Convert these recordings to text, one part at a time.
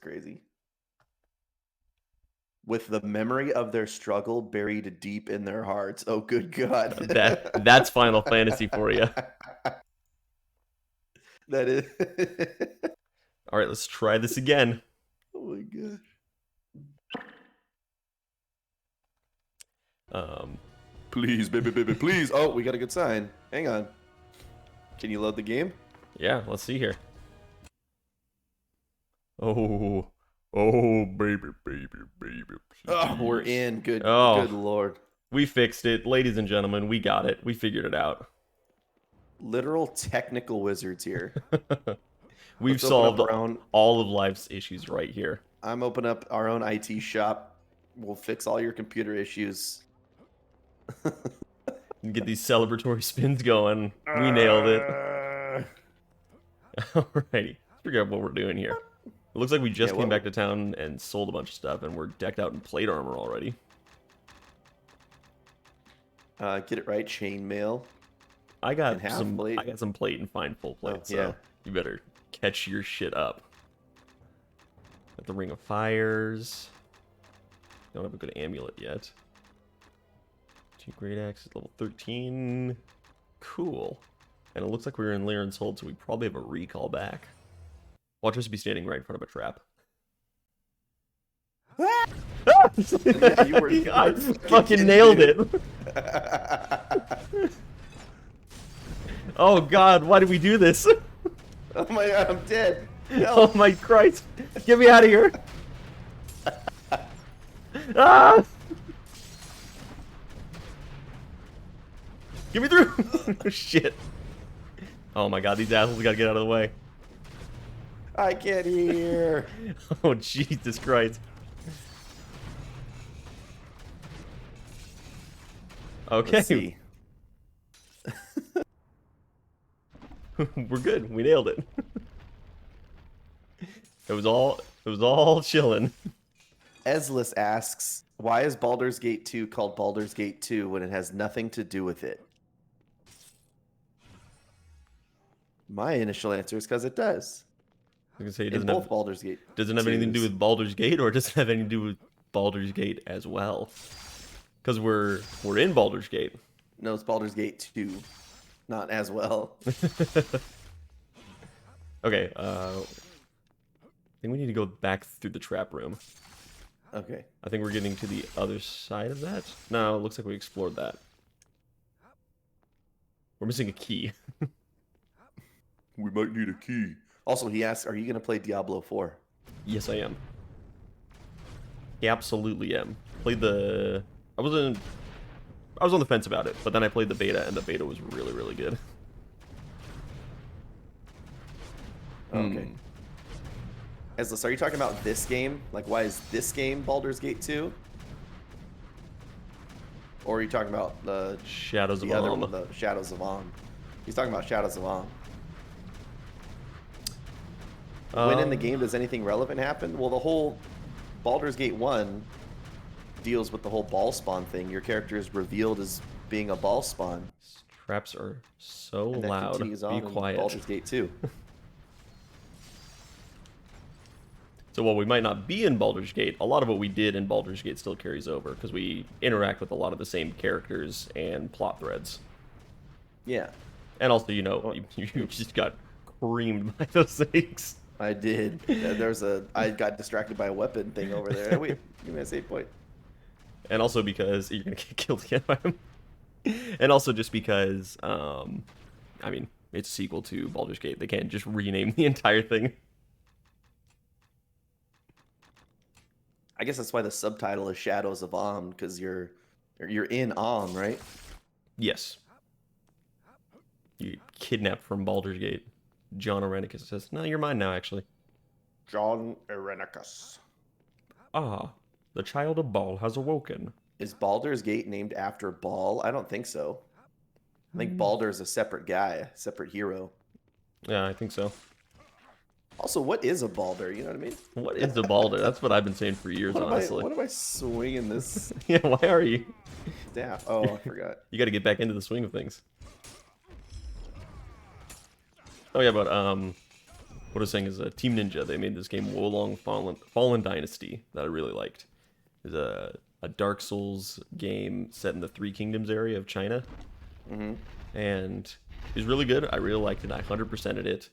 crazy. With the memory of their struggle buried deep in their hearts. Oh, good God. That's Final Fantasy for you. That is. All right, let's try this again. Oh my gosh. Please, baby, please. Oh, we got a good sign. Hang on. Can you load the game? Yeah, let's see here. Oh, baby, please. Oh, we're in. Good, Oh, good Lord. We fixed it. Ladies and gentlemen, we got it. We figured it out. Literal technical wizards here. We've solved all of life's issues right here. I'm opening up our own IT shop. We'll fix all your computer issues. Get these celebratory spins going. We nailed it. Alrighty, let's figure out what we're doing here. It looks like we just came back to town and sold a bunch of stuff, and we're decked out in plate armor already. Get it right, chainmail. I got some plate and fine full plate, so you better catch your shit up. Got the Ring of Fires. Don't have a good amulet yet. 2 great axes, level 13. Cool. And it looks like we were in Lyran's Hold, so we probably have a recall back. Watch us be standing right in front of a trap. Yeah, you were, I fucking nailed it. Oh God, why did we do this? Oh my God, I'm dead. Help. Oh my Christ. Get me out of here. Ah! Get me through. Shit. Oh my God, these assholes gotta get out of the way. I can't hear. Oh Jesus Christ. Okay. Let's see. We're good. We nailed it. It was all chilling. Ezlis asks, why is Baldur's Gate 2 called Baldur's Gate 2 when it has nothing to do with it? My initial answer is because it does. I was gonna say, it doesn't have Baldur's Gate. Does it have anything to do with Baldur's Gate, or does it have anything to do with Baldur's Gate as well? Because we're in Baldur's Gate. No, it's Baldur's Gate 2. Not as well. Okay, I think we need to go back through the trap room. Okay. I think we're getting to the other side of that. No, it looks like we explored that. We're missing a key. We might need a key. Also, he asks, are you going to play Diablo 4? Yes, I am. I absolutely am. Played the... I was on the fence about it, but then I played the beta, and the beta was really, really good. Okay. Ezlis, are you talking about this game? Like, why is this game Baldur's Gate 2? Or are you talking about the Shadows of the other Amn? one, the Shadows of Amn? He's talking about Shadows of Amn. When in the game does anything relevant happen? Well, the whole Baldur's Gate 1 deals with the whole ball spawn thing. Your character is revealed as being a ball spawn. Traps are so and that loud. Continues on Be quiet. In Baldur's Gate 2. So while we might not be in Baldur's Gate, a lot of what we did in Baldur's Gate still carries over, because we interact with a lot of the same characters and plot threads. Yeah. And also, you know, you just got creamed by those things. I did. I got distracted by a weapon thing over there. Wait, give me a save point. And also because you're going to get killed again by him. And also just because, I mean, it's a sequel to Baldur's Gate. They can't just rename the entire thing. I guess that's why the subtitle is Shadows of Amn, because you're in Amn, right? Yes. You kidnapped from Baldur's Gate. John Irenicus says, no, you're mine now, actually. John Irenicus. Ah, the child of Baal has awoken. Is Baldur's Gate named after Baal? I don't think so. I think Baldur is a separate guy, a separate hero. Yeah, I think so. Also, what is a Baldur? You know what I mean? What is a Baldur? That's what I've been saying for years, honestly. What am I swinging this? Yeah, why are you? Staff. Oh, I forgot. You got to get back into the swing of things. Oh yeah, but what I was saying is Team Ninja. They made this game Wolong Fallen Dynasty that I really liked. It's a Dark Souls game set in the Three Kingdoms area of China. Mm-hmm. And it was really good. I really liked it. I 100%ed it.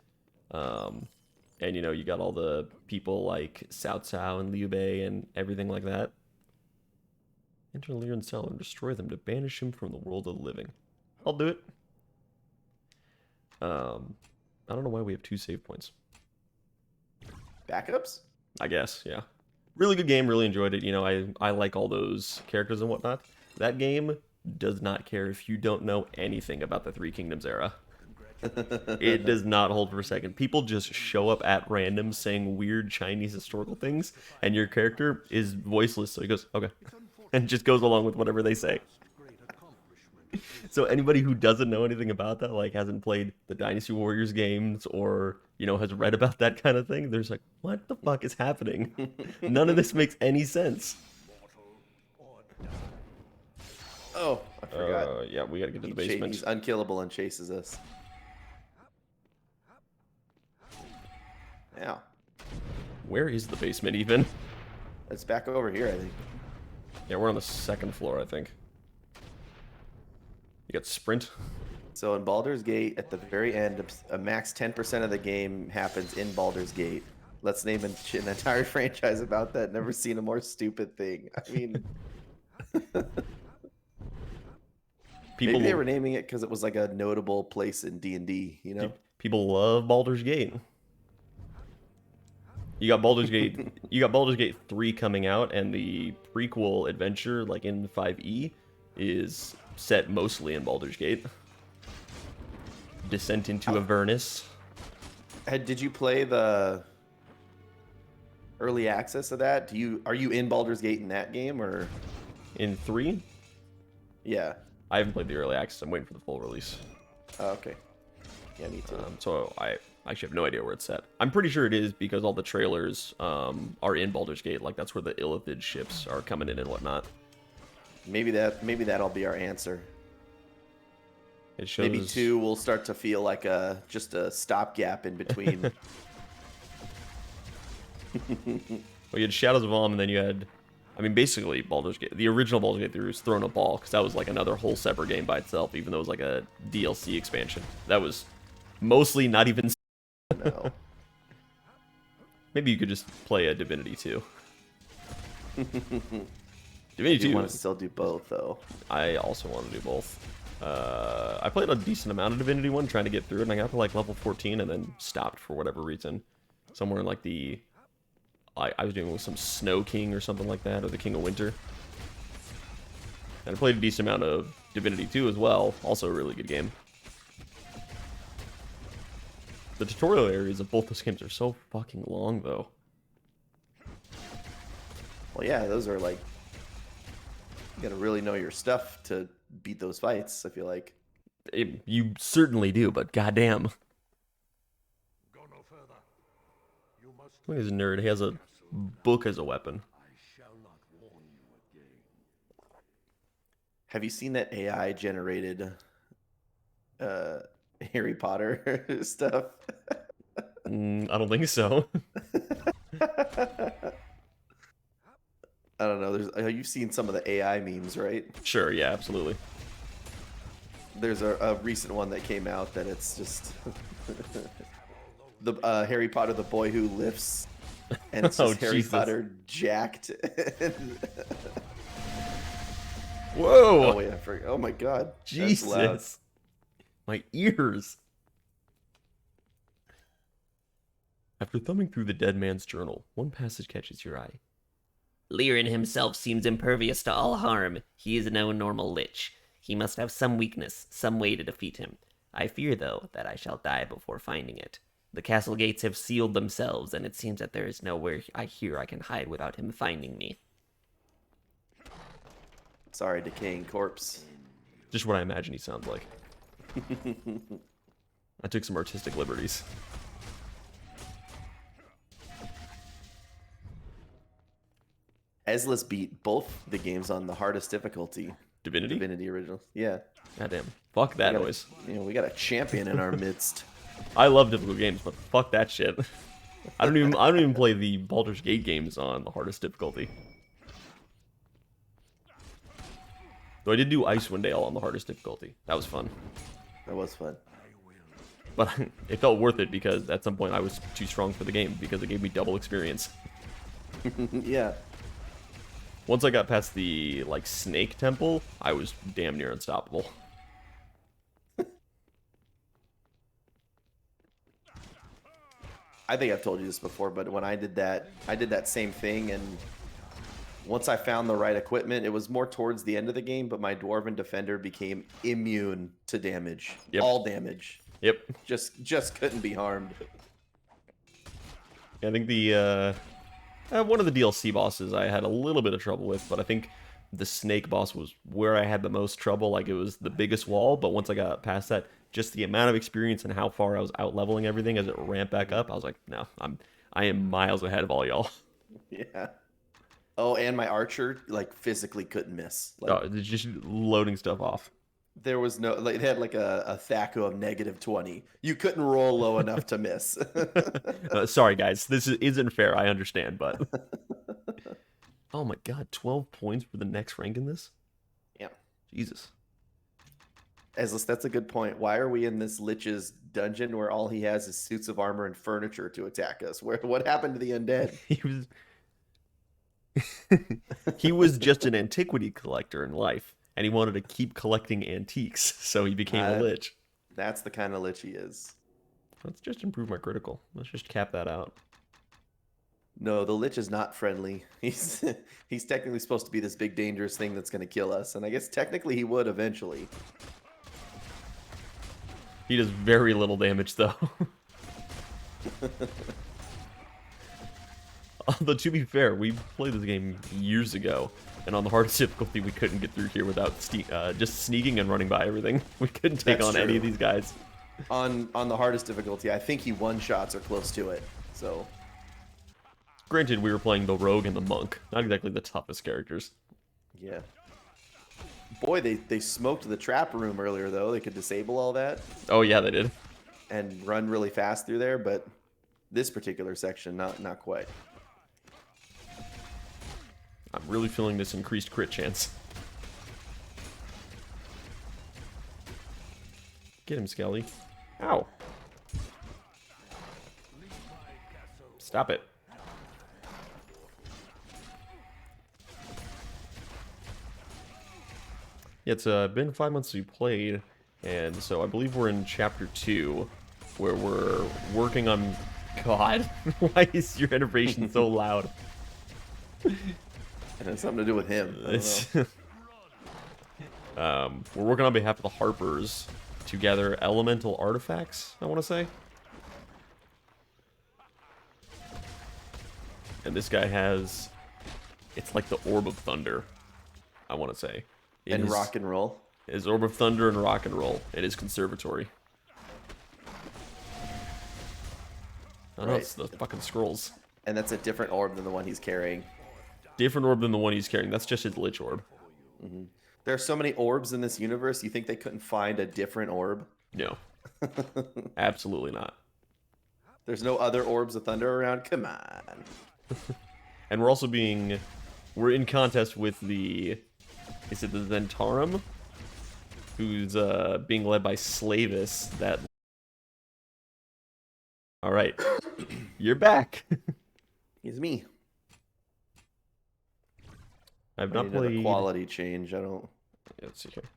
And, you know, you got all the people like Cao Cao and Liu Bei and everything like that. Enter Liu and Cao and destroy them to banish him from the world of the living. I'll do it. I don't know why we have 2 save points. Backups? I guess, yeah. Really good game, really enjoyed it. You know, I like all those characters and whatnot. That game does not care if you don't know anything about the Three Kingdoms era. It does not hold for a second. People just show up at random saying weird Chinese historical things, and your character is voiceless, so he goes, okay, and just goes along with whatever they say. So anybody who doesn't know anything about that, like hasn't played the Dynasty Warriors games or, you know, has read about that kind of thing, there's like, what the fuck is happening? None of this makes any sense. Oh, I forgot. Yeah, we gotta get to the basement. He's unkillable and chases us. Yeah. Where is the basement even? It's back over here, I think. Yeah, we're on the 2nd floor, I think. You got sprint. So in Baldur's Gate, at the very end, a max 10% of the game happens in Baldur's Gate. Let's name an entire franchise about that. Never seen a more stupid thing. I mean, maybe they were naming it because it was like a notable place in D&D, you know? People love Baldur's Gate. You got Baldur's Gate. You got Baldur's Gate 3 coming out, and the prequel adventure, like in 5e, is set mostly in Baldur's Gate. Descent into Avernus. Did you play the early access of that? Are you in Baldur's Gate in that game or in 3? Yeah. I haven't played the early access. I'm waiting for the full release. Oh, okay. Yeah, me too. So I actually have no idea where it's set. I'm pretty sure it is because all the trailers are in Baldur's Gate. Like that's where the Illithid ships are coming in and whatnot. Maybe that'll be our answer. It shows... Maybe 2 will start to feel like just a stopgap in between. Well, you had Shadows of Om, and then you had, I mean, basically Baldur's Gate. The original Baldur's Gate 3 was Throne of Ball, because that was like another whole separate game by itself, even though it was like a DLC expansion. That was mostly not even. No. Maybe you could just play a Divinity 2. Divinity 2. You want to still do both, though. I also want to do both. I played a decent amount of Divinity 1 trying to get through it, and I got to like level 14 and then stopped for whatever reason. Somewhere in like the... I was doing with some Snow King or something like that, or the King of Winter. And I played a decent amount of Divinity 2 as well. Also a really good game. The tutorial areas of both those games are so fucking long, though. Well, yeah, those are like... You gotta really know your stuff to beat those fights, I feel like. You certainly do, but goddamn. Look at this nerd. He has a book as a weapon. Have you seen that AI generated Harry Potter stuff? I don't think so. I don't know. You've seen some of the AI memes, right? Sure, yeah, absolutely. There's a recent one that came out that it's just the Harry Potter, the boy who lifts, and it's just Harry Jesus. Potter jacked. Whoa! Oh wait, I forgot. Oh my god! Jesus! My ears. After thumbing through the dead man's journal, one passage catches your eye. Lirin himself seems impervious to all harm. He is no normal lich. He must have some weakness, some way to defeat him. I fear, though, that I shall die before finding it. The castle gates have sealed themselves, and it seems that there is nowhere I can hide without him finding me. Sorry, decaying corpse. Just what I imagine he sounds like. I took some artistic liberties. Ezla's beat both the games on the hardest difficulty. Divinity? Divinity original. Yeah. Goddamn. Fuck that noise. We got a champion in our midst. I love difficult games, but fuck that shit. I don't even play the Baldur's Gate games on the hardest difficulty. Though I did do Icewind Dale on the hardest difficulty. That was fun. That was fun. But it felt worth it because at some point I was too strong for the game because it gave me double experience. Yeah. Once I got past the, like, snake temple, I was damn near unstoppable. I think I've told you this before, but when I did that same thing, and once I found the right equipment, it was more towards the end of the game, but my Dwarven Defender became immune to damage. Yep. All damage. Yep. Just couldn't be harmed. I think the, one of the DLC bosses I had a little bit of trouble with, but I think the snake boss was where I had the most trouble. Like, it was the biggest wall, but once I got past that, just the amount of experience and how far I was out leveling everything as it ramped back up, I was like, no, I am miles ahead of all y'all. Yeah. Oh, and my archer, like, physically couldn't miss. Like, Oh, it's just loading stuff off. there was no, like, it had like a THACO of -20. You couldn't roll low enough to miss. Sorry, guys. This isn't fair. I understand, but... Oh my god, 12 points for the next rank in this? Yeah. Jesus. That's a good point. Why are we in this Lich's dungeon where all he has is suits of armor and furniture to attack us? What happened to the undead? He was just an antiquity collector in life, and he wanted to keep collecting antiques, so he became a Lich. That's the kind of Lich he is. Let's just improve my critical. Let's just cap that out. No, the Lich is not friendly. He's technically supposed to be this big dangerous thing that's going to kill us, and I guess technically he would eventually. He does very little damage, though. Although, to be fair, we played this game years ago, and on the hardest difficulty, we couldn't get through here without just sneaking and running by everything. We couldn't take on any of these guys. On the hardest difficulty, I think he one-shots or close to it, so... Granted, we were playing the rogue and the monk. Not exactly the toughest characters. Yeah. Boy, they smoked the trap room earlier, though. They could disable all that. Oh, yeah, they did. And run really fast through there, but this particular section, not quite. I'm really feeling this increased crit chance. Get him, Skelly. Ow. Stop it. Yeah, it's been 5 months we played, and so I believe we're in Chapter 2, where we're working on... God, why is your innovation so loud? It has something to do with him. We're working on behalf of the Harpers to gather elemental artifacts, I want to say. And this guy has... It's like the Orb of Thunder, I want to say. And rock and roll. His Orb of Thunder and rock and roll. It is conservatory. Oh, no, it's the fucking scrolls. And that's a different orb than the one he's carrying. Different orb than the one he's carrying. That's just his Lich orb. Mm-hmm. There are so many orbs in this universe, you think they couldn't find a different orb? No. Absolutely not. There's no other orbs of thunder around? Come on. And we're also being... We're in contest with the... Is it the Zentarum? Who's being led by Slavis, that... Alright. You're back! It's me. I've not played... a quality change, I don't... Yeah, let's see here.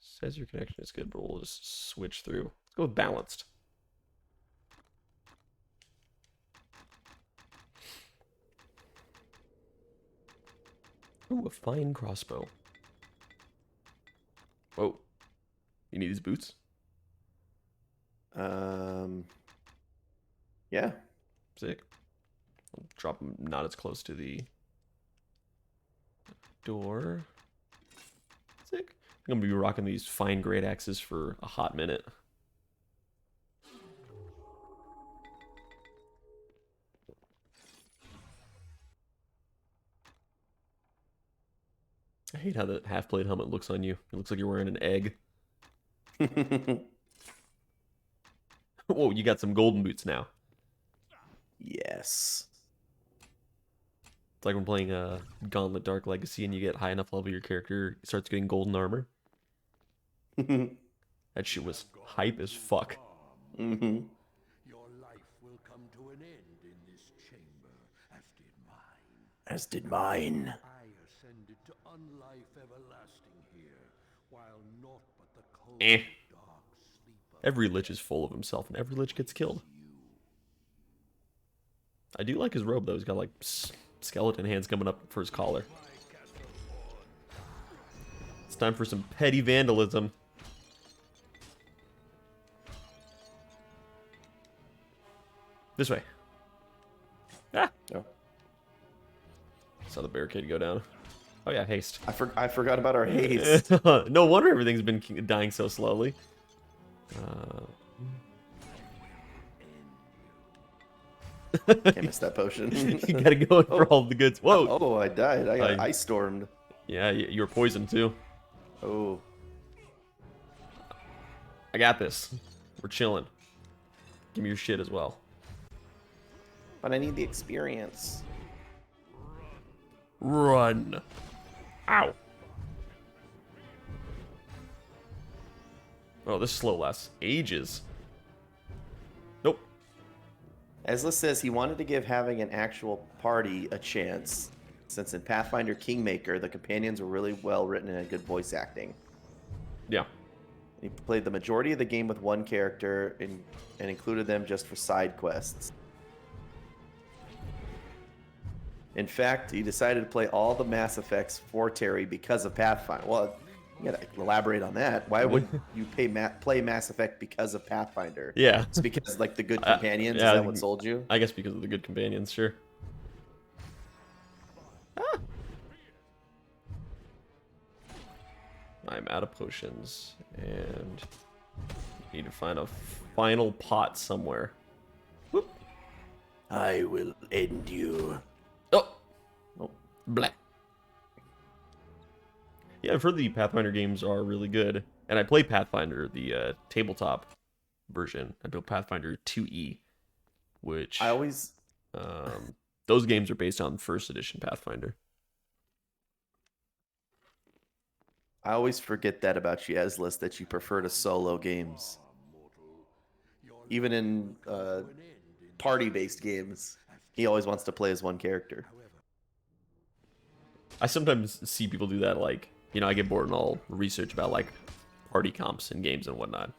Says your connection is good, but we'll just switch through. Let's go with balanced. Ooh, a fine crossbow. Whoa. You need these boots? Yeah. Sick. I'll drop them not as close to the door. Sick. I'm gonna be rocking these fine great axes for a hot minute. I hate how the half-plate helmet looks on you. It looks like you're wearing an egg. Whoa, you got some golden boots now. Yes. It's like when playing Gauntlet Dark Legacy and you get high enough level, your character starts getting golden armor. That shit was hype as fuck. Mm-hmm. Your life will come to an end in this chamber, as did mine. As did mine. I ascended to unlife everlasting here, while naught but the cold dark sleep of Every lich is full of himself, and every lich gets killed. I do like his robe, though. He's got, like, skeleton hands coming up for his collar. It's time for some petty vandalism. This way. Ah! Oh. Saw the barricade go down. Oh yeah, haste. I forgot about our haste. No wonder everything's been dying so slowly. Can't miss that potion. You gotta go in for all the goods. Whoa! Oh, I died. I got ice stormed. Yeah, you were poisoned too. Oh. I got this. We're chilling. Give me your shit as well. But I need the experience. Run. Ow. Oh, this slow lasts ages. Nope. Ezla says he wanted to give having an actual party a chance, since in Pathfinder Kingmaker, the companions were really well written and had good voice acting. Yeah. He played the majority of the game with one character and included them just for side quests. In fact, he decided to play all the Mass Effects for Terry because of Pathfinder. Well, you gotta elaborate on that. Why would you play Mass Effect because of Pathfinder? Yeah. It's because, like, the good companions? Yeah, Is that what sold you? I guess because of the good companions, sure. Ah. I'm out of potions, and need to find a final pot somewhere. Whoop. I will end you. Oh! Oh. Blah. Yeah, I've heard the Pathfinder games are really good. And I play Pathfinder, the tabletop version. I built Pathfinder 2E, which... I always... those games are based on first edition Pathfinder. I always forget that about you, Ezlis, that you prefer to solo games. Even in party-based games, he always wants to play as one character. I sometimes see people do that, like, you know, I get bored and I'll research about, like, party comps in games and whatnot.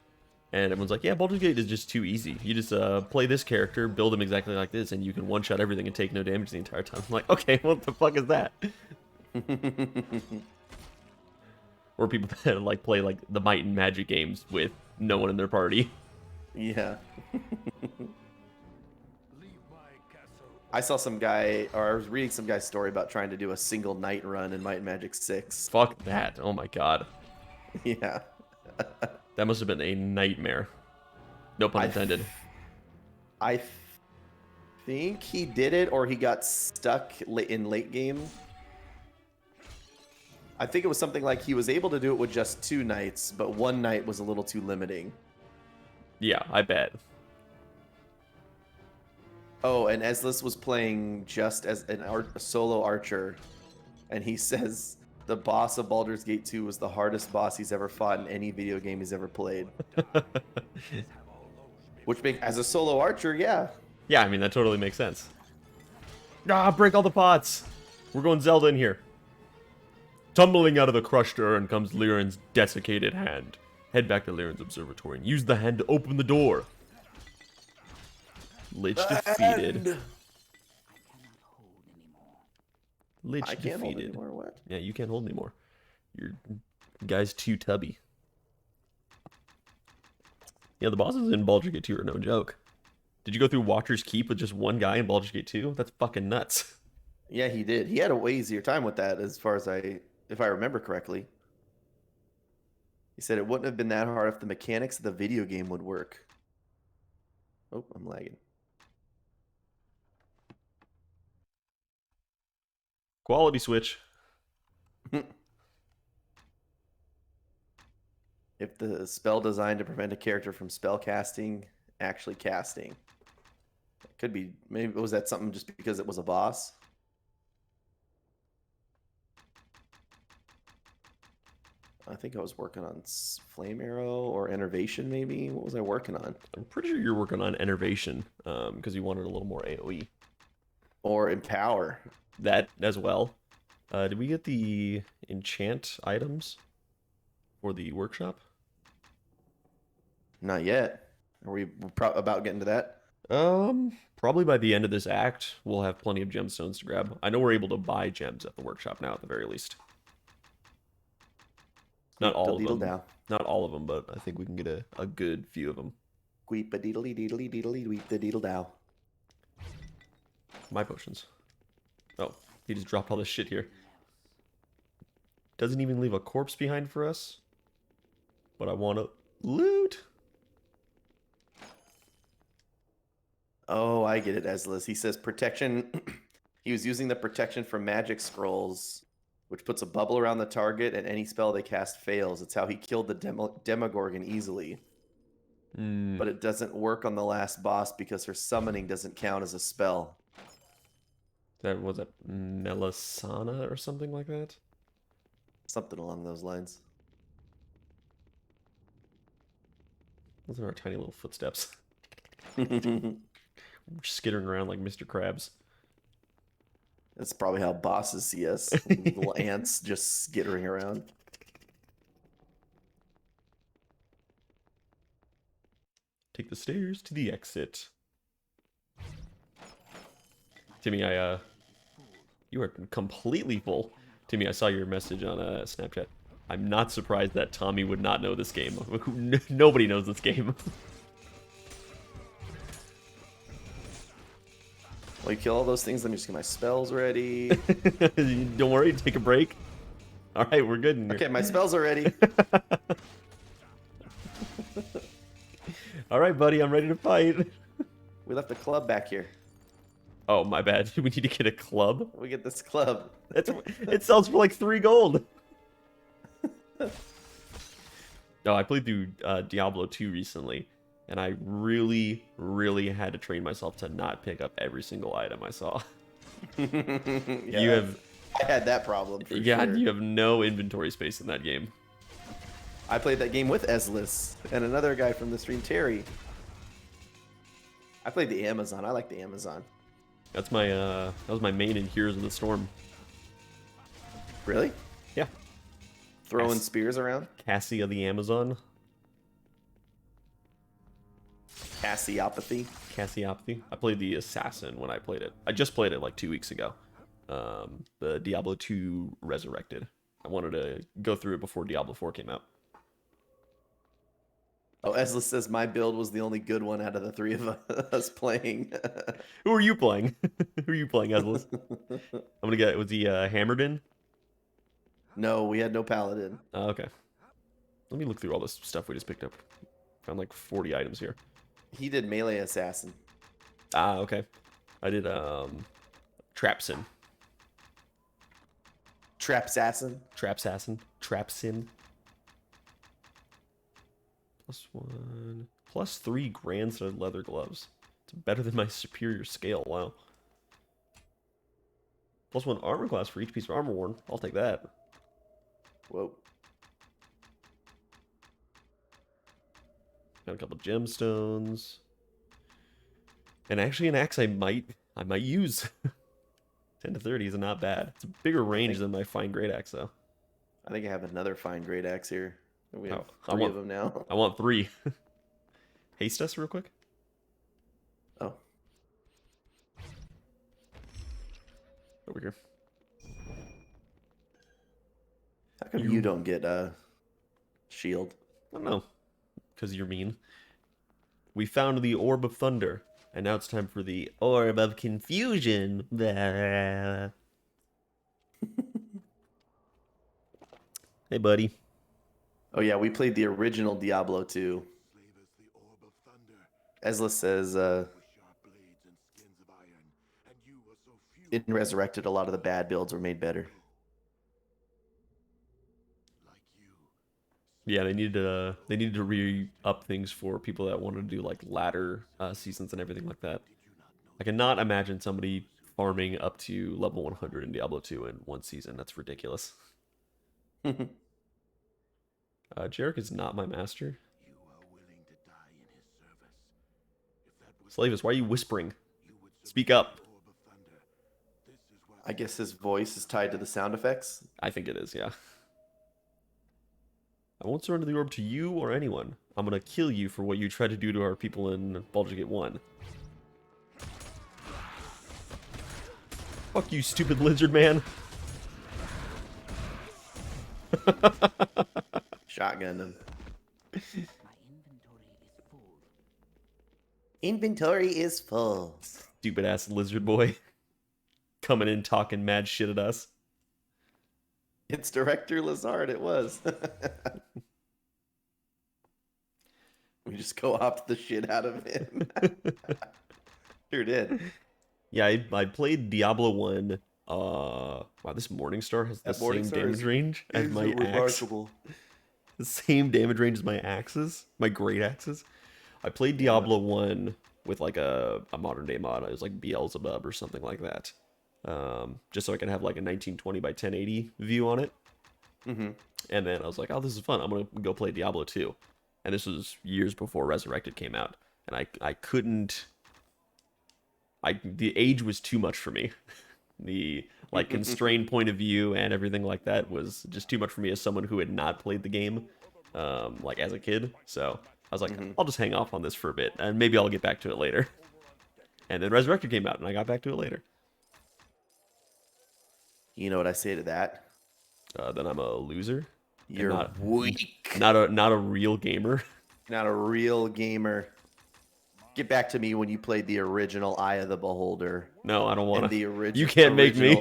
And everyone's like, yeah, Baldur's Gate is just too easy. You just play this character, build him exactly like this, and you can one-shot everything and take no damage the entire time. I'm like, okay, what the fuck is that? Or people that, like, play, like, the Might and Magic games with no one in their party. Yeah. I saw some guy, or I was reading some guy's story about trying to do a single night run in Might and Magic 6. Fuck that. Oh my god. Yeah. That must have been a nightmare. No pun intended. I think he did it, or he got stuck in late game. I think it was something like he was able to do it with just 2 nights, but one night was a little too limiting. Yeah, I bet. Oh, and Ezlis was playing just as a solo archer, and he says the boss of Baldur's Gate 2 was the hardest boss he's ever fought in any video game he's ever played. Which as a solo archer, yeah. Yeah, I mean, that totally makes sense. Ah, break all the pots! We're going Zelda in here. Tumbling out of the crushed urn comes Lyran's desiccated hand. Head back to Lyran's observatory and use the hand to open the door. Lich defeated. Lich I can't hold defeated. anymore, what? Yeah, you can't hold anymore. Your guy's too tubby. Yeah, the bosses in Baldur's Gate 2 are no joke. Did you go through Watcher's Keep with just one guy in Baldur's Gate 2? That's fucking nuts. Yeah, he did. He had a way easier time with that, as far as if I remember correctly. He said it wouldn't have been that hard if the mechanics of the video game would work. Oh, I'm lagging. Quality switch. If the spell designed to prevent a character from spell casting actually casting. It could be, maybe, was that something just because it was a boss? I think I was working on Flame Arrow or Enervation, maybe. What was I working on? I'm pretty sure you're working on Enervation, because you wanted a little more AoE. Or Empower. That as well. Did we get the enchant items for the workshop? Not yet. Are we about getting to that? Probably by the end of this act, we'll have plenty of gemstones to grab. I know we're able to buy gems at the workshop now, at the very least. Not all of them. Not all of them, but I think we can get a good few of them. Queep a deedly deedly deedly weep the deedle dow. My potions. Oh, he just dropped all this shit here. Doesn't even leave a corpse behind for us. But I want to loot. Oh, I get it, Ezlis. He says protection. He was using the protection from magic scrolls, which puts a bubble around the target, and any spell they cast fails. It's how he killed the Demogorgon easily. But it doesn't work on the last boss because her summoning doesn't count as a spell. That was a Melisana or something like that? Something along those lines. Those are our tiny little footsteps. Skittering around like Mr. Krabs. That's probably how bosses see us. Little ants just skittering around. Take the stairs to the exit. Timmy, you are completely full. Timmy, I saw your message on Snapchat. I'm not surprised that Tommy would not know this game. Nobody knows this game. While you kill all those things, let me just get my spells ready. Don't worry, take a break. All right, we're good. Okay, my spells are ready. All right, buddy, I'm ready to fight. We left a club back here. Oh, my bad. We need to get a club. We get this club. It sells for like 3 gold. No, I played through Diablo 2 recently, and I really, really had to train myself to not pick up every single item I saw. Yeah, I had that problem. For sure. You have no inventory space in that game. I played that game with Ezlis and another guy from the stream, Terry. I played the Amazon. I like the Amazon. That's my that was my main in Heroes of the Storm. Really? Yeah. Throwing spears around? Cassia the Amazon. Cassiopeathy. I played the Assassin when I played it. I just played it like 2 weeks ago. The Diablo 2 Resurrected. I wanted to go through it before Diablo 4 came out. Oh, Ezlis says my build was the only good one out of the 3 of us playing. Who are you playing? Who are you playing, Ezlis? I'm gonna get. Was he hammered in? No, we had no paladin. Oh, okay. Let me look through all this stuff we just picked up. Found like 40 items here. He did melee assassin. Ah, okay. I did Trapsin. Trapsassin. Trapsin. +1. +3 grand studded leather gloves. It's better than my superior scale. Wow. +1 armor class for each piece of armor worn. I'll take that. Whoa. Got a couple gemstones. And actually an axe I might use. 10 to 30 is not bad. It's a bigger range than my fine great axe though. I think I have another fine great axe here. We have 3 of them now. I want 3. Haste us real quick. Oh. Over here. How come you don't get a shield? I don't know. Because you're mean. We found the Orb of Thunder. And now it's time for the Orb of Confusion. Hey, buddy. Oh yeah, we played the original Diablo 2. Ezlis says in Resurrected, a lot of the bad builds were made better. Yeah, they needed to re-up things for people that wanted to do like ladder seasons and everything like that. I cannot imagine somebody farming up to level 100 in Diablo 2 in one season. That's ridiculous. Jarek is not my master. Slavis, why are you whispering? Speak up. I guess his voice is tied to the sound effects. I think it is, yeah. I won't surrender the orb to you or anyone. I'm gonna kill you for what you tried to do to our people in Baldur's Gate 1. Fuck you, stupid lizard man. Shotgun him. Inventory is full. Stupid ass lizard boy. Coming in talking mad shit at us. It's Director Lazard, it was. We just co-opted the shit out of him. Sure did. Yeah, I played Diablo 1. Wow, this Morningstar has the same damage range as my axe. The same damage range as my axes, my great axes. I played Diablo 1 with like a modern day mod. It was like Beelzebub or something like that. Just so I can have like a 1920 by 1080 view on it. Mm-hmm. And then I was like, oh, this is fun. I'm going to go play Diablo 2. And this was years before Resurrected came out. And I couldn't... the age was too much for me. The like constrained point of view and everything like that was just too much for me as someone who had not played the game like as a kid. So I was like, I'll just hang off on this for a bit and maybe I'll get back to it later. And then Resurrected came out and I got back to it later. You know what I say to that? Then I'm a loser. You're weak. Not a real gamer. Not a real gamer. Get back to me when you played the original Eye of the Beholder. No, I don't want to. The original. You can't make me.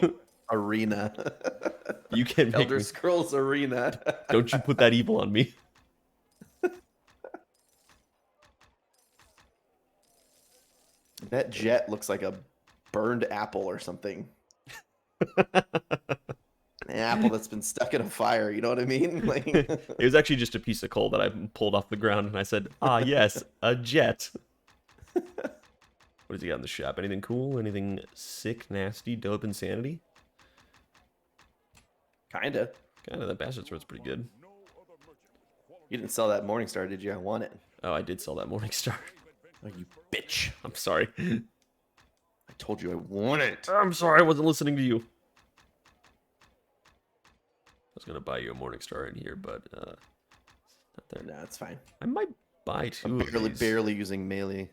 Arena. You can't make Elder me. Scrolls Arena. Don't you put that evil on me. That jet looks like a burned apple or something. An apple that's been stuck in a fire, you know what I mean? Like... It was actually just a piece of coal that I pulled off the ground, and I said, ah, yes, a jet. What does he got in the shop? Anything cool? Anything sick, nasty, dope, insanity? Kinda. That bastard sword's pretty good. You didn't sell that Morningstar, did you? I want it. Oh, I did sell that Morningstar. Oh, you bitch. I'm sorry. I told you I want it. I'm sorry, I wasn't listening to you. I was gonna buy you a Morningstar in here, but not there. Nah, it's fine. I might buy two of these. Barely using melee.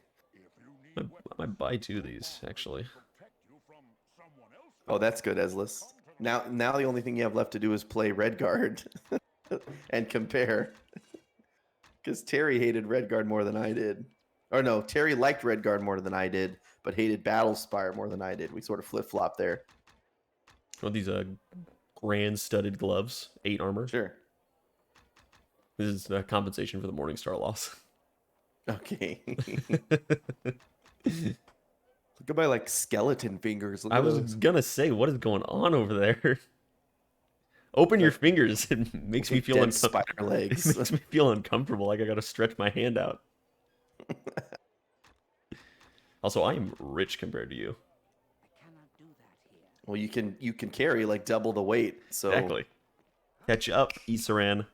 I might buy two of these, actually. Oh, that's good, Ezlis. Now the only thing you have left to do is play Redguard and compare. Because Terry hated Redguard more than I did. Or no, Terry liked Redguard more than I did, but hated Battlespire more than I did. We sort of flip-flop there. Oh, these grand studded gloves, 8 armor. Sure. This is compensation for the Morningstar loss. Okay. Look at my like skeleton fingers. Look I at was those. gonna say, what is going on over there? Open your fingers. It makes me feel Dead spider legs. It makes me feel uncomfortable. Like I gotta stretch my hand out. Also, I am rich compared to you. Well, you can carry like double the weight. So exactly. Catch up, Isaran.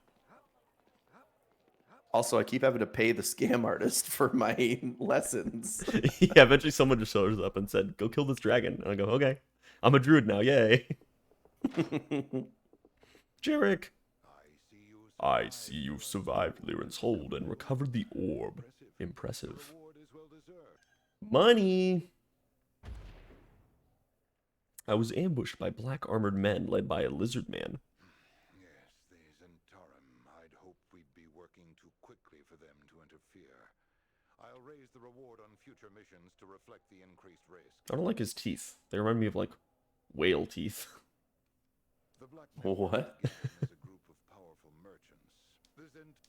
Also, I keep having to pay the scam artist for my lessons. Yeah, eventually someone just shows up and said, "Go kill this dragon," and I go, "Okay, I'm a druid now, yay!" Jarek, I see you've survived Lyran's hold and recovered the orb. Impressive. Money. I was ambushed by black armored men led by a lizard man. The reward on future missions to reflect the increased risk. I don't like his teeth. They remind me of like whale teeth. The Black What? is a group of powerful merchants.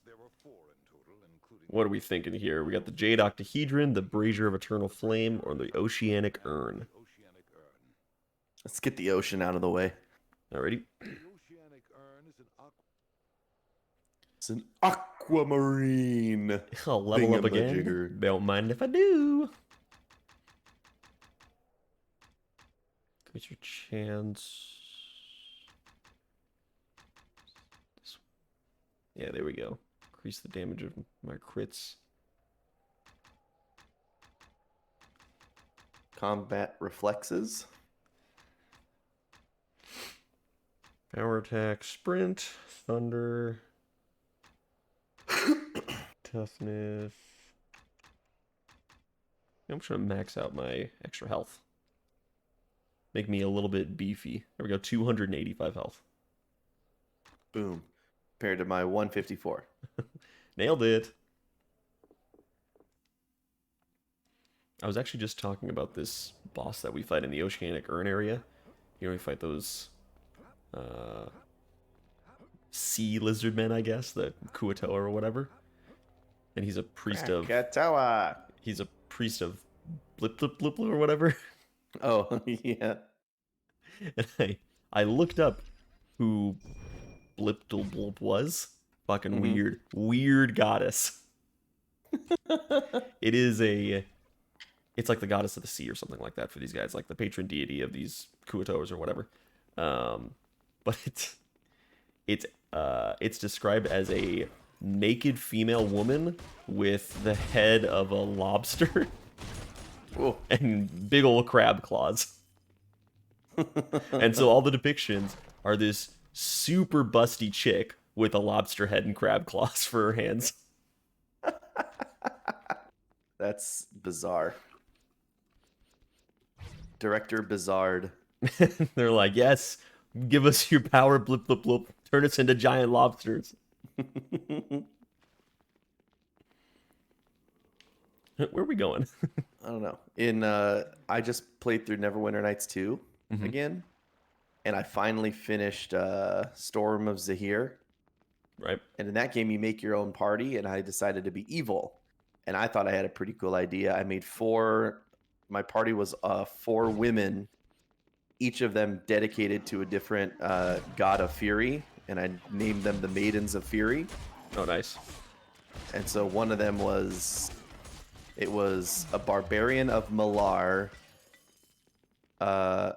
There were 4 in total, including. What are we thinking here? We got the Jade Octahedron, the Brazier of Eternal Flame, or the Oceanic Urn. Let's get the ocean out of the way. Alrighty. The Oceanic Urn is an It's an aquamarine. I'll level up again. Don't mind if I do. What's your chance? Yeah, there we go. Increase the damage of my crits. Combat reflexes. Power attack, sprint, thunder, toughness. I'm just gonna max out my extra health. Make me a little bit beefy. There we go, 285 health. Boom. Compared to my 154. Nailed it. I was actually just talking about this boss that we fight in the Oceanic Urn area. You know, we fight those sea lizard men, I guess, the Kuatoa or whatever. And he's a priest of... Krakatoa! He's a priest of Blip Blip Blip or whatever. Oh, yeah. And I looked up who Blip Blip Blip was. Fucking weird. Weird goddess. It is a... It's like the goddess of the sea or something like that for these guys, like the patron deity of these Kuatoas or whatever. But it's described as a naked female woman with the head of a lobster and big old crab claws. And so all the depictions are this super busty chick with a lobster head and crab claws for her hands. That's bizarre. Director Bizarred. They're like, yes, give us your power, blip, blip, blip. Turn us into giant lobsters. Where are we going? I don't know. I just played through Neverwinter Nights 2 again, and I finally finished Storm of Zahir. Right. And in that game, you make your own party, and I decided to be evil. And I thought I had a pretty cool idea. I made my party was 4 women, each of them dedicated to a different god of fury, and I named them the Maidens of Fury. Oh, nice. And so one of them was a barbarian of Malar, an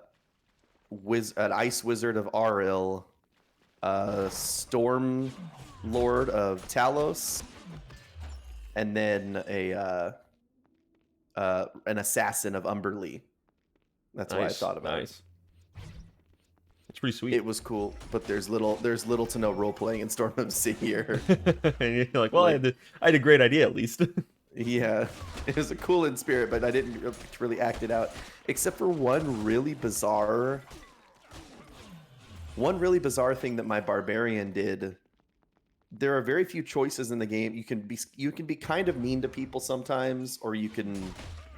ice wizard of Aril, a storm lord of Talos, and then an assassin of Umberlee. That's what I thought about. Nice. It's pretty sweet. It was cool, but there's little to no role playing in Storm of Zahir. And you're like, well, I had a great idea at least. Yeah, it was a cool in spirit, but I didn't really act it out, except for one really bizarre thing that my barbarian did. There are very few choices in the game. You can be kind of mean to people sometimes, or you can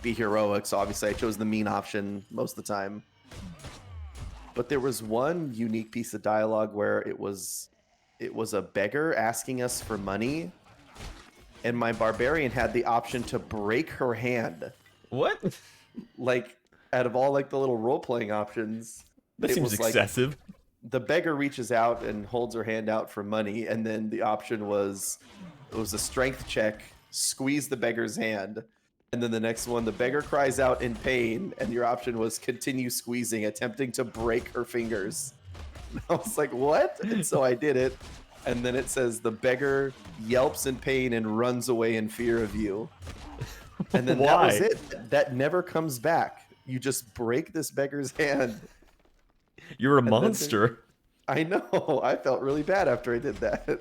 be heroic. So obviously, I chose the mean option most of the time. But there was one unique piece of dialogue where it was a beggar asking us for money, and my barbarian had the option to break her hand. What? Like, out of all like the little role playing options, that seems excessive. The beggar reaches out and holds her hand out for money, and then the option was a strength check, squeeze the beggar's hand, and then the next one, the beggar cries out in pain, and your option was continue squeezing, attempting to break her fingers. And I was like, what? And so I did it, and then it says the beggar yelps in pain and runs away in fear of you. And then that was it. That never comes back. You just break this beggar's hand. You're a monster. I know. I felt really bad after I did that.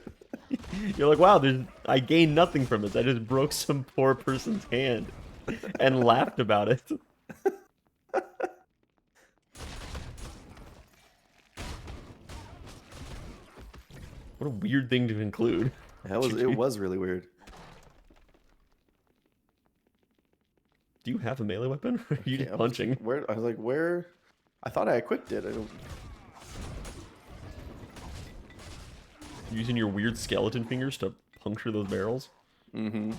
You're like, wow, I gained nothing from this. I just broke some poor person's hand and laughed about it. What a weird thing to include. It was really weird. Do you have a melee weapon? Or are you just punching? I was like, where? I thought I equipped it. Using your weird skeleton fingers to puncture those barrels? Mm-hmm.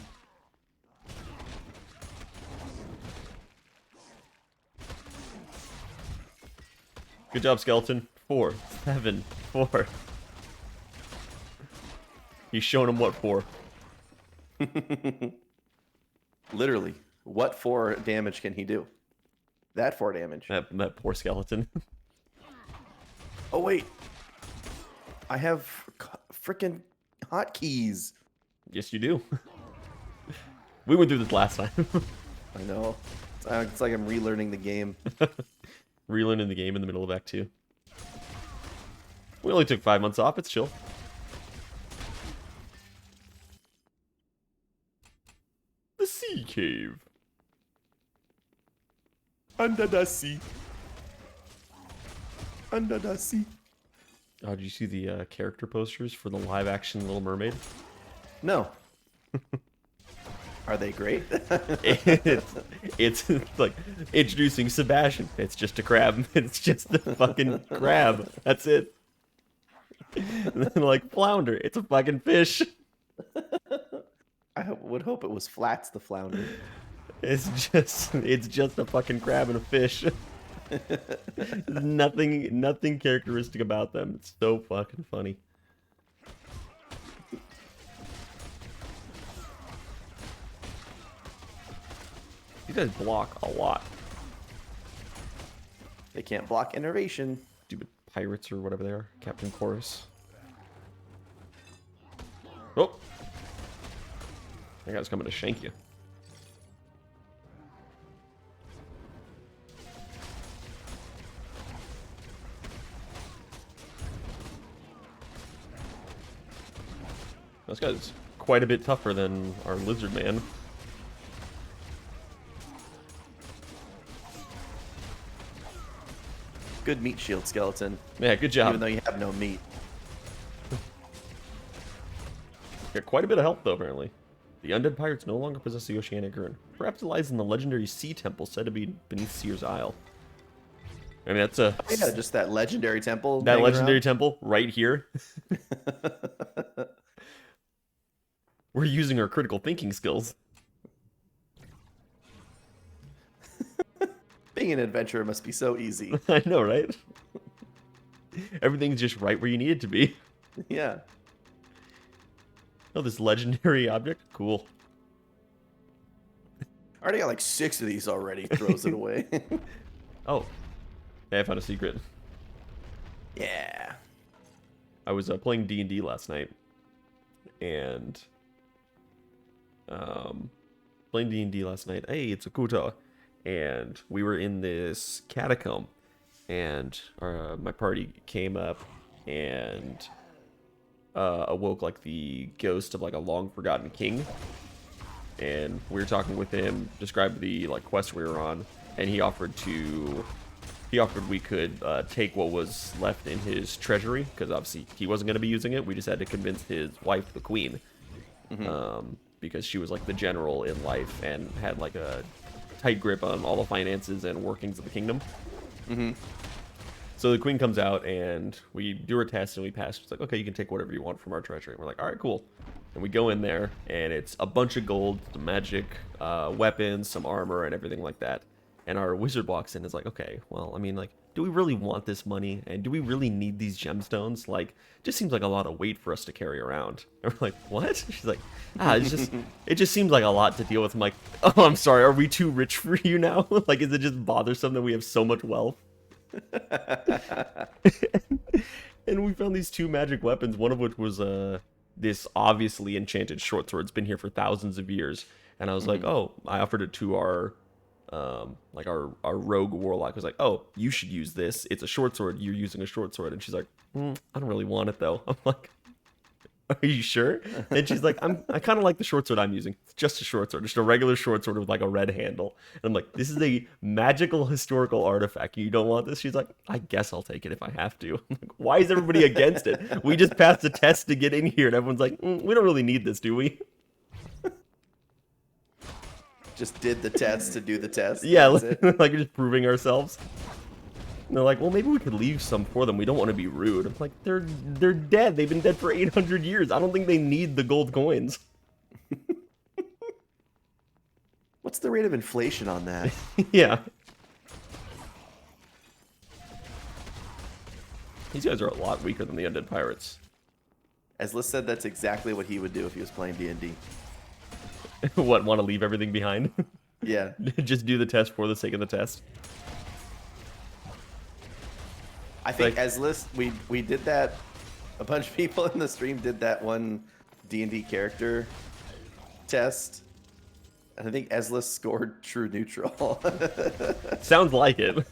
Good job, skeleton. 4, 7, 4. He's showing him what for. Literally, what 4 damage can he do? That 4 damage. That poor skeleton. Oh wait, I have freaking hotkeys. Yes, you do. We went through this last time. I know. It's like I'm relearning the game. Relearning the game in the middle of Act 2. We only took 5 months off. It's chill. The sea cave. Under the sea. Under the sea. Oh, did you see the character posters for the live-action Little Mermaid? No. Are they great? it's like introducing Sebastian. It's just a crab. It's just a fucking crab. That's it. And then like Flounder. It's a fucking fish. I would hope it was Flats the Flounder. It's just a fucking crab and a fish. Nothing characteristic about them. It's so fucking funny. These guys block a lot. They can't block innervation. Stupid pirates or whatever they are. Captain Chorus. Oh! That guy's coming to shank you. This guy's quite a bit tougher than our lizard man. Good meat shield, skeleton. Yeah, good job. Even though you have no meat. Got quite a bit of health, though, apparently. The undead pirates no longer possess the oceanic urn. Perhaps it lies in the legendary sea temple said to be beneath Seer's Isle. I mean, that's a... Yeah, just that legendary temple. That legendary temple right here. We're using our critical thinking skills. Being an adventurer must be so easy. I know, right? Everything's just right where you need it to be. Yeah. Oh, this legendary object? Cool. I already got like 6 of these already. Throws it away. Oh. Hey, I found a secret. Yeah. I was playing D&D last night. And... playing D&D last night. Hey, it's Akuta. And we were in this catacomb. And my party came up and... awoke like the ghost of like a long forgotten king, and we were talking with him, described the like quest we were on, and he offered we could take what was left in his treasury, because obviously he wasn't going to be using it. We just had to convince his wife, the queen, because she was like the general in life and had like a tight grip on all the finances and workings of the kingdom. So the queen comes out, and we do her test, and we pass. It's like, okay, you can take whatever you want from our treasury. And we're like, all right, cool. And we go in there, and it's a bunch of gold, some magic weapons, some armor, and everything like that. And our wizard walks in and is like, okay, well, I mean, like, do we really want this money? And do we really need these gemstones? Like, it just seems like a lot of weight for us to carry around. And we're like, what? She's like, it just seems like a lot to deal with. I'm like, oh, I'm sorry, are we too rich for you now? Like, is it just bothersome that we have so much wealth? And we found these 2 magic weapons, one of which was this obviously enchanted short sword. It's been here for thousands of years. And I was like, oh, I offered it to our rogue warlock. I was like, oh, you should use this. It's a short sword. You're using a short sword. And she's like, I don't really want it though. I'm like, are you sure? And she's like, I kind of like the short sword I'm using. It's just a short sword, just a regular short sword with like a red handle. And I'm like, this is a magical historical artifact. You don't want this? She's like, I guess I'll take it if I have to. I'm like, why is everybody against it? We just passed a test to get in here, and everyone's like, we don't really need this, do we? Just did the test to do the test. Yeah, like just proving ourselves. And they're like, well, maybe we could leave some for them. We don't want to be rude. I'm like, they're dead. They've been dead for 800 years. I don't think they need the gold coins. What's the rate of inflation on that? Yeah. These guys are a lot weaker than the undead pirates. As Liz said, that's exactly what he would do if he was playing D&D. What, want to leave everything behind? Yeah. Just do the test for the sake of the test. I think as Liz, we did that. A bunch of people in the stream did that one D&D character test. And I think Eslis scored true neutral. Sounds like it.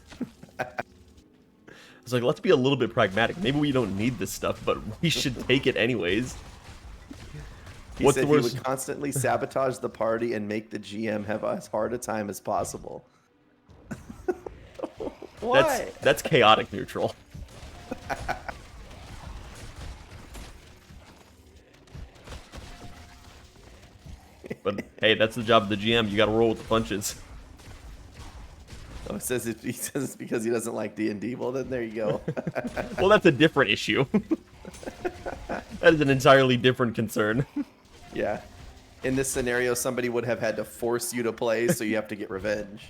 It's like, let's be a little bit pragmatic. Maybe we don't need this stuff, but we should take it anyways. He said he would constantly sabotage the party and make the GM have as hard a time as possible. Why? That's chaotic neutral. But hey, that's the job of the GM. You got to roll with the punches. Oh, he says it's because he doesn't like D&D. Well, then there you go. Well, that's a different issue. That is an entirely different concern. Yeah. In this scenario, somebody would have had to force you to play, so you have to get revenge.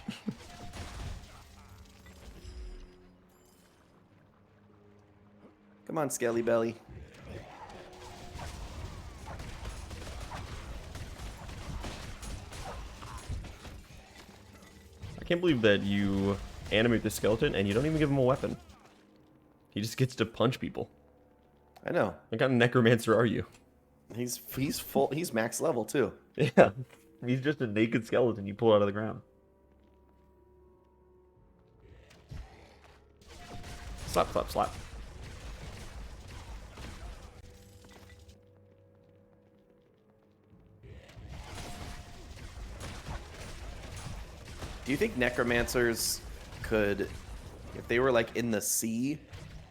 Come on, Skelly Belly. I can't believe that you animate the skeleton and you don't even give him a weapon. He just gets to punch people. I know. What kind of necromancer are you? He's full. He's max level too. Yeah, he's just a naked skeleton you pull out of the ground. Slap, slap, slap. Do you think necromancers could, if they were like in the sea,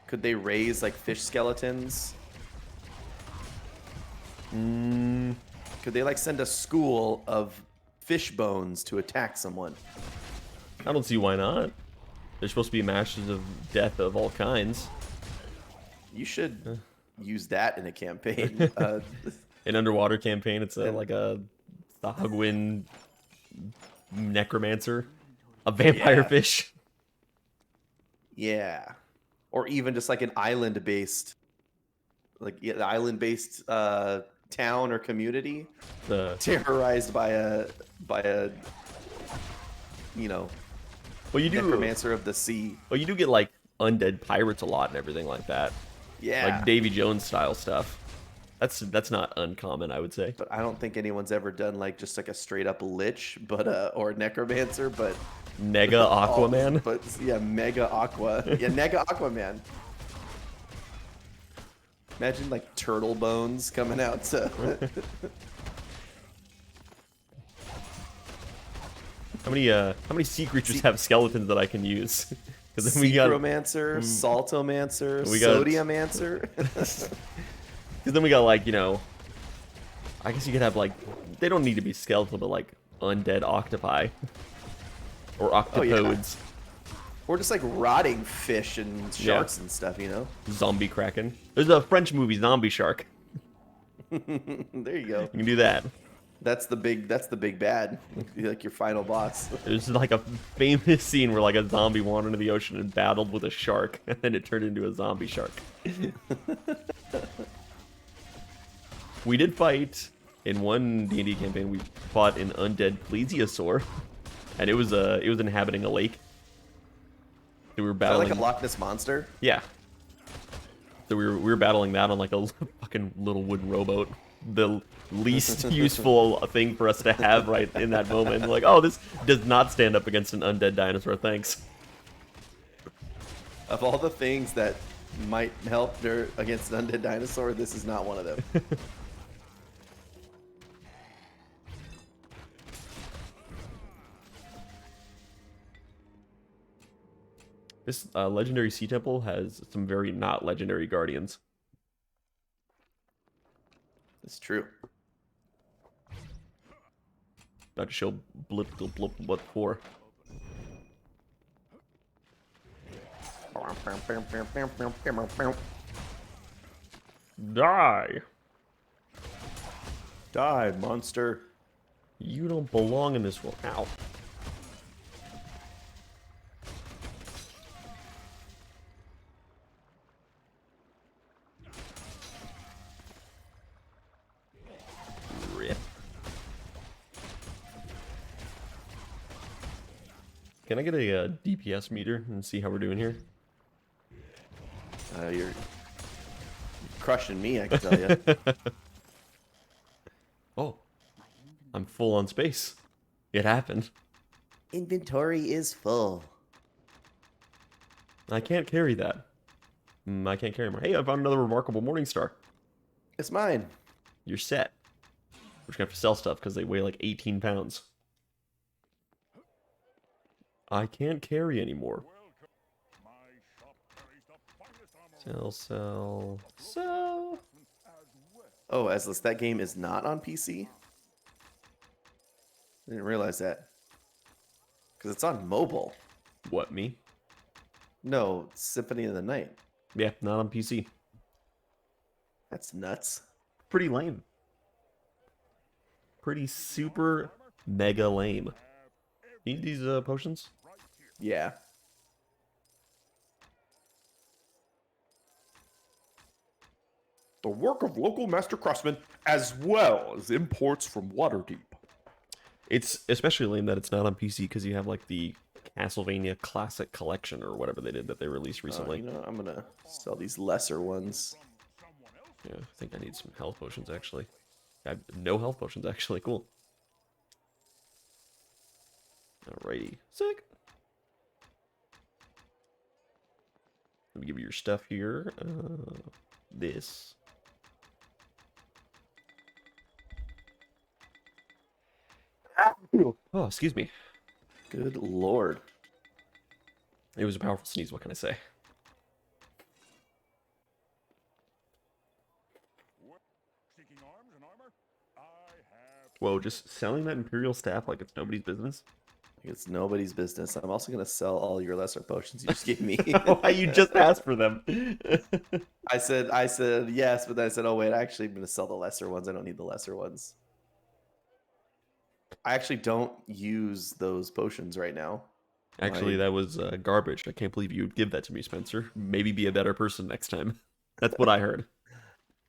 could they raise like fish skeletons? Could they like send a school of fish bones to attack someone? I don't see why not. They're supposed to be masters of death of all kinds. You should use that in a campaign. An underwater campaign. It's like the Hugwin necromancer, a vampire fish. Yeah, or even just like an island-based, town or community terrorized by a well, you do necromancer of the sea. Well, you do get like undead pirates a lot and everything like that. Yeah, like Davy Jones style stuff. That's not uncommon, I would say. But I don't think anyone's ever done like just like a straight up lich, but or necromancer, but Nega Aquaman. But yeah, Mega Aqua. Yeah, Nega Aquaman. Imagine like turtle bones coming out to. How many sea creatures have skeletons that I can use? Because then we got Secromancer, Saltomancer, Sodiumancer. Because then we got like, I guess you could have like, they don't need to be skeletal, but like undead octopi or octopodes. Oh, yeah. Or just like rotting fish and sharks and stuff, Zombie kraken. There's a French movie, Zombie Shark. There you go. You can do that. That's the big bad, like your final boss. There's like a famous scene where like a zombie wandered into the ocean and battled with a shark, and then it turned into a zombie shark. We did fight in one D&D campaign. We fought an undead plesiosaur, and it was inhabiting a lake. So we were battling. Is that like a Loch Ness monster? Yeah. So we were battling that on like a fucking little wooden rowboat. The least useful thing for us to have right in that moment. Like, oh, this does not stand up against an undead dinosaur. Thanks. Of all the things that might help against an undead dinosaur, this is not one of them. This legendary sea temple has some very not legendary guardians. It's true. Not to show blip what for. Die! Die, monster. You don't belong in this world. Ow. Can I get a DPS meter and see how we're doing here? You're crushing me, I can tell you. Oh, I'm full on space. It happened. Inventory is full. I can't carry that. I can't carry more. Hey, I found another remarkable morning star. It's mine. You're set. We're just gonna have to sell stuff because they weigh like 18 pounds. I can't carry anymore. Sell. Oh, Eslis, that game is not on PC? I didn't realize that. Because it's on mobile. What, me? No, Symphony of the Night. Yeah, not on PC. That's nuts. Pretty lame. Pretty super mega lame. Need these potions? Yeah. The work of local master craftsmen, as well as imports from Waterdeep. It's especially lame that it's not on PC because you have like the Castlevania Classic Collection or whatever they did that they released recently. You know, I'm gonna sell these lesser ones. Yeah, I think I need some health potions actually. I have no health potions actually. Cool. Alrighty, sick. Let me give you your stuff here. This. Oh, excuse me. Good lord. It was a powerful sneeze, what can I say? Whoa, just selling that Imperial staff like it's nobody's business? It's nobody's business. I'm also going to sell all your lesser potions you just gave me. You just asked for them. I said yes, but then I said, oh wait, actually I'm going to sell the lesser ones. I don't need the lesser ones. I actually don't use those potions right now. Actually, that was garbage. I can't believe you would give that to me, Spencer. Maybe be a better person next time. That's what I heard.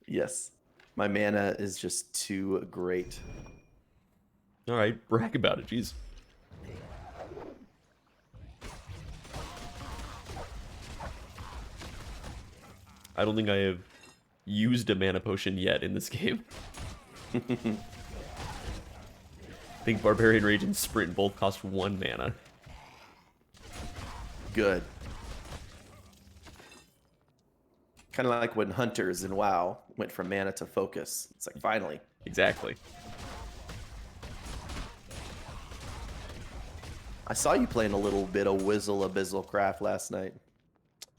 Yes. My mana is just too great. All right, brag about it, jeez. I don't think I have used a mana potion yet in this game. I think Barbarian Rage and Sprint both cost 1 mana. Good. Kind of like when Hunters in WoW went from mana to focus. It's like, finally. Exactly. I saw you playing a little bit of Whizzle Abyssal Craft last night.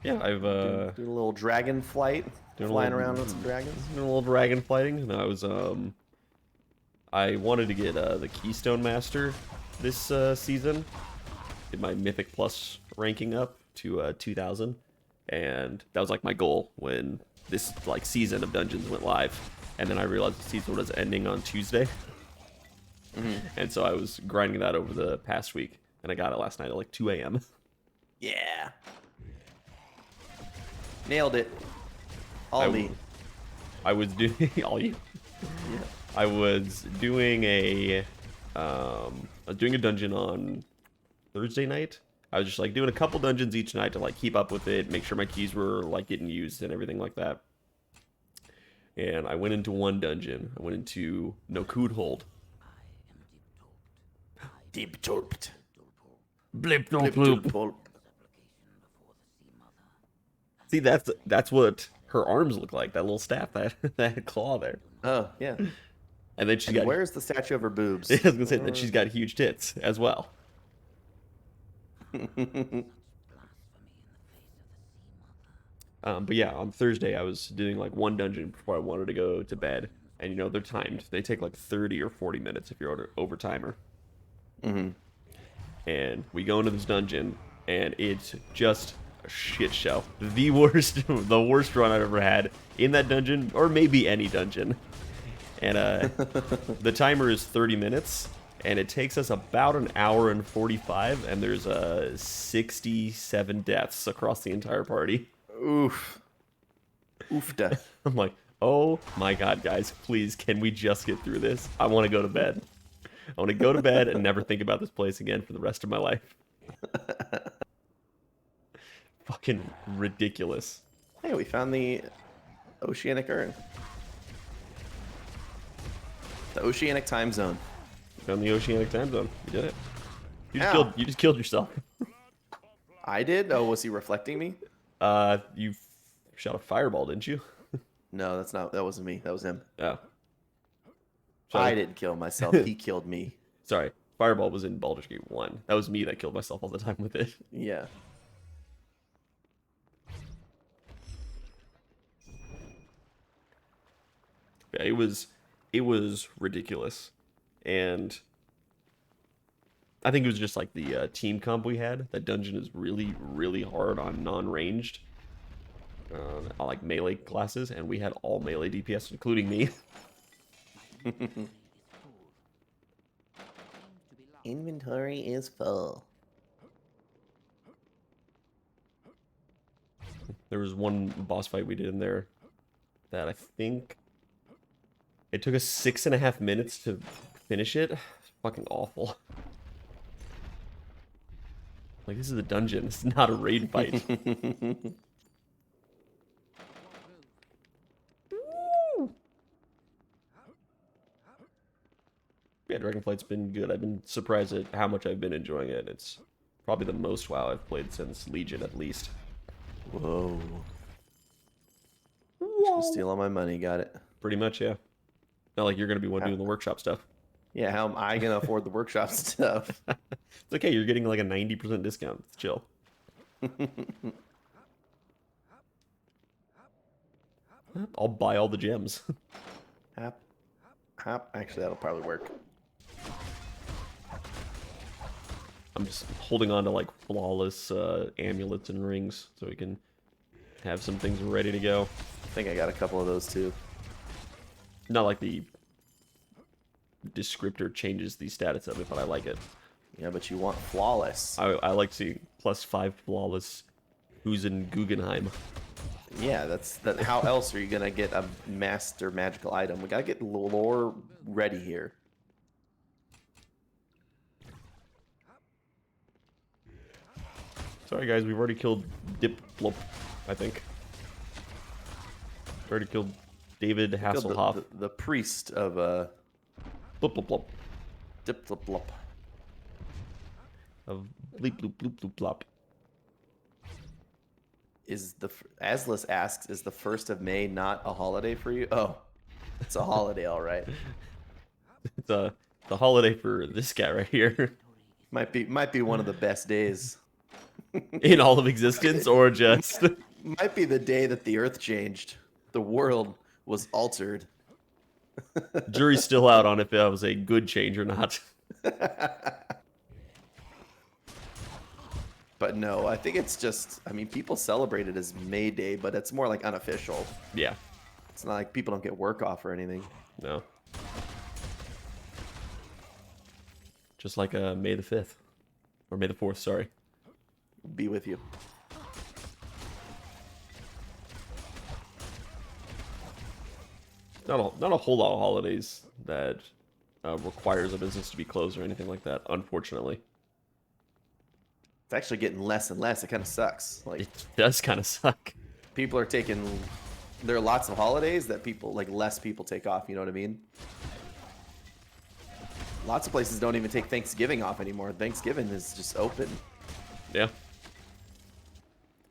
Yeah, I've doing a little dragon flight, flying around with some dragons. Doing a little dragon fighting, and I was I wanted to get the Keystone Master this season. Get my Mythic Plus ranking up to 2,000, and that was like my goal when this like season of Dungeons went live. And then I realized the season was ending on Tuesday, and so I was grinding that over the past week, and I got it last night at like 2 a.m. Yeah. Nailed it. All me. I was doing all you. Yeah. I was doing a dungeon on Thursday night. I was just like doing a couple dungeons each night to like keep up with it, make sure my keys were like getting used and everything like that. And I went into one dungeon. I went into No Cood Hold. Deep torped. Blip no bloop. See, that's what her arms look like. That little staff, that claw there. Oh, yeah. And then she got. Where's the statue of her boobs? I was gonna say that she's got huge tits as well. But yeah, on Thursday I was doing like one dungeon before I wanted to go to bed, and you know they're timed. They take like 30 or 40 minutes if you're over timer. And we go into this dungeon, and it's just a shit show. The worst run I've ever had in that dungeon, or maybe any dungeon. And the timer is 30 minutes, and it takes us about an hour and 45, and there's 67 deaths across the entire party. Oof. Oofda. I'm like, oh my god, guys, please, can we just get through this? I want to go to bed. I want to go to bed and never think about this place again for the rest of my life. Fucking ridiculous. Hey, we found the oceanic urn. The oceanic time zone. Found the oceanic time zone. You did it. Ow. You just killed yourself. I did? Oh, was he reflecting me? You shot a fireball, didn't you? No, that wasn't me. That was him. Oh. I didn't kill myself. He killed me. Sorry. Fireball was in Baldur's Gate 1. That was me that killed myself all the time with it. Yeah. Yeah, it was ridiculous. And I think it was just like the team comp we had. That dungeon is really, really hard on non-ranged. Like melee classes, and we had all melee DPS, including me. Inventory is full. There was one boss fight we did in there that I think it took us 6.5 minutes to finish it. It's fucking awful. Like, this is a dungeon. It's not a raid fight. Yeah, Dragonflight's been good. I've been surprised at how much I've been enjoying it. It's probably the most WoW I've played since Legion, at least. Whoa. Trying to steal all my money. Got it. Pretty much, yeah. Not like you're going to be one doing the workshop stuff. Yeah, how am I going to afford the workshop stuff? It's okay, you're getting like a 90% discount. It's chill. I'll buy all the gems. Hap. Actually, that'll probably work. I'm just holding on to like flawless amulets and rings so we can have some things ready to go. I think I got a couple of those too. Not like the descriptor changes the status of it, but I like it. Yeah, but you want flawless. I like seeing +5 flawless who's in Guggenheim. Yeah, that. How else are you gonna get a master magical item? We gotta get lore ready here. Sorry guys, we've already killed Diplop, I think. Already killed David Hasselhoff. The priest of Blop blop blop. Diplop. Of bleep bloop bloop bloop blop. Is the Aslis asks, is the 1st of May not a holiday for you? Oh, it's a holiday, all right. It's the holiday for this guy right here. Might be one of the best days. In all of existence, or just Might be the day that the earth changed. The world was altered. jury's still out on if that was a good change or not. But no, I think it's just, I mean, people celebrate it as May Day, but it's more like unofficial. Yeah. It's not like people don't get work off or anything. No. Just like May the 5th. Or May the 4th, sorry. Be with you. Not a whole lot of holidays that requires a business to be closed or anything like that, unfortunately. It's actually getting less and less. It kind of sucks. Like, It does kind of suck. people are taking, there are lots of holidays that people, like less people take off, you know what I mean? Lots of places don't even take Thanksgiving off anymore. Thanksgiving is just open. Yeah. I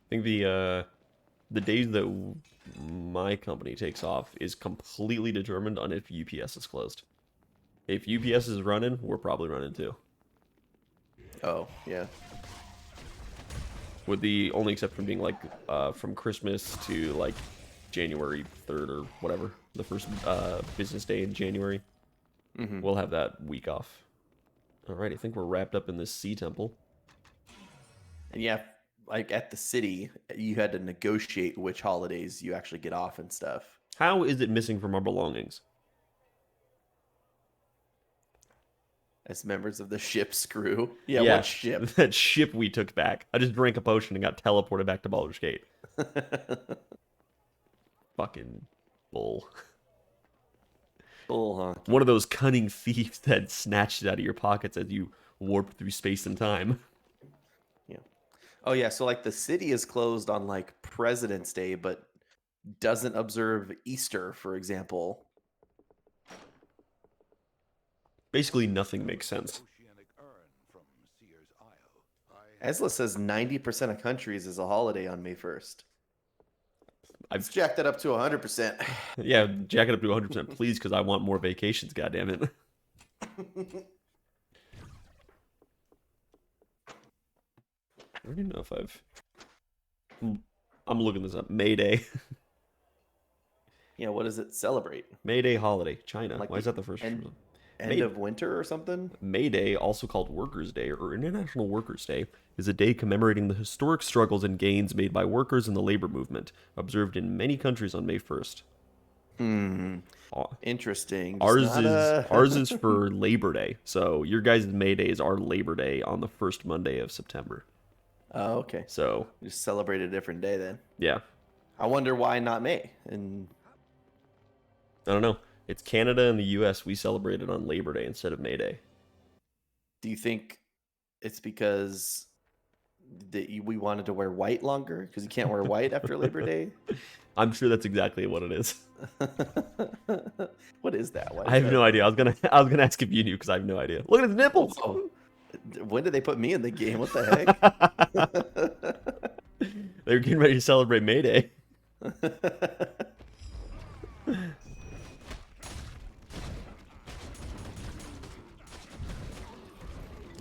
think the days that my company takes off is completely determined on if UPS is closed. If UPS is running, we're probably running too. Oh, yeah. With the only exception being like from Christmas to like January 3rd or whatever, the first business day in January. Mm-hmm. We'll have that week off. Alright, I think we're wrapped up in this sea temple. And yeah, like at the city, you had to negotiate which holidays you actually get off and stuff. How is it missing from our belongings? As members of the ship's crew. Yeah, Yeah, what ship? that ship we took back. I just drank a potion and got teleported back to Baldur's Gate. Fucking bull. Bull, huh? One of those cunning thieves that snatched it out of your pockets as you warp through space and time. Oh yeah, so like the city is closed on like President's Day, but doesn't observe Easter, for example. Basically, nothing makes sense. Esla says 90% of countries is a holiday on May 1st. I've jacked it up to 100%. Yeah, jack it up to 100%, please, because I want more vacations. God damn it. I don't even know if I'm looking this up. May Day. Yeah, what does it celebrate? May Day holiday, China. Like Why is that the first? End May of winter or something? May Day, also called Workers' Day or International Workers' Day, is a day commemorating the historic struggles and gains made by workers in the labor movement, observed in many countries on May 1st. Interesting. Ours is for Labor Day. So your guys' May Days are Labor Day on the first Monday of September. Oh, okay. So just celebrate a different day then. Yeah. I wonder why not May. And I don't know. It's Canada and the US. We celebrate it on Labor Day instead of May Day. Do you think it's because we wanted to wear white longer? Because you can't wear white after Labor Day? I'm sure that's exactly what it is. What is that? I have no idea. I was gonna ask if you knew because I have no idea. Look at his nipples. Oh, when did they put me in the game? What the heck? They were getting ready to celebrate May Day.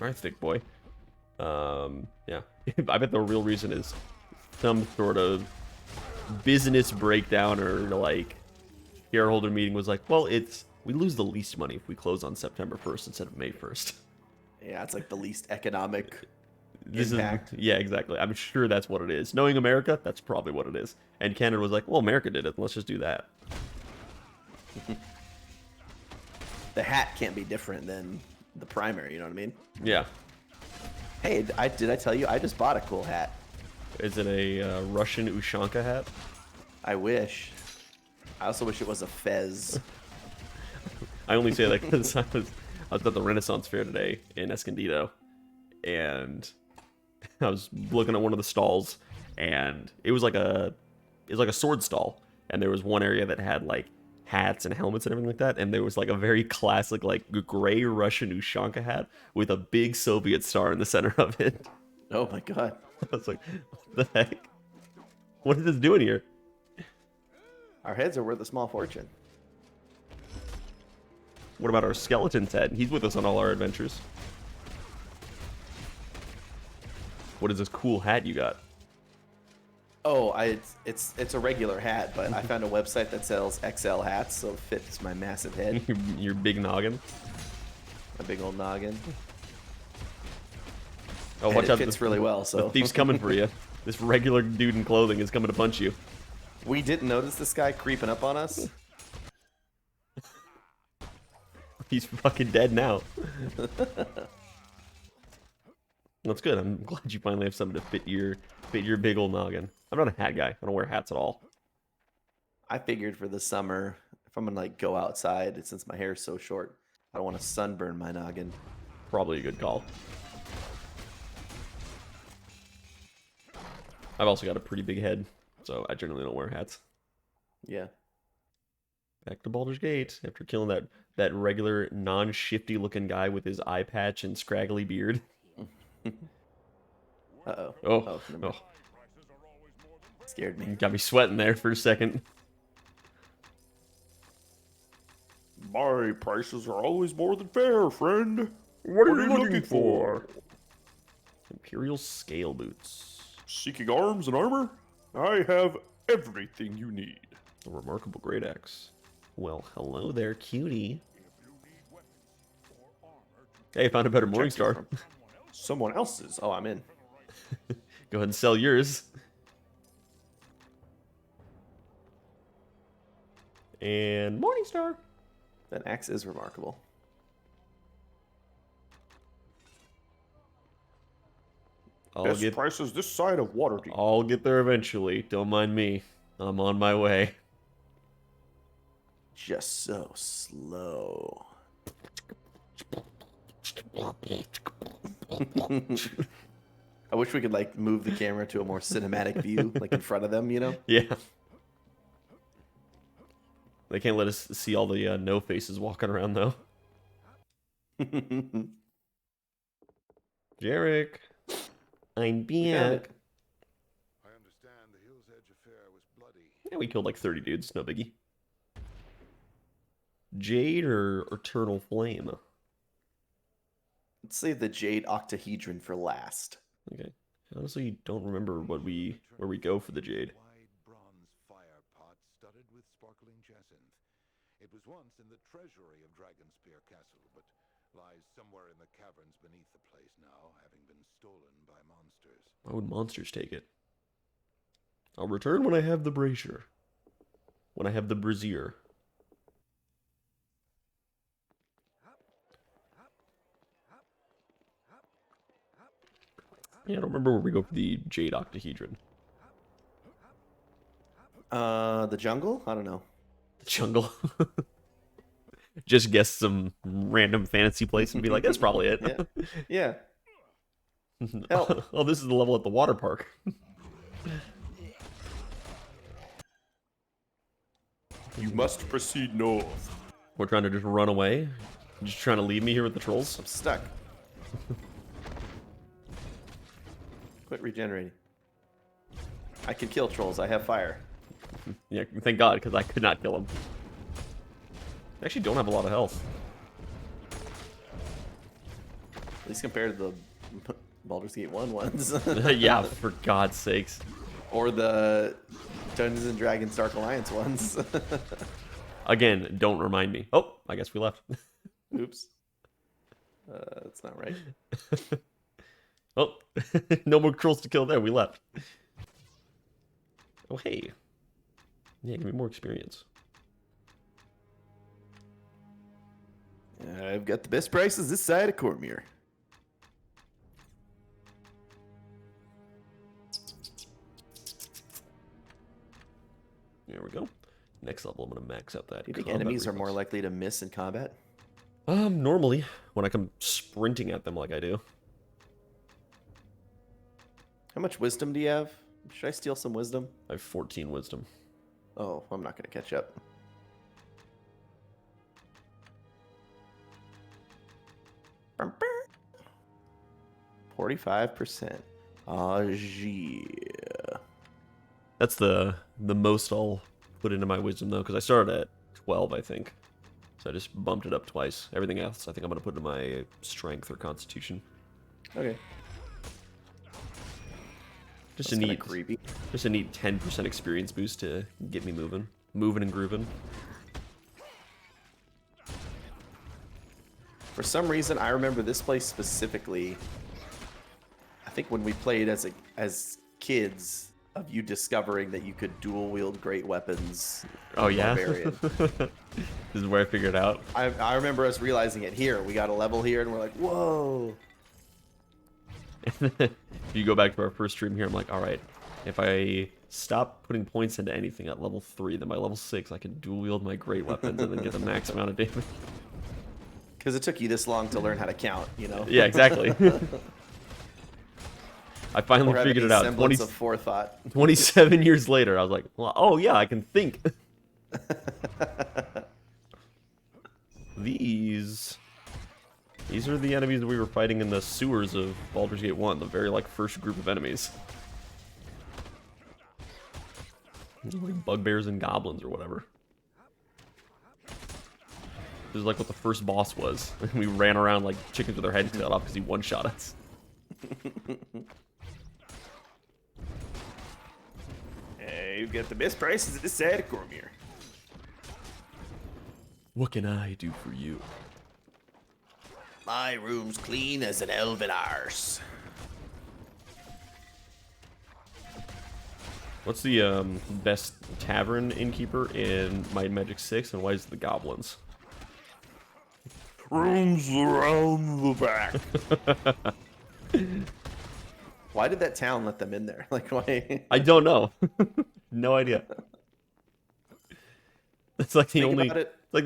All right, thick boy. Yeah. I bet the real reason is some sort of business breakdown, or like shareholder meeting was like, well, we lose the least money if we close on September 1st instead of May 1st. Yeah, it's like the least economic impact. Yeah, exactly. I'm sure that's what it is. Knowing America, that's probably what it is. And Canada was like, well, America did it. Let's just do that. The hat can't be different than the primary, you know what I mean? Yeah. Hey, did I tell you I just bought a cool hat? Is it a Russian Ushanka hat? I wish. I also wish it was a fez. I only say that because I was at the Renaissance Fair today in Escondido, and I was looking at one of the stalls, and it was like a sword stall, and there was one area that had like hats and helmets and everything like that, and there was like a very classic like gray Russian Ushanka hat with a big Soviet star in the center of it. Oh my god. I was like, what the heck? What is this doing here? Our heads are worth a small fortune. What about our skeleton's head? He's with us on all our adventures. What is this cool hat you got? Oh, it's a regular hat, but I found a website that sells XL hats, so it fits my massive head. Your big noggin. My big old noggin. Oh, watch out! It fits really well. So the thief's coming for you. This regular dude in clothing is coming to punch you. We didn't notice this guy creeping up on us. He's fucking dead now. That's good. I'm glad you finally have something to fit your big old noggin. I'm not a hat guy. I don't wear hats at all. I figured for the summer, if I'm gonna like go outside, since my hair is so short, I don't want to sunburn my noggin. Probably a good call. I've also got a pretty big head, so I generally don't wear hats. Yeah. Back to Baldur's Gate after killing that regular non-shifty looking guy with his eye patch and scraggly beard. Uh-oh. Oh. Scared me. Got me sweating there for a second. My prices are always more than fair, friend. What are you looking for? Imperial scale boots. Seeking arms and armor? I have everything you need. A remarkable great axe. Well, hello there, cutie. Hey, found a better Morningstar. Someone else's. Oh, I'm in. Go ahead and sell yours. And Morningstar. That axe is remarkable. Best prices this side of Waterdeep. I'll get there eventually. Don't mind me. I'm on my way. Just so slow. I wish we could like move the camera to a more cinematic view, like in front of them, you know? Yeah. They can't let us see all the no faces walking around though. Jarek, I'm back. I understand the Hill's Edge affair was bloody. Yeah, we killed like 30 dudes, no biggie. Jade or Eternal Flame? Let's save the Jade Octahedron for last. Okay. I honestly don't remember where we go for the Jade. Wide bronze fire pot studded with sparkling jacinth. It was once in the treasury of Dragonspear Castle, but lies somewhere in the caverns beneath the place now, having been stolen by monsters. Why would monsters take it? I'll return when I have the brazier. When I have the brazier. Yeah, I don't remember where we go for the Jade Octahedron. The jungle? I don't know. The jungle. Just guess some random fantasy place and be like, that's probably it. Yeah. Help. Oh, this is the level at the water park. You must proceed north. We're trying to just run away. Just trying to leave me here with the trolls. I'm stuck. Quit regenerating. I can kill trolls. I have fire. Yeah, thank God, because I could not kill them. I actually don't have a lot of health. At least compared to the Baldur's Gate 1 ones. Yeah, for God's sakes. Or the Dungeons and Dragons Dark Alliance ones. Again, don't remind me. Oh, I guess we left. Oops. That's not right. Oh, no more trolls to kill there. We left. Oh, hey. Yeah, give me more experience. I've got the best prices this side of Cormyr. There we go. Next level, I'm going to max out that. Do you think enemies are more likely to miss in combat? Normally, when I come sprinting at them like I do. How much wisdom do you have? Should I steal some wisdom? I have 14 wisdom. Oh, I'm not going to catch up. Bum, bum. 45%. Ah, yeah. That's the most I'll put into my wisdom, though, because I started at 12, I think. So I just bumped it up twice. Everything else, I think I'm going to put into my strength or constitution. Okay. Just a neat 10% experience boost to get me moving and grooving. For some reason, I remember this place specifically. I think when we played as kids, of you discovering that you could dual wield great weapons. Oh yeah. Barbarian. This is where I figured it out. I remember us realizing it here. We got a level here, and we're like, whoa. If you go back to our first stream here, I'm like, all right, if I stop putting points into anything at level 3, then by level 6, I can dual wield my great weapons and then get the max amount of damage. Because it took you this long to learn how to count, you know? Yeah, exactly. I finally figured it out. Semblance of forethought. 27 years later, I was like, well, oh yeah, I can think. These are the enemies that we were fighting in the sewers of Baldur's Gate 1, the very first group of enemies. Like bugbears and goblins or whatever. This is like what the first boss was. We ran around like chickens with our heads cut off because he one-shot us. Hey, you've got the best prices at this side of Cormyr. What can I do for you? My room's clean as an elven arse. What's the best tavern innkeeper in Might and Magic 6, and why is it the goblins? Rooms around the back. Why did that town let them in there? Like, why? I don't know. No idea. It's like the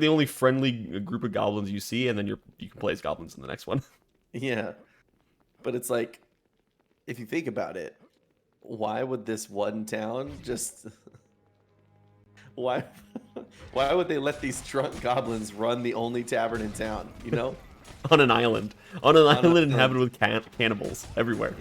only friendly group of goblins you see, and then you can play as goblins in the next one. Yeah, but it's like if you think about it, why would this one town just why why would they let these drunk goblins run the only tavern in town, you know? On an island inhabited with cannibals everywhere.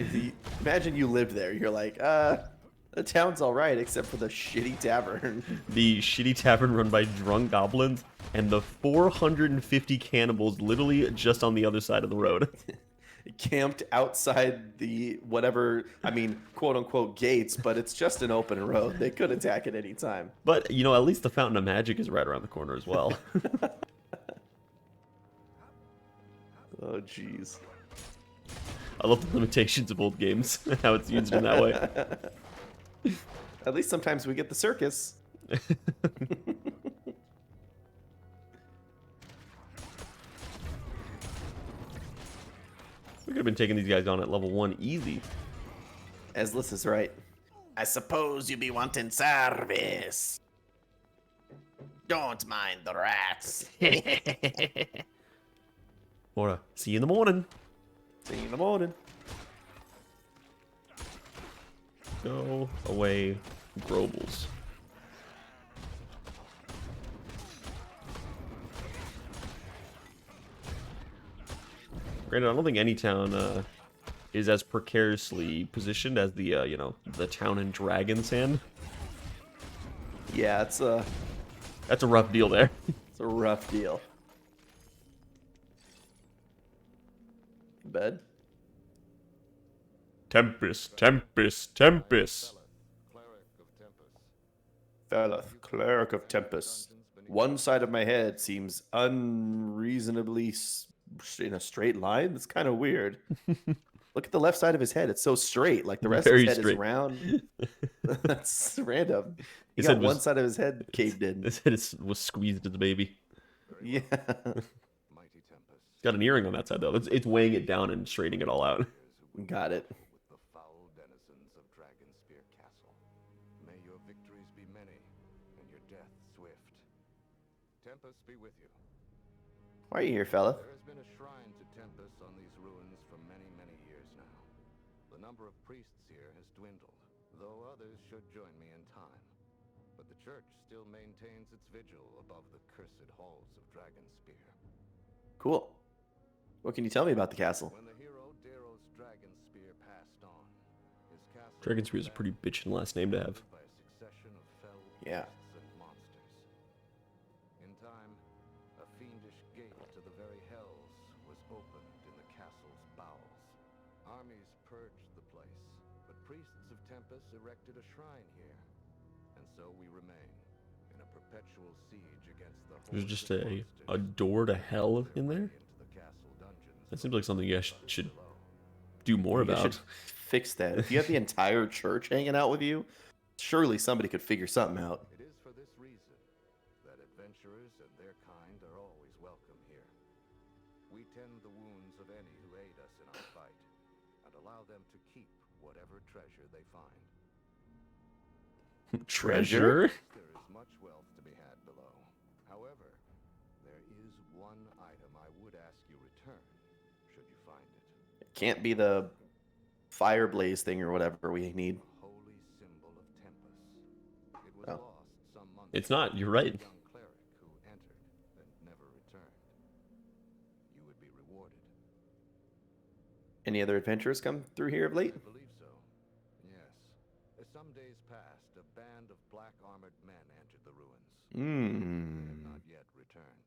Imagine you lived there. You're like, the town's all right except for the shitty tavern. The shitty tavern run by drunk goblins and the 450 cannibals literally just on the other side of the road. Camped outside the whatever, I mean, quote unquote gates, but it's just an open road. They could attack at any time. But, you know, at least the Fountain of Magic is right around the corner as well. Oh, jeez. I love the limitations of old games, how it's used in that way. At least sometimes we get the circus. We could have been taking these guys on at level 1 easy. As Liz is right. I suppose you be wanting service. Don't mind the rats. Or see you in the morning. See you in the morning. Go away, Grobles. Granted, I don't think any town is as precariously positioned as the you know, the town in Dragon's Hand. Yeah, it's a That's a rough deal there. it's a rough deal. Bed. Tempest, Tempest, Tempest. Felloth, cleric of Tempest. One side of my head seems unreasonably in a straight line. That's kind of weird. Look at the left side of his head. It's so straight. Like the rest Very of his head straight. is round. That's random. He His got head one was- side of his head caved in. His head was squeezed as a baby. Yeah. Mighty Tempest, Got an earring on that side though. It's weighing it down and straightening it all out. Got it. with the foul denizens of Dragonspear Castle. May your victories be many, and your death swift. Tempest be with you. Why are you here, fella? There has been a shrine to Tempest on these ruins for many, many years now. The number of priests here has dwindled, though others should join me in time. But the church still maintains its vigil above the cursed halls of Dragonspear. Cool. What can you tell me about the castle? When the hero Darrow's Dragonspear passed on, his castle Dragonspear is a pretty bitchin' last name to have. by a succession of fell Yeah. beasts and monsters. In time, a fiendish gate to the very hells was opened in the castle's bowels. Armies purged the place, but priests of Tempest erected a shrine here, and so we remain in a perpetual siege against the There's hordes just of a monsters door to hell in there. into the castle dungeons That seems like something you guys should do more You about. should fix that. If you have the entire church hanging out with you, surely somebody could figure something out. It is for this reason that adventurers and their kind are always welcome here. We tend the wounds of any who aid us in our fight, and allow them to keep whatever treasure they find. Treasure? There is much wealth to be had below. However, there is one item I would ask you return, should you find it. It can't be the fire blaze thing or whatever we need. A holy symbol of Tempest. It was Oh. lost some months It's not, you're right. a young cleric who entered and never returned. You would be rewarded. Any other adventurers come through here of late? I believe so. Yes. As some days passed, a band of black armored men entered the ruins. They have not yet returned.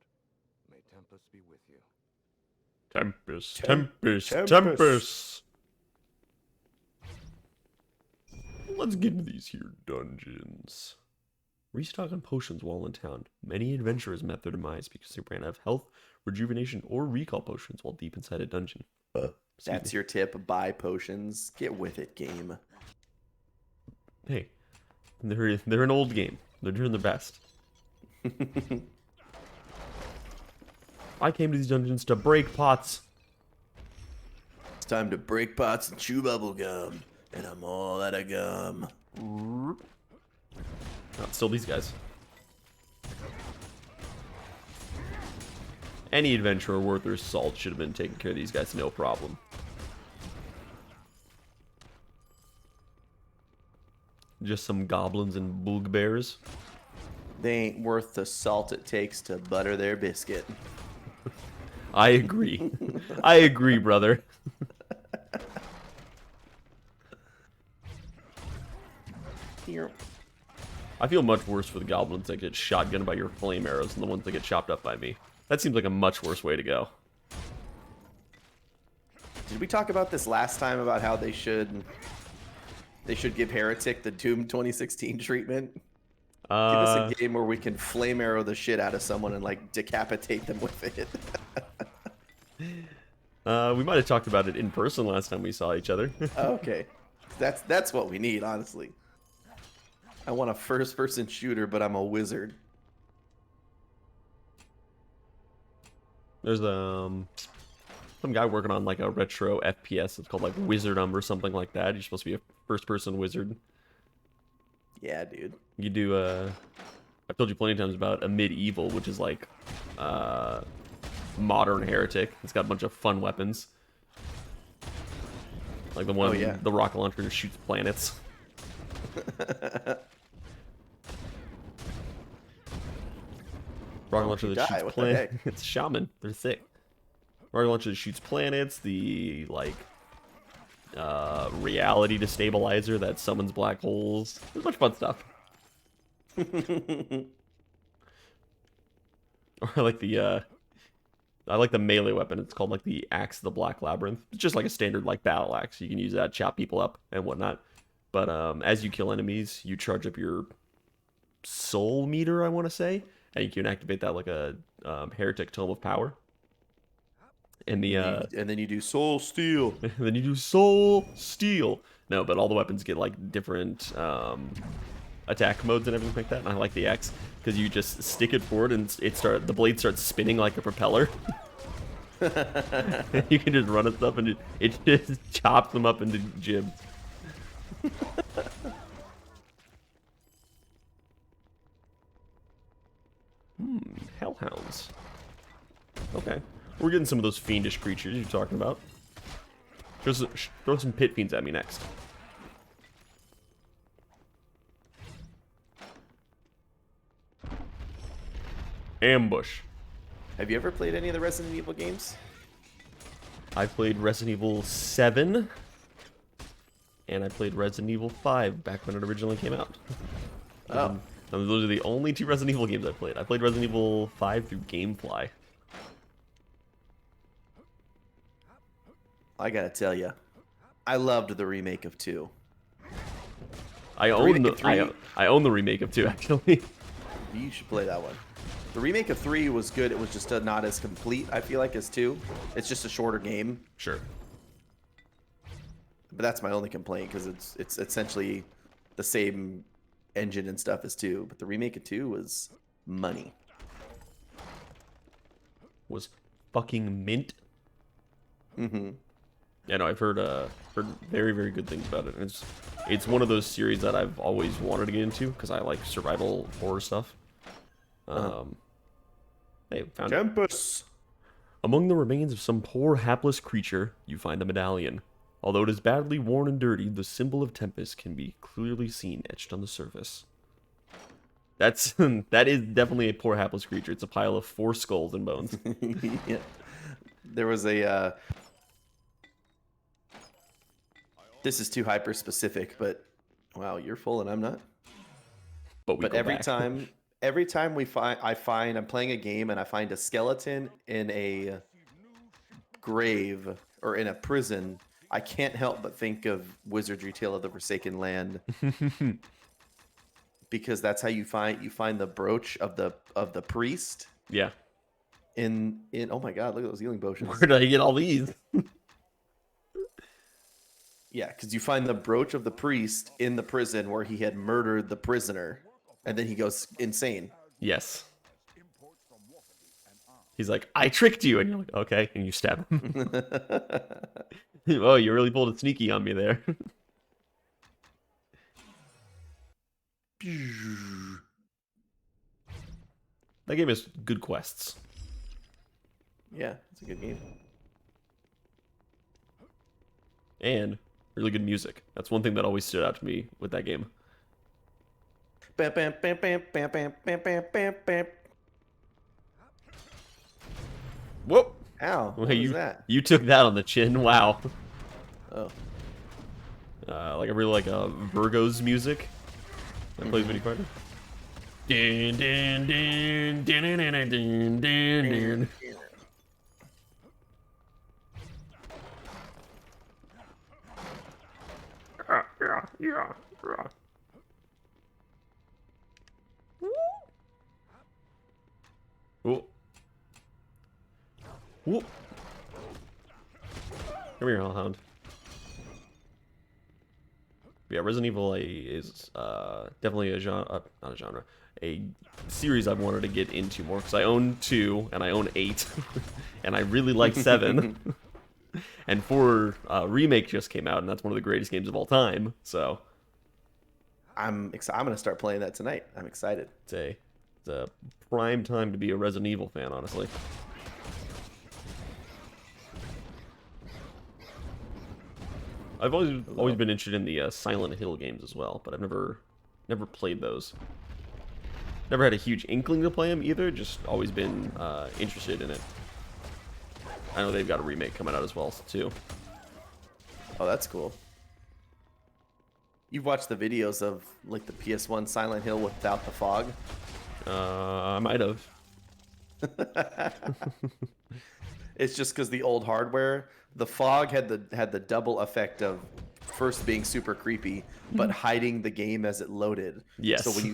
May Tempest be with you. Tempest, Tempest. Tempest, Tempest. Let's get into these here dungeons. Restocking potions while in town. Many adventurers met their demise because they ran out of health, rejuvenation, or recall potions while deep inside a dungeon. That's your tip. Buy potions. Get with it, game. Hey, they're an old game. They're doing their best. I came to these dungeons to break pots. It's time to break pots and chew bubble gum. And I'm all out of gum. Not still these guys. Any adventurer worth their salt should have been taking care of these guys, no problem. Just some goblins and bugbears. They ain't worth the salt it takes to butter their biscuit. I agree. I agree, brother. Here. I feel much worse for the goblins that get shotgunned by your flame arrows than the ones that get chopped up by me. That seems like a much worse way to go. Did we talk about this last time about how they should give Heretic the Doom 2016 treatment? Give us a game where we can flame arrow the shit out of someone and like decapitate them with it. We might have talked about it in person last time we saw each other. Okay, that's what we need, honestly. I want a first-person shooter, but I'm a wizard. There's some guy working on like a retro FPS. It's called like Wizardum or something like that. You're supposed to be a first-person wizard. Yeah, dude. You do I've told you plenty of times about a medieval, which is like modern Heretic. It's got a bunch of fun weapons. Like the one, the rocket launcher that shoots planets. Rocket launcher that shoots planets. It's shaman. They're thick. Rocket launcher that shoots planets. The like reality destabilizer that summons black holes. There's a bunch of fun stuff. Or like the I like the melee weapon. It's called like the Axe of the Black Labyrinth. It's just like a standard like battle axe. You can use that, chop people up and whatnot. But as you kill enemies, you charge up your soul meter, I want to say, and you can activate that like a Heretic Tome of Power. And the and then you do Soul Steel. Then you do Soul Steel. No, but all the weapons get like different attack modes and everything like that. And I like the axe because you just stick it forward and the blade starts spinning like a propeller. You can just run at stuff and it just chops them up into gibs. Hellhounds. Okay. We're getting some of those fiendish creatures you're talking about. Throw some pit fiends at me next. Ambush. Have you ever played any of the Resident Evil games? I played Resident Evil 7. And I played Resident Evil 5 back when it originally came out. Oh. Those are the only two Resident Evil games I played. I played Resident Evil 5 through GameFly. I gotta tell you, I loved the remake of 2. I own the remake of 2, actually. You should play that one. The remake of 3 was good. It was just not as complete, I feel like, as 2. It's just a shorter game. Sure. But that's my only complaint, because it's essentially the same engine and stuff as 2. But the remake of 2 was money. Was fucking mint. Mm-hmm. Yeah, no, I've heard very, very good things about it. And it's one of those series that I've always wanted to get into because I like survival horror stuff. Hey, found Campus. Among the remains of some poor hapless creature, you find the medallion. Although it is badly worn and dirty, the symbol of Tempest can be clearly seen etched on the surface. That is definitely a poor hapless creature. It's a pile of 4 skulls and bones. Yeah. There was a this is too hyper specific, but wow, you're full and I'm not. But every time I'm playing a game and I find a skeleton in a grave or in a prison, I can't help but think of Wizardry Tale of the Forsaken Land. Because that's how you find the brooch of the priest. Yeah. In oh my god, look at those healing potions. Where did I get all these? Yeah, because you find the brooch of the priest in the prison where he had murdered the prisoner, and then he goes insane. Yes. He's like, I tricked you, and you're like, okay, and you stab him. Oh, you really pulled a sneaky on me there. That game has good quests. Yeah, it's a good game. And really good music. That's one thing that always stood out to me with that game. Bam, bam, bam, bam, bam, bam, bam, bam, bam, bam. Whoop! Ow, what Well, was that? you took that on the chin. Wow. Oh. Like I really like Virgo's music. That plays Video Fighter. Din, din, din, din, din, din, din, din, din. Yeah. Whoop. Whoop. Come here, Hellhound. Yeah, Resident Evil is definitely a genre, not a genre, a series I've wanted to get into more, because I own 2 and I own 8, and I really like 7. And 4 remake just came out, and that's one of the greatest games of all time. So I'm gonna start playing that tonight. I'm excited. It's a prime time to be a Resident Evil fan, honestly. I've always been interested in the Silent Hill games as well, but I've never played those. Never had a huge inkling to play them either. Just always been interested in it. I know they've got a remake coming out as well too. Oh, that's cool. You've watched the videos of like the PS1 Silent Hill without the fog? I might have. It's just because the old hardware, the fog had the double effect of first being super creepy, but hiding the game as it loaded. Yes. So when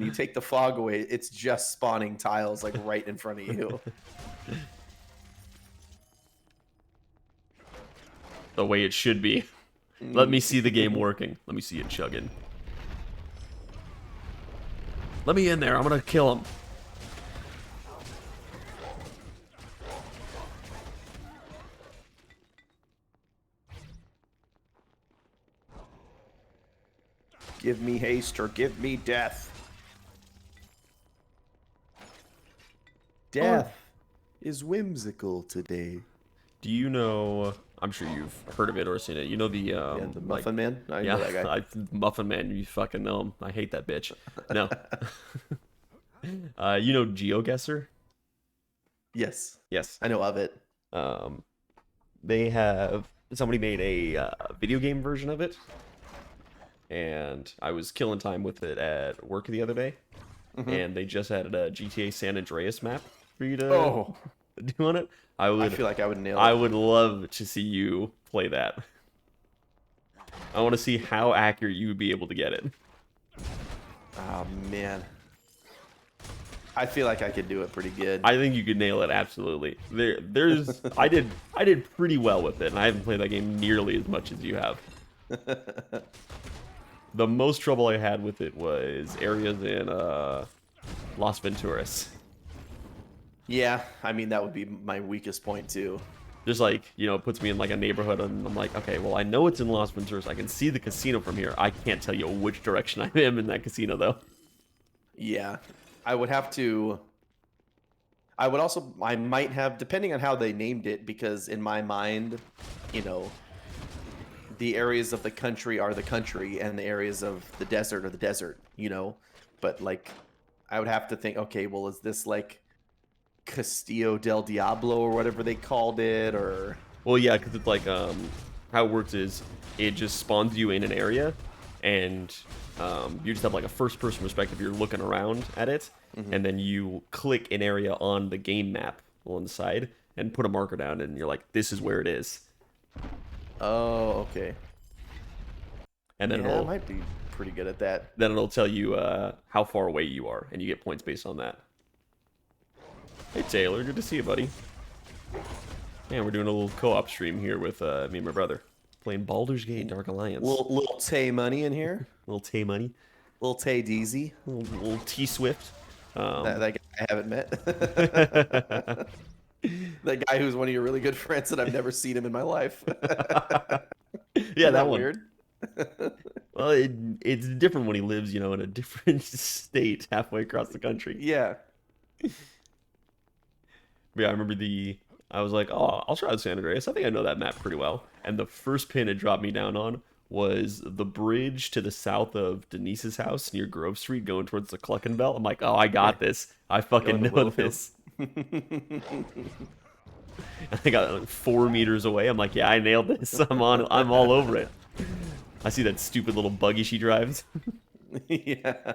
you take the fog away, it's just spawning tiles like right in front of you. The way it should be. Let me see the game working. Let me see it chugging. Let me in there. I'm gonna kill him. Give me haste or give me death. Death is whimsical today. Do you know? I'm sure you've heard of it or seen it. You know the The Muffin Man? I know that guy. Muffin Man. You fucking know him. I hate that bitch. No. You know GeoGuessr? Yes. Yes. I know of it. Somebody made a video game version of it, and I was killing time with it at work the other day, and they just added a GTA San Andreas map for you to do on it. I feel like I would nail it. I would love to see you play that. I want to see how accurate you would be able to get it. Oh man. I feel like I could do it pretty good. I think you could nail it absolutely. I did pretty well with it, and I haven't played that game nearly as much as you have. The most trouble I had with it was areas in Las Venturas. Yeah, I mean that would be my weakest point too. Just like, it puts me in like a neighborhood, and I'm like, okay, well, I know it's in Las Venturas. I can see the casino from here. I can't tell you which direction I am in that casino though. Yeah, I would have to. I might have, depending on how they named it, because in my mind, the areas of the country are the country, and the areas of the desert are the desert. But like, I would have to think, okay, well, is this like Castillo del Diablo or whatever they called it, or? Well, yeah, because it's like how it works is it just spawns you in an area, and you just have like a first-person perspective. You're looking around at it, and then you click an area on the game map on the side and put a marker down, and you're like, this is where it is. Oh, okay. And then I might be pretty good at that. Then it'll tell you how far away you are, and you get points based on that. Hey Taylor, good to see you, buddy. Man, we're doing a little co-op stream here with me and my brother, playing Baldur's Gate Dark Alliance. Little Tay Money in here. Little Tay Money. Little Tay Deezy. Little T Swift. That guy I haven't met. That guy who's one of your really good friends that I've never seen him in my life. Yeah, that one. Weird. Well, it's different when he lives, in a different state halfway across the country. Yeah. Yeah, I remember I was like, oh, I'll try San Andreas. I think I know that map pretty well. And the first pin it dropped me down on was the bridge to the south of Denise's house near Grove Street going towards the Cluckenbelt. I'm like, oh, I got this. I fucking know this. I got like 4 meters away. I'm like, yeah, I nailed this. I'm all over it. I see that stupid little buggy she drives. Yeah.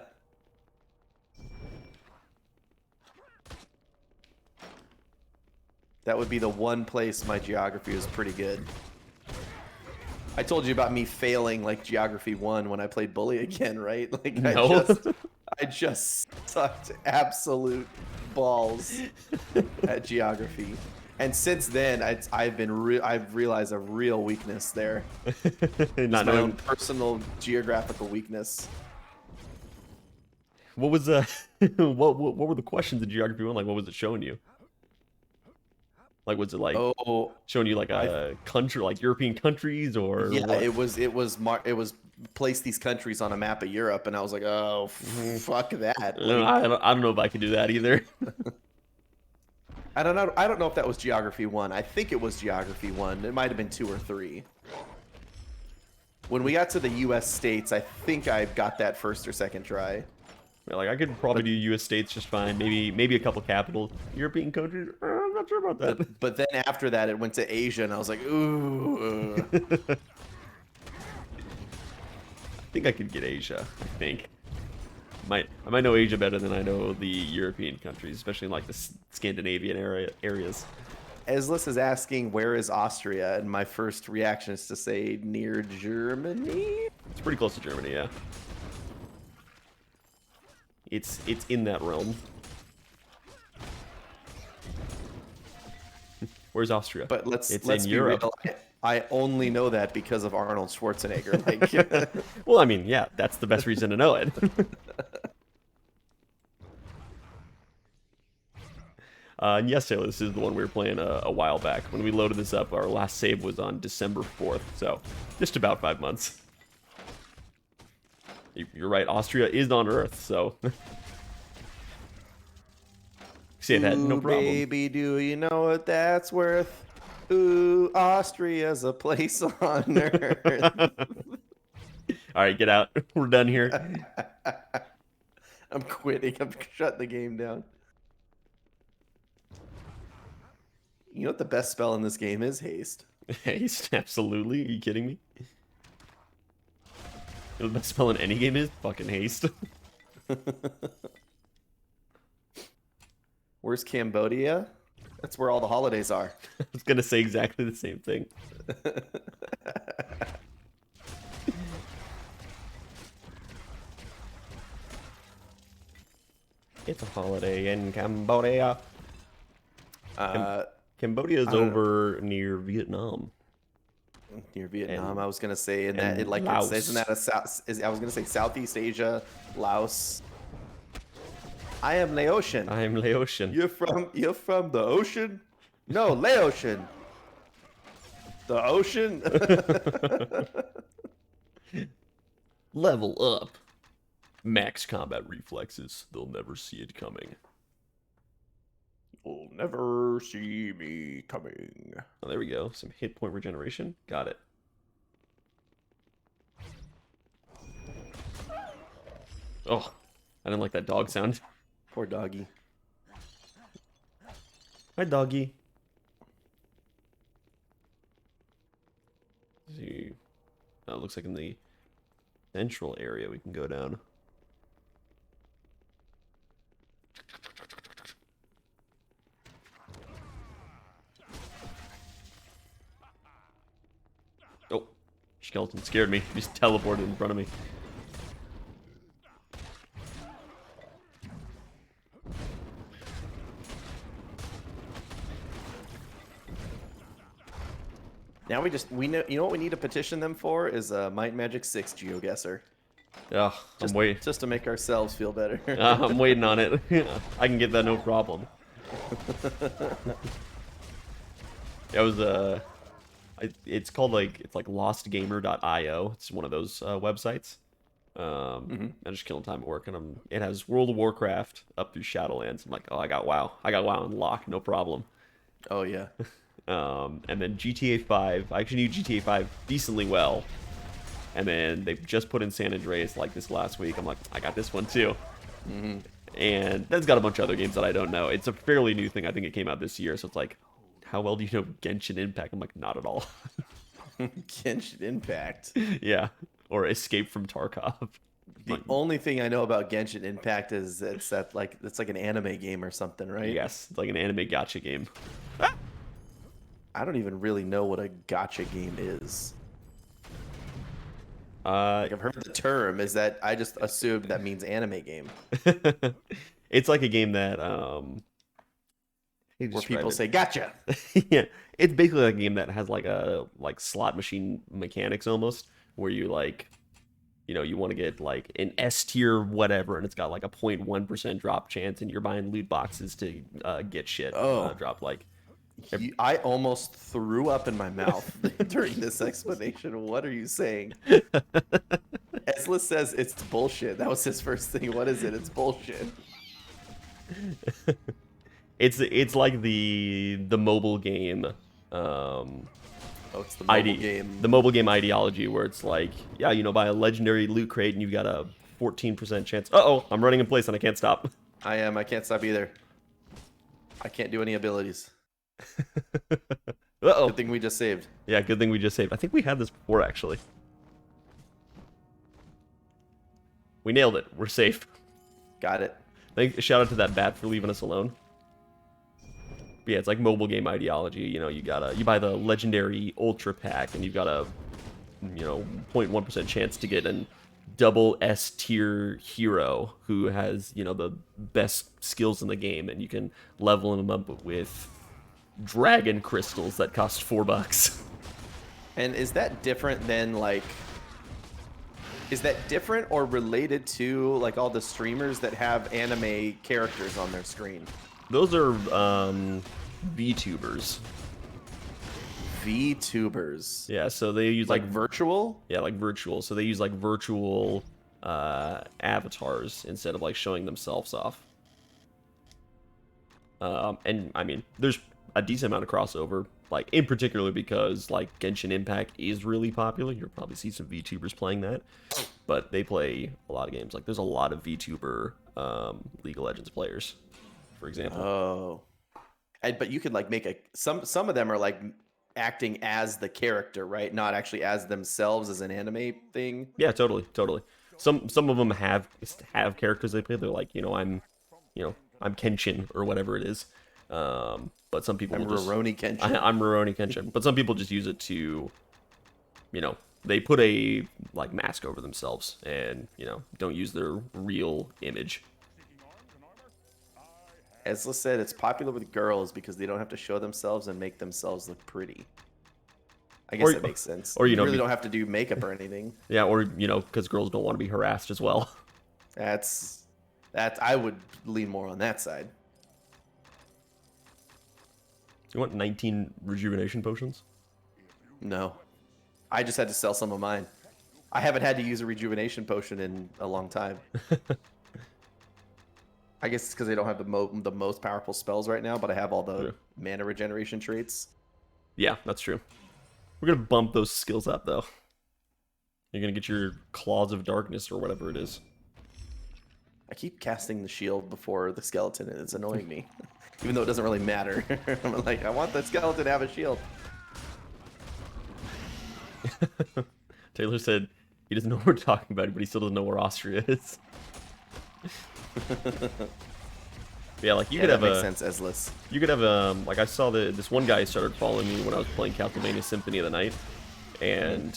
That would be the one place my geography was pretty good. I told you about me failing like Geography 1 when I played Bully again, right? Like No. I just sucked absolute balls at Geography. And since then, I've realized a real weakness there. Not my own personal geographical weakness. What was what were the questions in Geography 1? Like, what was it showing you? Like, was it like showing you like a country, like European countries, or yeah? What? It was place these countries on a map of Europe, and I was like, oh, fuck that. Like, I don't know if I could do that either. I don't know if that was Geography 1. I think it was Geography 1. It might have been 2 or 3. When we got to the U.S. states, I think I got that first or second try. Yeah, like I could probably do U.S. states just fine. Maybe a couple capital European countries. I'm not sure about that. But then after that, it went to Asia, and I was like, ooh. I think I could get Asia. I think. I might know Asia better than I know the European countries, especially in like the Scandinavian areas. Eslis is asking, where is Austria? And my first reaction is to say near Germany. It's pretty close to Germany, yeah. It's in that realm. Where's Austria? But let's in be Europe. real. I only know that because of Arnold Schwarzenegger. Like, well, I mean, yeah, that's the best reason to know it. And yes, Taylor, this is the one we were playing a while back. When we loaded this up, our last save was on December 4th, so just about 5 months. You're right, Austria is on Earth, so... Say that, no problem. Baby, do you know what that's worth? Ooh, Austria's a place on Earth. All right, get out. We're done here. I'm quitting. I'm shutting the game down. You know what the best spell in this game is? Haste. Haste? Absolutely. Are you kidding me? You know what the best spell in any game is? Fucking haste. Where's Cambodia? That's where all the holidays are. I was going to say exactly the same thing. It's a holiday in Cambodia. Cambodia is over near Vietnam. Near Vietnam, I was gonna say, isn't that a South? I was gonna say Southeast Asia, Laos. I am Laotian. I am Laotian. You're from the ocean? No, Laotian. The ocean. Level up. Max combat reflexes. They'll never see it coming. You'll never see me coming. Oh, there we go. Some hit point regeneration. Got it. Oh, I didn't like that dog sound. Poor doggy. Hi, doggy. Let's see. Oh, it looks like in the central area we can go down. Oh, skeleton scared me. He just teleported in front of me. Now we know, you know what we need to petition them for is a Might and Magic 6 GeoGuessr. Yeah, I'm waiting. Just to make ourselves feel better. I'm waiting on it. I can get that no problem. That was it's called it's like lostgamer.io. It's one of those websites. I'm just killing time at work, and it has World of Warcraft up through Shadowlands. I'm like, oh, I got WoW on lock, no problem. Oh yeah. And then GTA 5. I actually knew GTA 5 decently well. And then they just put in San Andreas like this last week. I'm like, I got this one too. And that's got a bunch of other games that I don't know. It's a fairly new thing. I think it came out this year. So it's like, how well do you know Genshin Impact? I'm like, not at all. Genshin Impact. Yeah. Or Escape from Tarkov. The only thing I know about Genshin Impact is it's like an anime game or something, right? Yes, it's like an anime gacha game. I don't even really know what a gacha game is. Like I've heard the term. Is that I just assumed that means anime game. It's like a game that where people say gotcha. Yeah, it's basically like a game that has like slot machine mechanics almost, where you like, you know, you want to get like an S tier whatever, and it's got like a 0.1% drop chance, and you're buying loot boxes to get shit drop. Like, I almost threw up in my mouth during this explanation. What are you saying? Esla says it's bullshit. That was his first thing. What is it? It's bullshit. It's like the mobile game. It's the mobile game. The mobile game ideology, where it's like, yeah, you know, buy a legendary loot crate and you've got a 14% chance. Uh-oh, I'm running in place and I can't stop. I am. I can't stop either. I can't do any abilities. Uh-oh. Good thing we just saved. Yeah, good thing we just saved. I think we had this before, actually. We nailed it. We're safe. Got it. Shout out to that bat for leaving us alone. But yeah, it's like mobile game ideology. You know, you buy the legendary ultra pack, and you've got a, you know, 0.1% chance to get an double S tier hero who has, you know, the best skills in the game, and you can level him up with dragon crystals that cost $4. And is that different than like? Is that different or related to like all the streamers that have anime characters on their screen? Those are VTubers. VTubers. Yeah, so they use like virtual? Yeah, like virtual. So they use like virtual avatars instead of like showing themselves off. And I mean, there's a decent amount of crossover, like in particular because like Genshin Impact is really popular. You'll probably see some VTubers playing that, but they play a lot of games. Like there's a lot of VTuber League of Legends players, for example. Oh, but you could like make some of them are like acting as the character, right? Not actually as themselves as an anime thing. Yeah, totally. Some of them have characters they play. They're like, I'm Kenshin or whatever it is. But some people Rurouni Kenshin. I'm Rurouni Kenshin. But some people just use it to, they put a like mask over themselves and don't use their real image. Esla said it's popular with girls because they don't have to show themselves and make themselves look pretty. I guess that makes sense. Or you really don't have to do makeup or anything. Yeah, or because girls don't want to be harassed as well. That's I would lean more on that side. You want 19 rejuvenation potions? No. I just had to sell some of mine. I haven't had to use a rejuvenation potion in a long time. I guess it's because I don't have the most powerful spells right now, but I have all the mana regeneration traits. Yeah, that's true. We're going to bump those skills up, though. You're going to get your Claws of Darkness or whatever it is. I keep casting the shield before the skeleton, and it's annoying me. Even though it doesn't really matter. I'm like, I want the skeleton to have a shield. Taylor said he doesn't know what we're talking about, but he still doesn't know where Austria is. Yeah, like you could have makes sense, Eslis. You could have like I saw this one guy started following me when I was playing Castlevania Symphony of the Night, and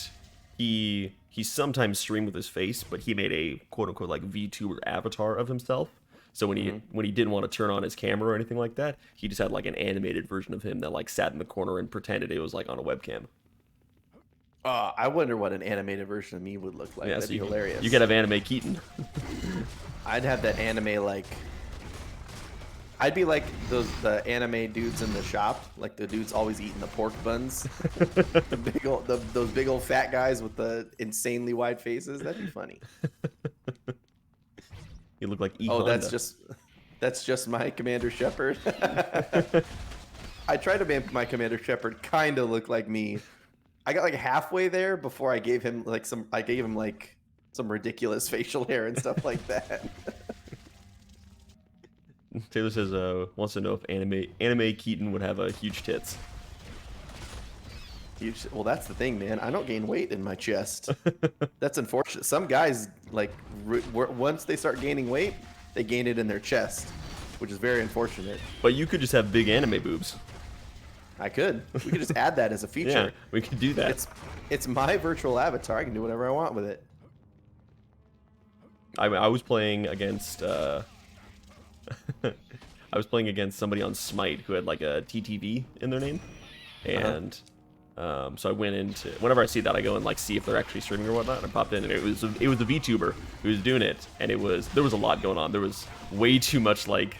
he sometimes streamed with his face, but he made a quote unquote like VTuber avatar of himself. So when he didn't want to turn on his camera or anything like that, he just had like an animated version of him that like sat in the corner and pretended it was like on a webcam. I wonder what an animated version of me would look like. Yeah, That'd be hilarious. You could have anime Keaton. I'd have that anime like. I'd be like the anime dudes in the shop, like the dudes always eating the pork buns. Those big old fat guys with the insanely wide faces. That'd be funny. You look like E. Oh, that's just my Commander Shepard. I try to make my Commander Shepard kind of look like me. I got like halfway there before I gave him like some ridiculous facial hair and stuff like that. Taylor says wants to know if anime Keaton would have huge tits. Huge. Well, that's the thing, man. I don't gain weight in my chest. That's unfortunate. Some guys like once they start gaining weight, they gain it in their chest, which is very unfortunate. But you could just have big anime boobs. I could. We could just add that as a feature. Yeah, we could do that. It's my virtual avatar. I can do whatever I want with it. I was playing against I was playing against somebody on Smite who had like a TTV in their name, and so I went into, whenever I see that, I go and like see if they're actually streaming or whatnot. And I popped in, and it was a VTuber who was doing it, and there was a lot going on. There was way too much like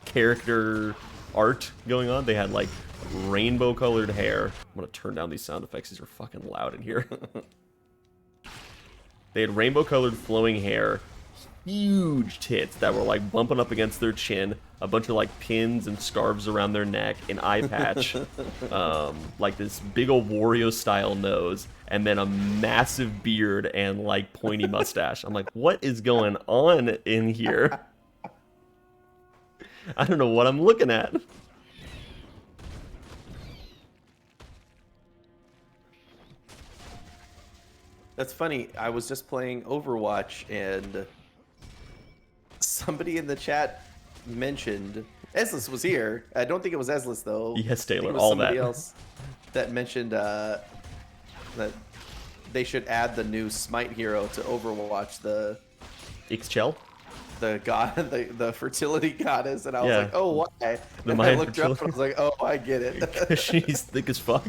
character art going on. They had like rainbow colored hair. I'm gonna turn down these sound effects. These are fucking loud in here. They had rainbow colored flowing hair, huge tits that were like bumping up against their chin, a bunch of like pins and scarves around their neck, an eye patch, like this big old Wario style nose, and then a massive beard and like pointy mustache. I'm like, what is going on in here? I don't know what I'm looking at. That's funny. I was just playing Overwatch, and somebody in the chat mentioned Eslis was here. I don't think it was Eslis though. Yes, Taylor. It was all somebody that. else that mentioned that they should add the new Smite hero to Overwatch, the Ixchel? the god, the fertility goddess, and I was Yeah. like, oh, why? The And I Mayan looked her up and I was like, oh, I get it. She's thick as fuck.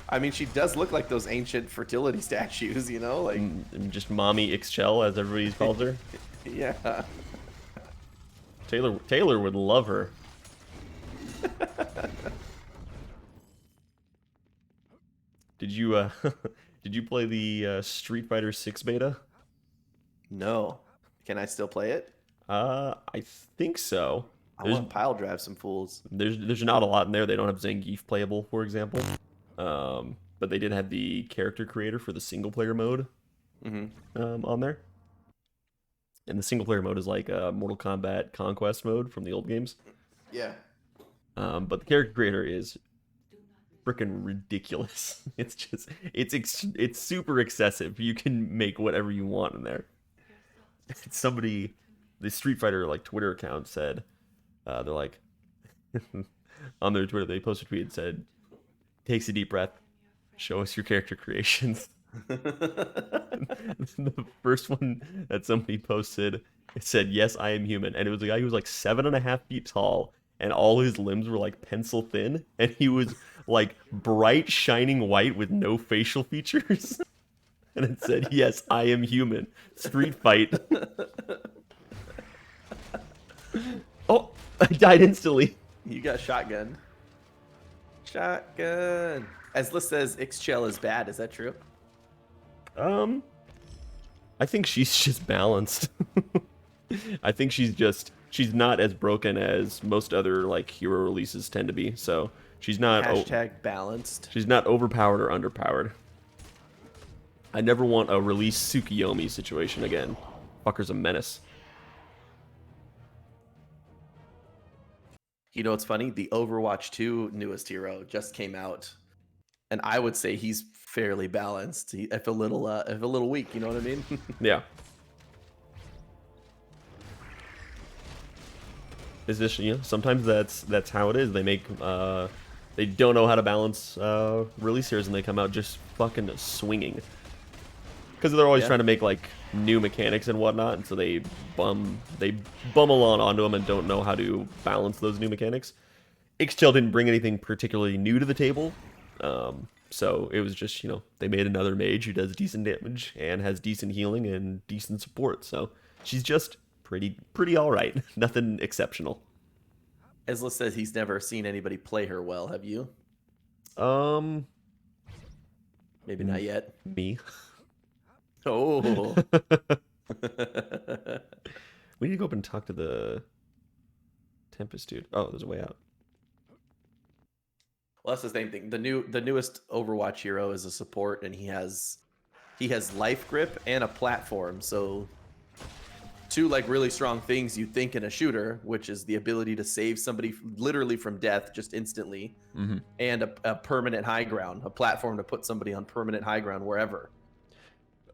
I mean, she does look like those ancient fertility statues, you know, like Just mommy Ixchel, as everybody calls her. yeah. Taylor would love her. Did you did you play the Street Fighter 6 beta? No, can I still play it? I think so. I want to pile drive some fools. There's not a lot in there. They don't have Zangief playable, for example. But they did have the character creator for the single player mode on there. And the single player mode is like Mortal Kombat Conquest mode from the old games. Yeah. But the character creator is freaking ridiculous. It's super excessive. You can make whatever you want in there. Somebody, the Street Fighter like Twitter account said, they're like, on their Twitter, they posted a tweet and said, takes a deep breath, show us your character creations. The first one that somebody posted, it said, yes, I am human. And it was a guy who was like 7.5 feet tall, and all his limbs were like pencil thin, and he was like bright, shining white with no facial features. And it said, yes, I am human. Street fight. Oh, I died instantly. You got shotgun. Shotgun. Esla says Ixchel is bad. Is that true? I think she's just balanced. I think she's not as broken as most other like hero releases tend to be. So she's not balanced. She's not overpowered or underpowered. I never want a release Tsukiyomi situation again. Fucker's a menace. You know what's funny? The Overwatch 2 newest hero just came out, and I would say he's fairly balanced. If a little weak, you know what I mean? Yeah. Is this, sometimes that's how it is. They make they don't know how to balance release heroes, and they come out just fucking swinging. Because they're always trying to make like new mechanics and whatnot, and so they bumble onto them and don't know how to balance those new mechanics. Ixchel didn't bring anything particularly new to the table, so it was just they made another mage who does decent damage and has decent healing and decent support. So she's just pretty all right, nothing exceptional. Esla says he's never seen anybody play her well. Have you? Maybe not yet. Me. Oh. We need to go up and talk to the Tempest dude. Oh, there's a way out. Well, that's the same thing. The newest Overwatch hero is a support, and he has life grip and a platform. So two like really strong things you think in a shooter, which is the ability to save somebody literally from death just instantly, and a permanent high ground, a platform to put somebody on permanent high ground wherever.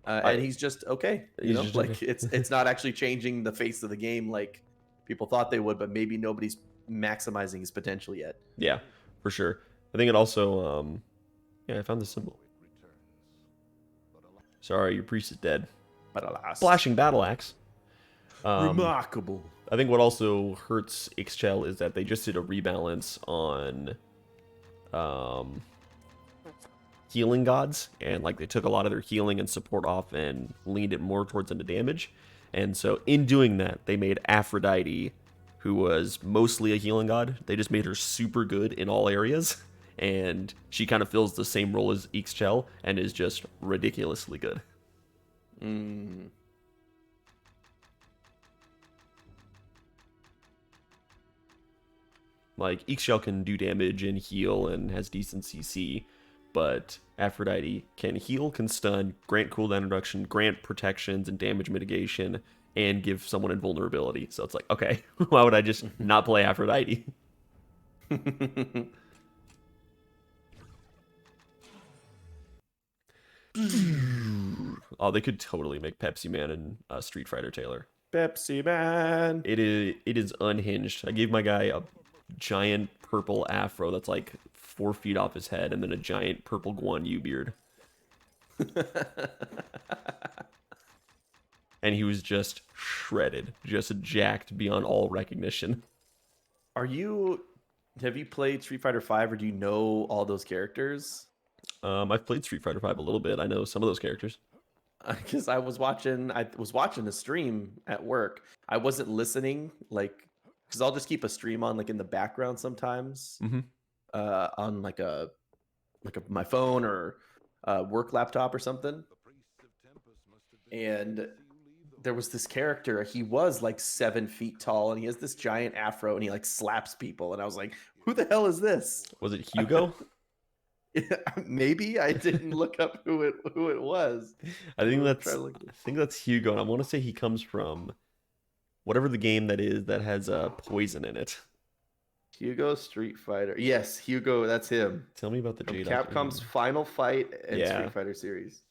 And he's just okay, you know, like okay. it's not actually changing the face of the game like people thought they would, but maybe nobody's maximizing his potential yet. Yeah, for sure. I think it also, yeah, I found the symbol. Sorry, your priest is dead. But alas, Flashing battle axe. remarkable. I think what also hurts Ixchel is that they just did a rebalance on healing gods, and like they took a lot of their healing and support off and leaned it more towards into damage. And so in doing that, they made Aphrodite, who was mostly a healing god, they just made her super good in all areas. And she kind of fills the same role as Ixchel and is just ridiculously good. Like, Ixchel can do damage and heal and has decent CC, but Aphrodite can heal, can stun, grant cooldown reduction, grant protections and damage mitigation, and give someone invulnerability. So it's like, okay, why would I just not play Aphrodite? Oh, they could totally make FncyMan and Street Fighter Taylor. FncyMan. It is unhinged. I gave my guy a giant purple afro that's like 4 feet off his head, and then a giant purple Guan Yu beard. And he was just shredded, just jacked beyond all recognition. Have you played Street Fighter V, or do you know all those characters? I've played Street Fighter V a little bit. I know some of those characters. Because I was watching a stream at work. I wasn't listening, like, because I'll just keep a stream on like in the background sometimes, on like my phone or work laptop or something. And there was this character. He was like 7 feet tall, and he has this giant afro, and he like slaps people. And I was like, "Who the hell is this?" Was it Hugo? Maybe I didn't look up who it was. I think that's Hugo, and I want to say he comes from whatever the game that is that has poison in it. Hugo Street Fighter. Yes, Hugo, that's him. Tell me about the J. Capcom's Final Fight and Street Fighter series.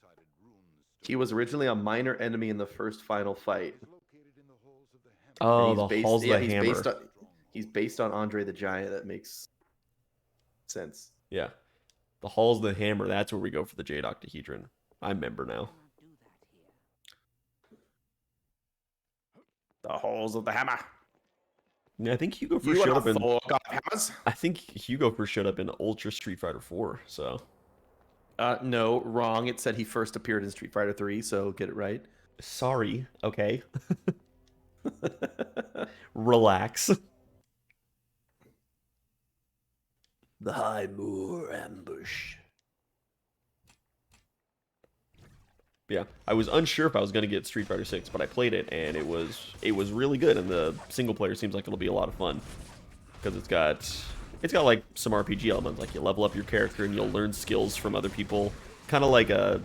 He was originally a minor enemy in the first Final Fight. Oh, the Halls of the Hammer. He's based on Andre the Giant. That makes sense. Yeah. The Halls of the Hammer, that's where we go for the J. Octahedron. I remember now. The Halls of the Hammer. Yeah, I think Hugo first showed up in. I think Hugo first showed up in Ultra Street Fighter 4. So. No, wrong. It said he first appeared in Street Fighter 3. So get it right. Sorry. Okay. Relax. The High Moor Ambush. Yeah, I was unsure if I was going to get Street Fighter 6, but I played it, and it was really good, and the single player seems like it'll be a lot of fun. Because it's got like some RPG elements, like you level up your character and you'll learn skills from other people. Kind of like a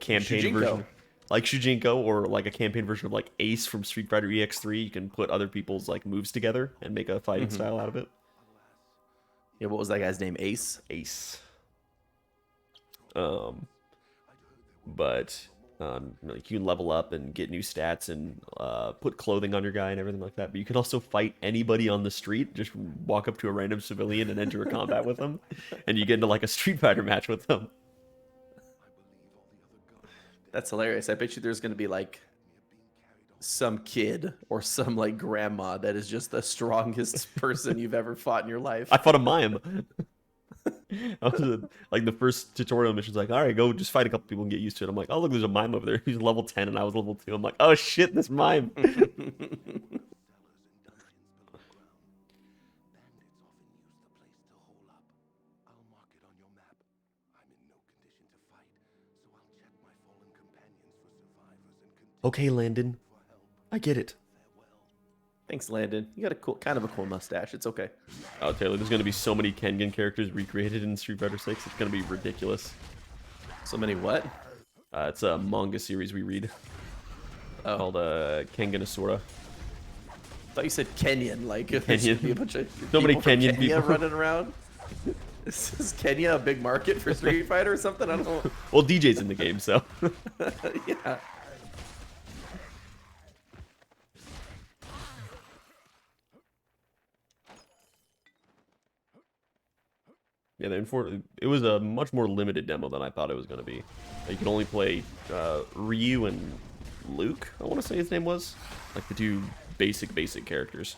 campaign version. Like Shujinko, or like a campaign version of like Ace from Street Fighter EX3. You can put other people's like moves together and make a fighting style out of it. Yeah, what was that guy's name? Ace? Ace. But like you can level up and get new stats and put clothing on your guy and everything like that. But you can also fight anybody on the street. Just walk up to a random civilian and enter a combat with them, and you get into like a Street Fighter match with them. That's hilarious. I bet you there's going to be like some kid or some like grandma that is just the strongest person you've ever fought in your life. I fought a mime. Like the first tutorial mission's like, all right, go just fight a couple people and get used to it. I'm like, oh look, there's a mime over there. He's level 10 and I was level 2. I'm like, oh shit, this mime. Okay, Landon, I get it. Thanks, Landon. You got a kind of a cool mustache. It's okay. Oh, Taylor, there's gonna be so many Kengan characters recreated in Street Fighter 6. It's gonna be ridiculous. So many what? It's a manga series we read called Kengan Asura. I thought you said Kenyan. Like Kenyan. Be a bunch of So many Kenya Kenyan people running around. Is Kenya a big market for Street Fighter or something? I don't know. Well, DJ's in the game, so. Yeah. Yeah, it was a much more limited demo than I thought it was going to be. You can only play Ryu and Luke, I want to say his name was. Like the two basic characters.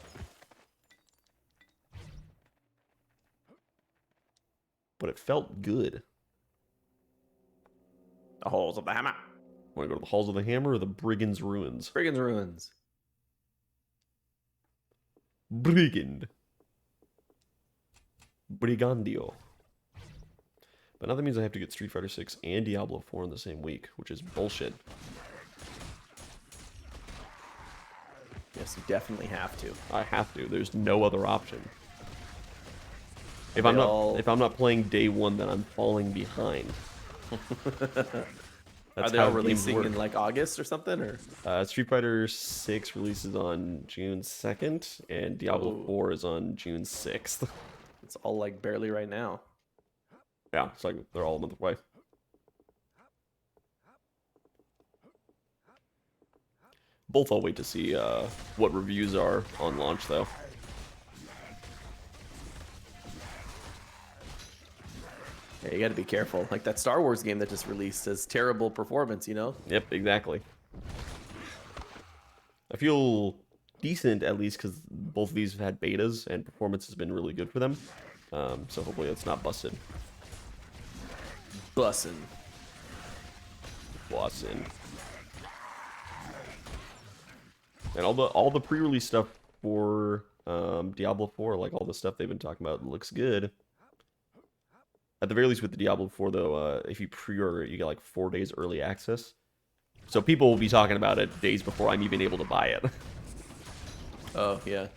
But it felt good. The Halls of the Hammer. Want to go to the Halls of the Hammer or the Brigand's Ruins? Brigand's Ruins. Brigand. Brigandio. But now that means I have to get Street Fighter 6 and Diablo 4 in the same week, which is bullshit. Yes, you definitely have to. I have to. There's no other option. If I'm not playing day one, then I'm falling behind. Are they all releasing in like August or something? Or Street Fighter 6 releases on June 2nd, and Diablo 4 is on June 6th. It's all like barely right now. Yeah, it's like they're all a month away. Both I'll wait to see what reviews are on launch, though. Yeah, you got to be careful. Like that Star Wars game that just released has terrible performance, you know? Yep, exactly. I feel decent, at least, because both of these have had betas, and performance has been really good for them. So hopefully it's not busted. Bussin'. And all the pre-release stuff for Diablo 4, like all the stuff they've been talking about, looks good. At the very least with the Diablo 4, though, if you pre-order it, you get like 4 days early access. So people will be talking about it days before I'm even able to buy it. Oh, yeah.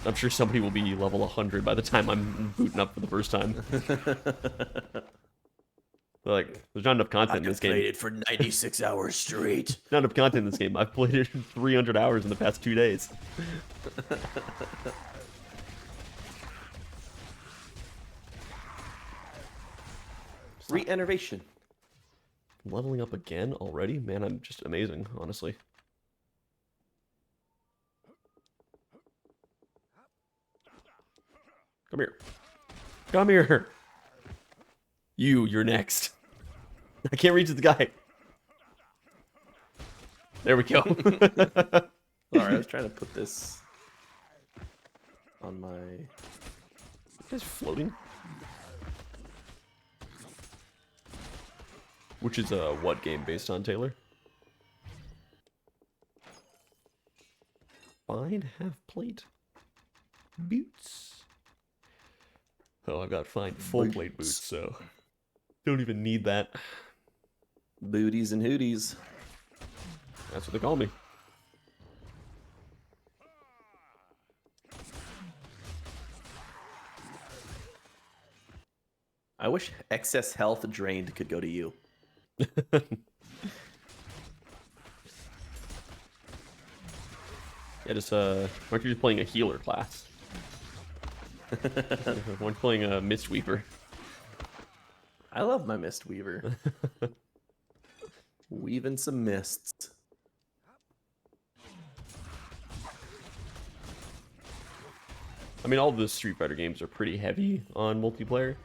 I'm sure somebody will be level 100 by the time I'm booting up for the first time. Like, there's not enough content in this game. I played it for 96 hours straight. Not enough content in this game. I've played it 300 hours in the past 2 days. Re-enervation. Leveling up again already? Man, I'm just amazing, honestly. Come here. Come here. You're next. I can't reach the guy. There we go. Alright, I was trying to put this on my... It's floating. Which is what game based on, Taylor? Fine half plate. Boots. Oh, I've got fine full plate boots, so don't even need that. Booties and hooties. That's what they call me. I wish excess health drained could go to you. Yeah, just why aren't you just playing a healer class? Why aren't you playing a Mistweaver? I love my Mistweaver. Weaving some mists. I mean, all the Street Fighter games are pretty heavy on multiplayer.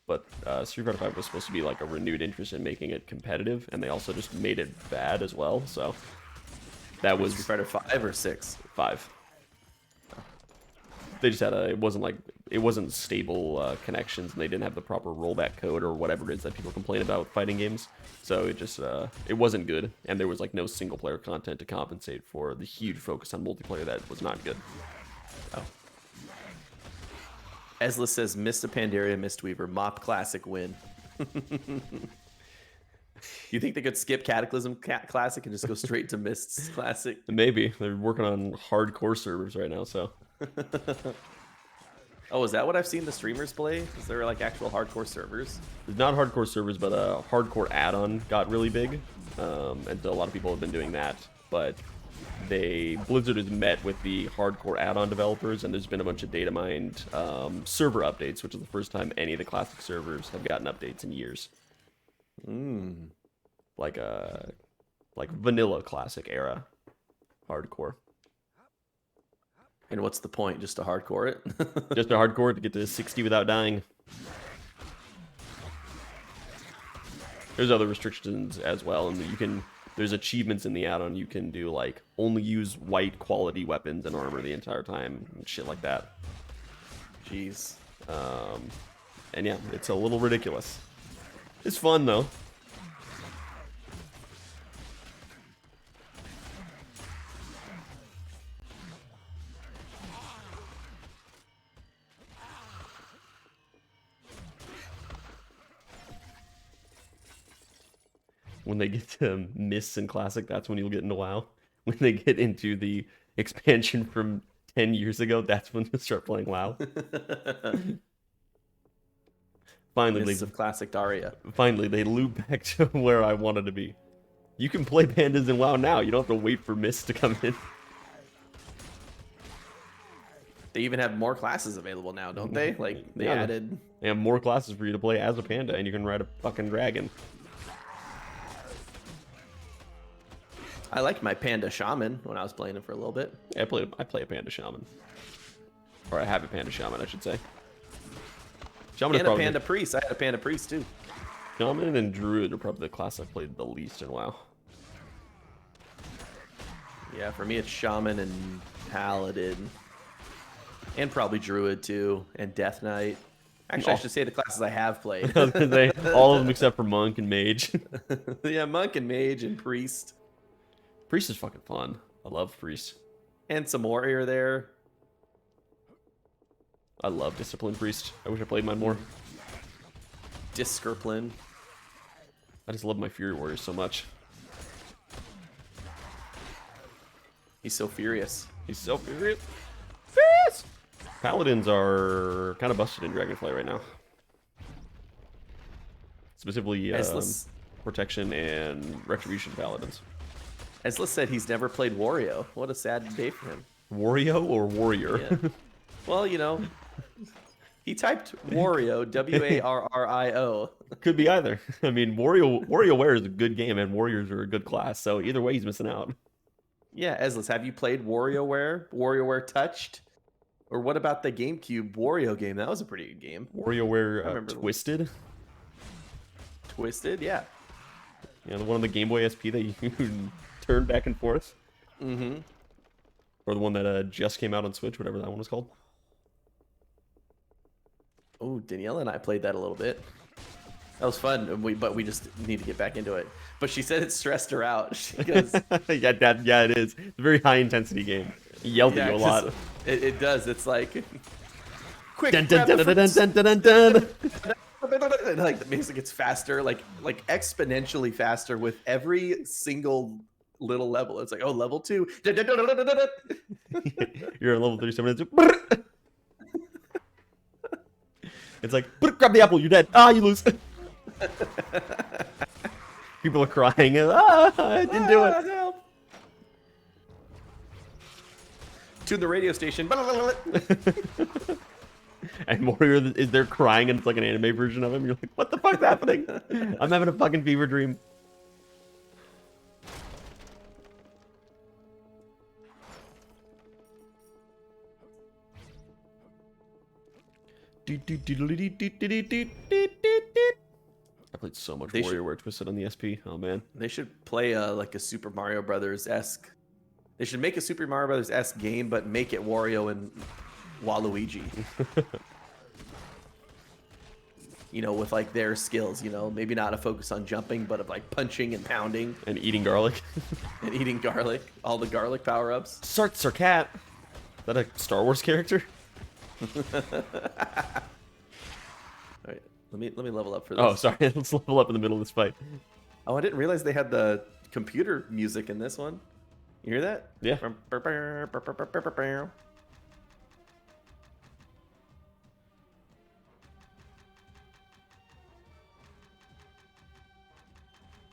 But Street Fighter 5 was supposed to be like a renewed interest in making it competitive, and they also just made it bad as well, so that was... Street Fighter 5 or 6? 5. They just had it wasn't stable connections, and they didn't have the proper rollback code or whatever it is that people complain about with fighting games, so it just, it wasn't good, and there was like no single player content to compensate for the huge focus on multiplayer that was not good. Oh. Ezla says, Mista Pandaria, Mistweaver, Mop Classic win. You think they could skip Cataclysm Classic and just go straight to Mists Classic? Maybe. They're working on hardcore servers right now, so. Oh, is that what I've seen the streamers play? Is there like actual hardcore servers? There's not hardcore servers, but a hardcore add-on got really big. And a lot of people have been doing that. But Blizzard has met with the hardcore add-on developers, and there's been a bunch of data mined server updates, which is the first time any of the classic servers have gotten updates in years. Like vanilla classic era hardcore. And what's the point? Just to hardcore it? Just to hardcore it to get to 60 without dying. There's other restrictions as well, and there's achievements in the add-on. You can do like only use white quality weapons and armor the entire time and shit like that. Jeez. And yeah, it's a little ridiculous. It's fun though. When they get to Mists and Classic, that's when you'll get into WoW. When they get into the expansion from 10 years ago, that's when you'll start playing WoW. Finally, Mists of Classic Daria. Finally, they loop back to where I wanted to be. You can play pandas in WoW now. You don't have to wait for Mists to come in. They even have more classes available now, don't they? Like, they added... They have more classes for you to play as a panda, and you can ride a fucking dragon. I liked my Panda Shaman when I was playing it for a little bit. Yeah, I play a Panda Shaman. Or I have a Panda Shaman, I should say. Shaman and a Panda Priest. I had a Panda Priest too. Shaman and Druid are probably the class I've played the least in WoW. Yeah, for me it's Shaman and Paladin. And probably Druid too. And Death Knight. Actually, I should say the classes I have played. All of them except for Monk and Mage. Yeah, Monk and Mage and Priest. Priest is fucking fun. I love Priest. And some warrior there. I love Discipline Priest. I wish I played mine more. Discipline. I just love my Fury Warriors so much. He's so furious. He's so furious. Furious! Paladins are kind of busted in Dragonflight right now. Specifically, Protection and Retribution Paladins. Esla said he's never played Wario. What a sad day for him. Wario or Warrior? Yeah. Well, you know, he typed Wario, W-A-R-R-I-O. Could be either. I mean, WarioWare is a good game, and Warriors are a good class, so either way, he's missing out. Yeah, Eslis, have you played WarioWare? WarioWare Touched? Or what about the GameCube Wario game? That was a pretty good game. WarioWare Twisted? Twisted, yeah. Yeah, the one on the Game Boy SP that you turn back and forth. Mm-hmm. Or the one that just came out on Switch, whatever that one was called. Oh, Danielle and I played that a little bit. That was fun, but we just need to get back into it. But she said it stressed her out. She goes, yeah, it is. It's a very high intensity game. It yelled at you a lot. It does. It's like, quick, dun, dun, dun, dun, dun, dun, dun, dun. Like the music gets faster, like exponentially faster with every single little level. It's like, oh, level 2. You're at level 37. It's like, grab the apple, you're dead. Ah, you lose. People are crying. Ah, I didn't do it. Help. To the radio station. And Warrior is there crying, and it's like an anime version of him. You're like, what the fuck's happening? I'm having a fucking fever dream. I played so much WarioWare Twisted on the SP. Oh man, they should play like a Super Mario Brothers-esque. They should make a Super Mario Brothers-esque game, but make it Wario and Waluigi. You know, with like their skills. You know, maybe not a focus on jumping, but of like punching and pounding and eating garlic. And eating garlic. All the garlic power-ups. Sarkat. Is that a Star Wars character? All right, let me level up for this. Oh, sorry. Let's level up in the middle of this fight. Oh, I didn't realize they had the computer music in this one. You hear that? Yeah.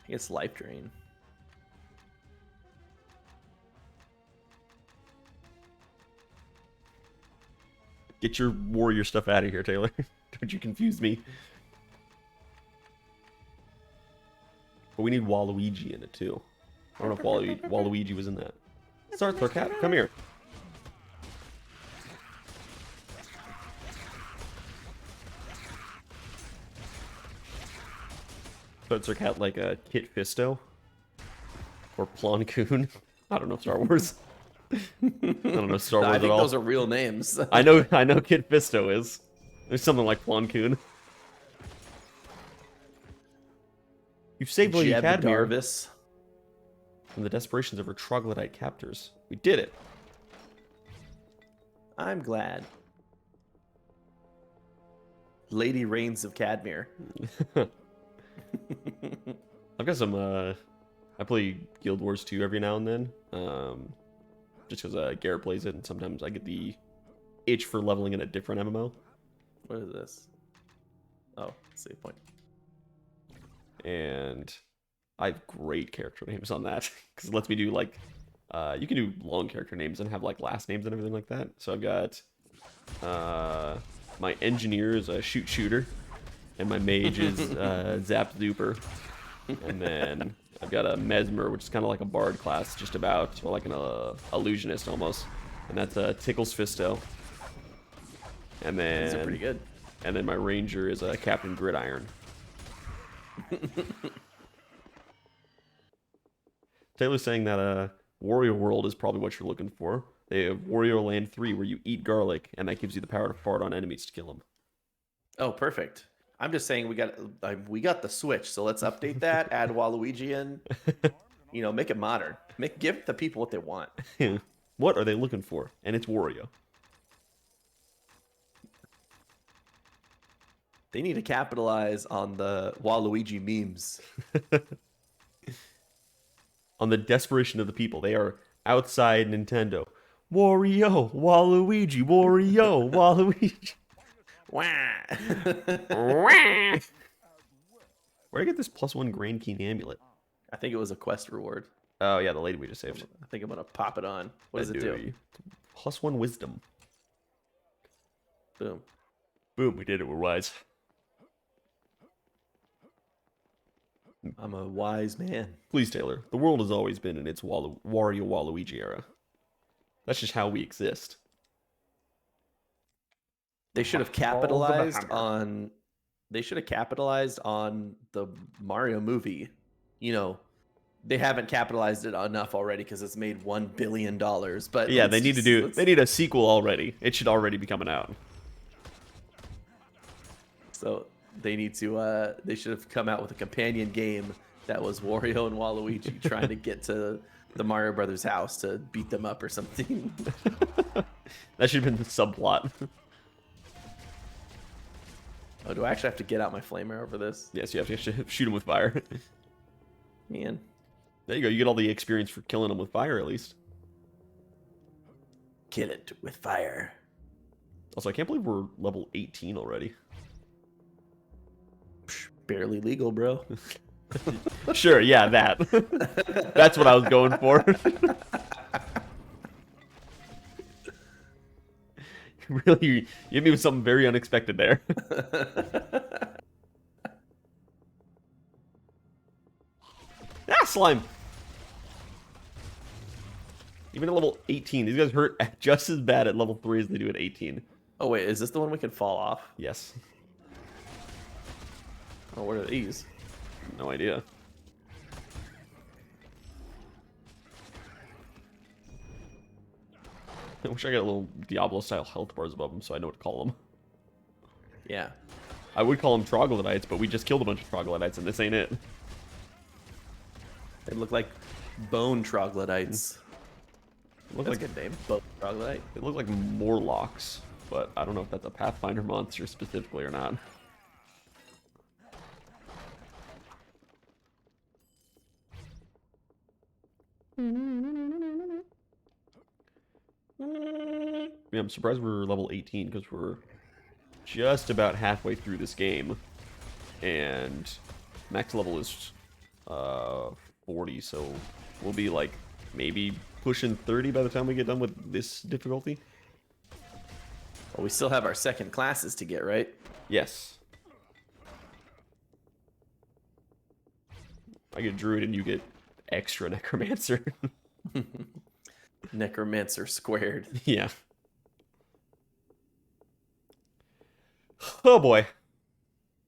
It's Life Drain. Get your warrior stuff out of here, Taylor. Don't you confuse me. But we need Waluigi in it, too. I don't know if Waluigi was in that. Sarthor Cat, come here. Sarthor Cat like a Kit Fisto? Or Plo Koon? I don't know Star Wars. I don't know Star Wars I think at all. those are real names. I know Kit Fisto is. There's something like Plo Koon. You've saved Lady Cadmere Jarvis. from the desperations of her troglodyte captors. We did it. I'm glad. Lady Reigns of Cadmere. I've got some, I play Guild Wars 2 every now and then. Just because Garrett plays it, and sometimes I get the itch for leveling in a different MMO. What is this? Oh, save point. And I have great character names on that. Because it lets me do, like, you can do long character names and have, like, last names and everything like that. So I've got, my engineer is a shoot shooter. And my mage is Zap Zuper. And then I've got a Mesmer, which is kind of like a bard class, just about, well, like an illusionist almost. And that's a Tickles Fisto. And then These are pretty good. And then my ranger is a Captain Gridiron. Taylor's saying that Wario World is probably what you're looking for. They have Wario Land 3 where you eat garlic, and that gives you the power to fart on enemies to kill them. Oh, perfect. I'm just saying we got the Switch, so let's update that. Add Waluigi in. You know, make it modern. Give the people what they want. What are they looking for? And it's Wario. They need to capitalize on the Waluigi memes. On the desperation of the people. They are outside Nintendo. Wario, Waluigi, Wario, Waluigi. Where'd I get this +1 Grand Keen amulet? I think it was a quest reward. Oh, yeah, the lady we just saved. I think I'm going to pop it on. What does it do? +1 wisdom. Boom. Boom, we did it. We're wise. I'm a wise man. Please, Taylor. The world has always been in its Wario Waluigi era. That's just how we exist. They should have capitalized on. They should have capitalized on the Mario movie. You know, they haven't capitalized it enough already because it's made $1 billion. But yeah, they need to do. They need a sequel already. It should already be coming out. So they need to. They should have come out with a companion game that was Wario and Waluigi trying to get to the Mario Brothers house to beat them up or something. That should have been the subplot. Oh, do I actually have to get out my flame arrow for this? Yes, you have to shoot him with fire. Man. There you go. You get all the experience for killing him with fire, at least. Kill it with fire. Also, I can't believe we're level 18 already. Barely legal, bro. Sure, yeah, that. That's what I was going for. Really, you hit me with something very unexpected there. Ah, slime! Even at level 18, these guys hurt just as bad at level 3 as they do at 18. Oh, wait, is this the one we can fall off? Yes. Oh, what are these? No idea. I wish I got a little Diablo-style health bars above them so I know what to call them. Yeah. I would call them troglodytes, but we just killed a bunch of troglodytes and this ain't it. They look like bone troglodytes. Look That's like a good name. Bone troglodyte. They look like Morlocks, but I don't know if that's a Pathfinder monster specifically or not. Yeah, I'm surprised we're level 18 because we're just about halfway through this game, and max level is 40, so we'll be like maybe pushing 30 by the time we get done with this difficulty. Well, we still have our second classes to get, right? Yes. I get druid and you get extra necromancer. Necromancer squared. Yeah. Oh boy.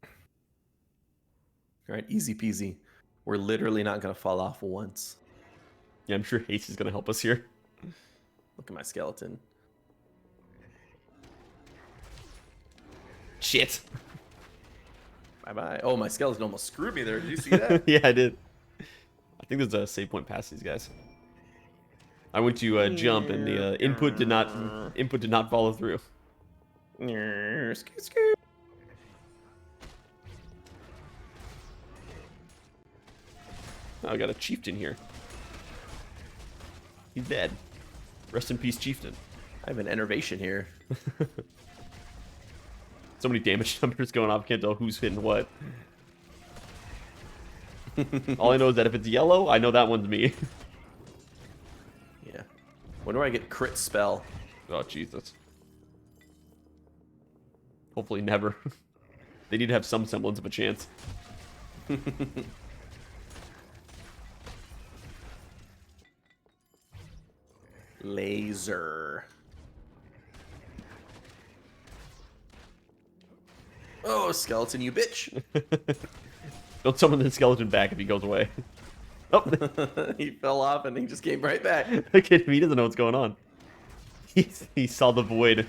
All right, easy peasy. We're literally not going to fall off once. Yeah, I'm sure haste is going to help us here. Look at my skeleton. Shit. Bye-bye. Oh, my skeleton almost screwed me there. Did you see that? Yeah, I did. I think there's a save point past these guys. I went to jump and the input did not follow through. Scoot, scoot. Oh, I got a chieftain here. He's dead. Rest in peace, chieftain. I have an enervation here. So many damage numbers going off. Can't tell who's hitting what. All I know is that if it's yellow, I know that one's me. Yeah. When do I get crit spell? Oh, Jesus. Hopefully never. They need to have some semblance of a chance. Laser. Oh, skeleton, you bitch. Don't summon the skeleton back if he goes away. Oh, He fell off and he just came right back. look at him. He doesn't know what's going on. He saw the void.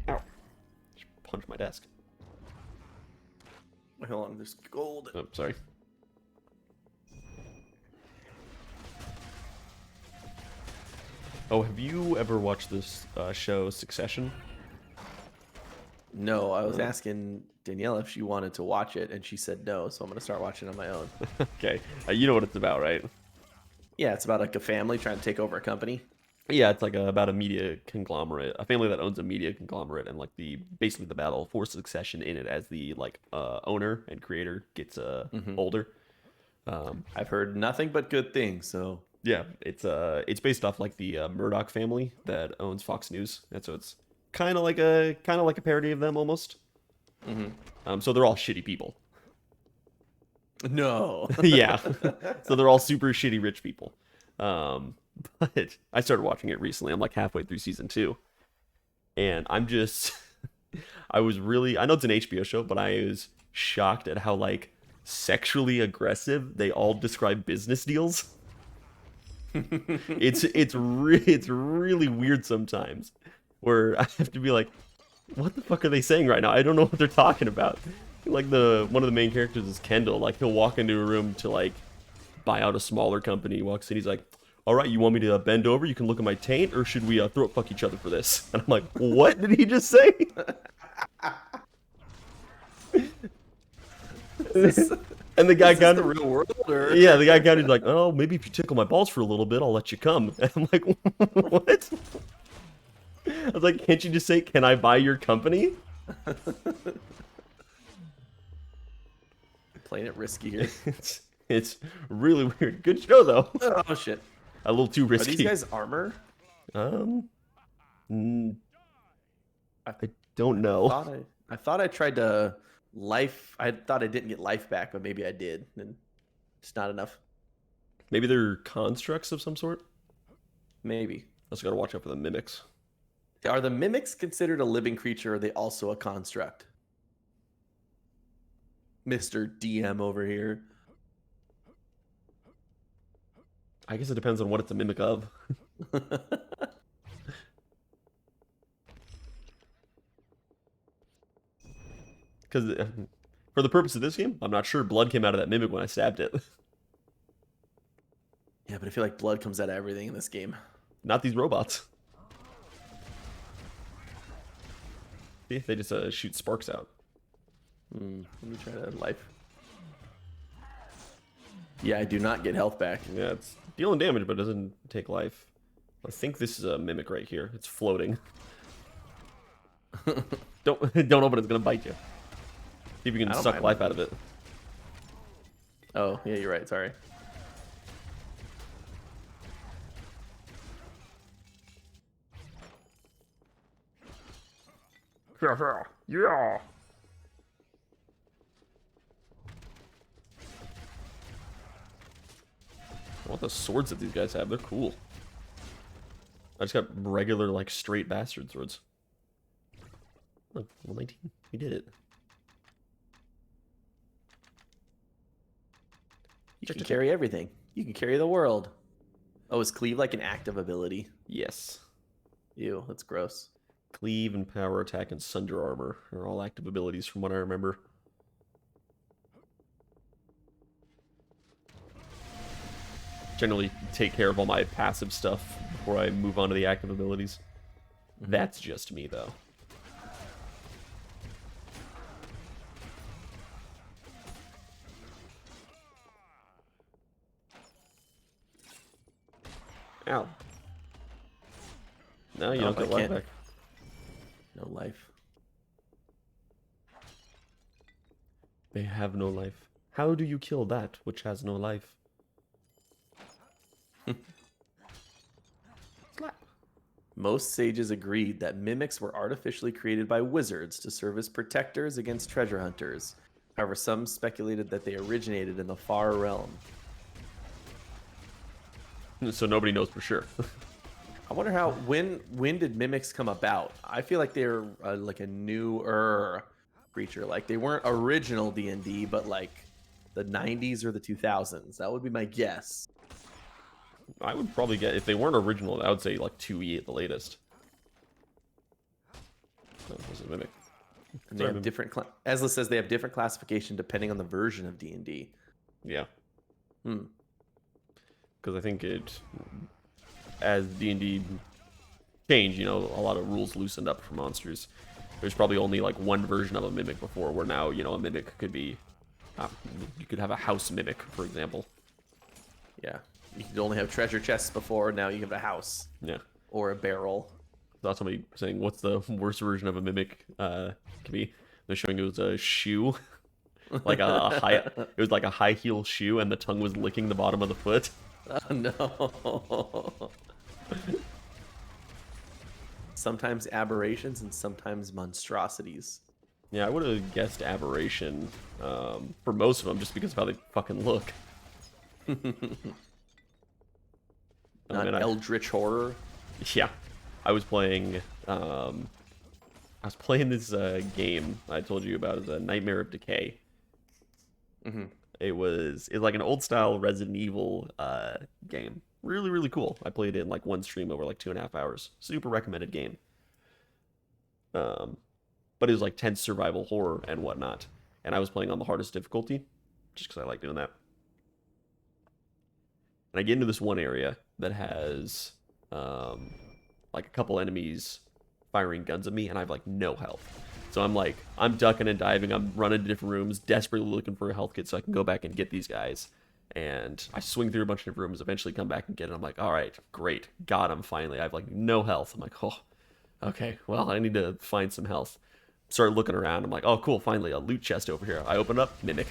Ow. Just punch my desk. Hold on, there's gold. Oh, sorry. Oh, have you ever watched this show, Succession? No, I was asking Danielle if she wanted to watch it, and she said no, so I'm going to start watching on my own. Okay. You know what it's about, right? Yeah, it's about like a family trying to take over a company. Yeah, it's like about a media conglomerate, a family that owns a media conglomerate, and like basically the battle for succession in it as the owner and creator gets older. I've heard nothing but good things, so Yeah, it's based off like the Murdoch family that owns Fox News, and so it's kind of like a parody of them almost. So they're all shitty people. no. Yeah, so they're all super shitty rich people. But I started watching it recently. I'm like halfway through season 2, and I'm just I know it's an HBO show, but I was shocked at how like sexually aggressive they all describe business deals. It's really weird sometimes, where I have to be like, what the fuck are they saying right now? I don't know what they're talking about. Like one of the main characters is Kendall. Like he'll walk into a room to like buy out a smaller company. He walks in, he's like, all right, you want me to bend over? You can look at my taint, or should we throat fuck each other for this? And I'm like, what did he just say? And the guy kind of the real world, or? yeah, the guy kind of like, oh, maybe if you tickle my balls for a little bit, I'll let you come. And I'm like, what? I was like, can't you just say, can I buy your company? Playing it risky here. It's really weird. Good show though. Oh shit. A little too Are risky. these guys armor? I don't know. I thought I tried to life. I thought I didn't get life back, but maybe I did, and it's not enough. Maybe they're constructs of some sort. Maybe. Also gotta watch out for the mimics. Are the mimics considered a living creature, or are they also a construct? Mr. DM over here. I guess it depends on what it's a mimic of. Because for the purpose of this game, I'm not sure blood came out of that mimic when I stabbed it. Yeah, but I feel like blood comes out of everything in this game. Not these robots. See, they just shoot sparks out. Let me try to life. Yeah, I do not get health back. Yeah, it's dealing damage, but it doesn't take life. I think this is a mimic right here. It's floating. Don't open it, it's gonna bite you. See if you can suck life out of it. Oh, yeah, you're right, sorry. Yeah. I want the swords that these guys have. They're cool. I just got regular, like, straight bastard swords. Look, 119. We did it. You can carry everything. You can carry the world. Oh, is cleave like an active ability? Yes. Ew, that's gross. Cleave and power attack and sunder armor are all active abilities from what I remember. Generally take care of all my passive stuff before I move on to the active abilities. That's just me, though. Ow. No, you don't get life back. No life. They have no life. How do you kill that which has no life? Most sages agreed that mimics were artificially created by wizards to serve as protectors against treasure hunters. However, some speculated that they originated in the far realm. So nobody knows for sure. I wonder how when did mimics come about? I feel like they're like a newer creature. Like they weren't original D&D, but like the 90s or the 2000s. That would be my guess. I would probably get, if they weren't original, I would say like 2E at the latest. Oh, this is a mimic. And they have different, Ezla says they have different classification depending on the version of D&D. Yeah. Because I think as D&D changed, you know, a lot of rules loosened up for monsters. There's probably only like one version of a mimic before, where now, you know, a mimic could be, you could have a house mimic, for example. Yeah. You could only have treasure chests before, now you have a house. Yeah. Or a barrel. That's somebody saying, what's the worst version of a mimic can be? They're showing it was a shoe. Like it was like a high heel shoe, and the tongue was licking the bottom of the foot. Oh no. Sometimes aberrations and sometimes monstrosities. Yeah, I would have guessed aberration for most of them, just because of how they fucking look. Not eldritch horror. Yeah, I was playing. This game I told you about, is a Nightmare of Decay. It was like an old style Resident Evil game. Really, really cool. I played it in like one stream over like 2.5 hours. Super recommended game. But it was like tense survival horror and whatnot. And I was playing on the hardest difficulty, just because I like doing that. And I get into this one area that has like a couple enemies firing guns at me, and I have like no health. So I'm ducking and diving, I'm running to different rooms, desperately looking for a health kit so I can go back and get these guys. And I swing through a bunch of rooms, eventually come back and get it. I'm like, all right, great, got him finally. I have like no health. I'm like, oh, okay, well, I need to find some health. Start looking around, I'm like, oh cool, finally a loot chest over here. I open up, mimic.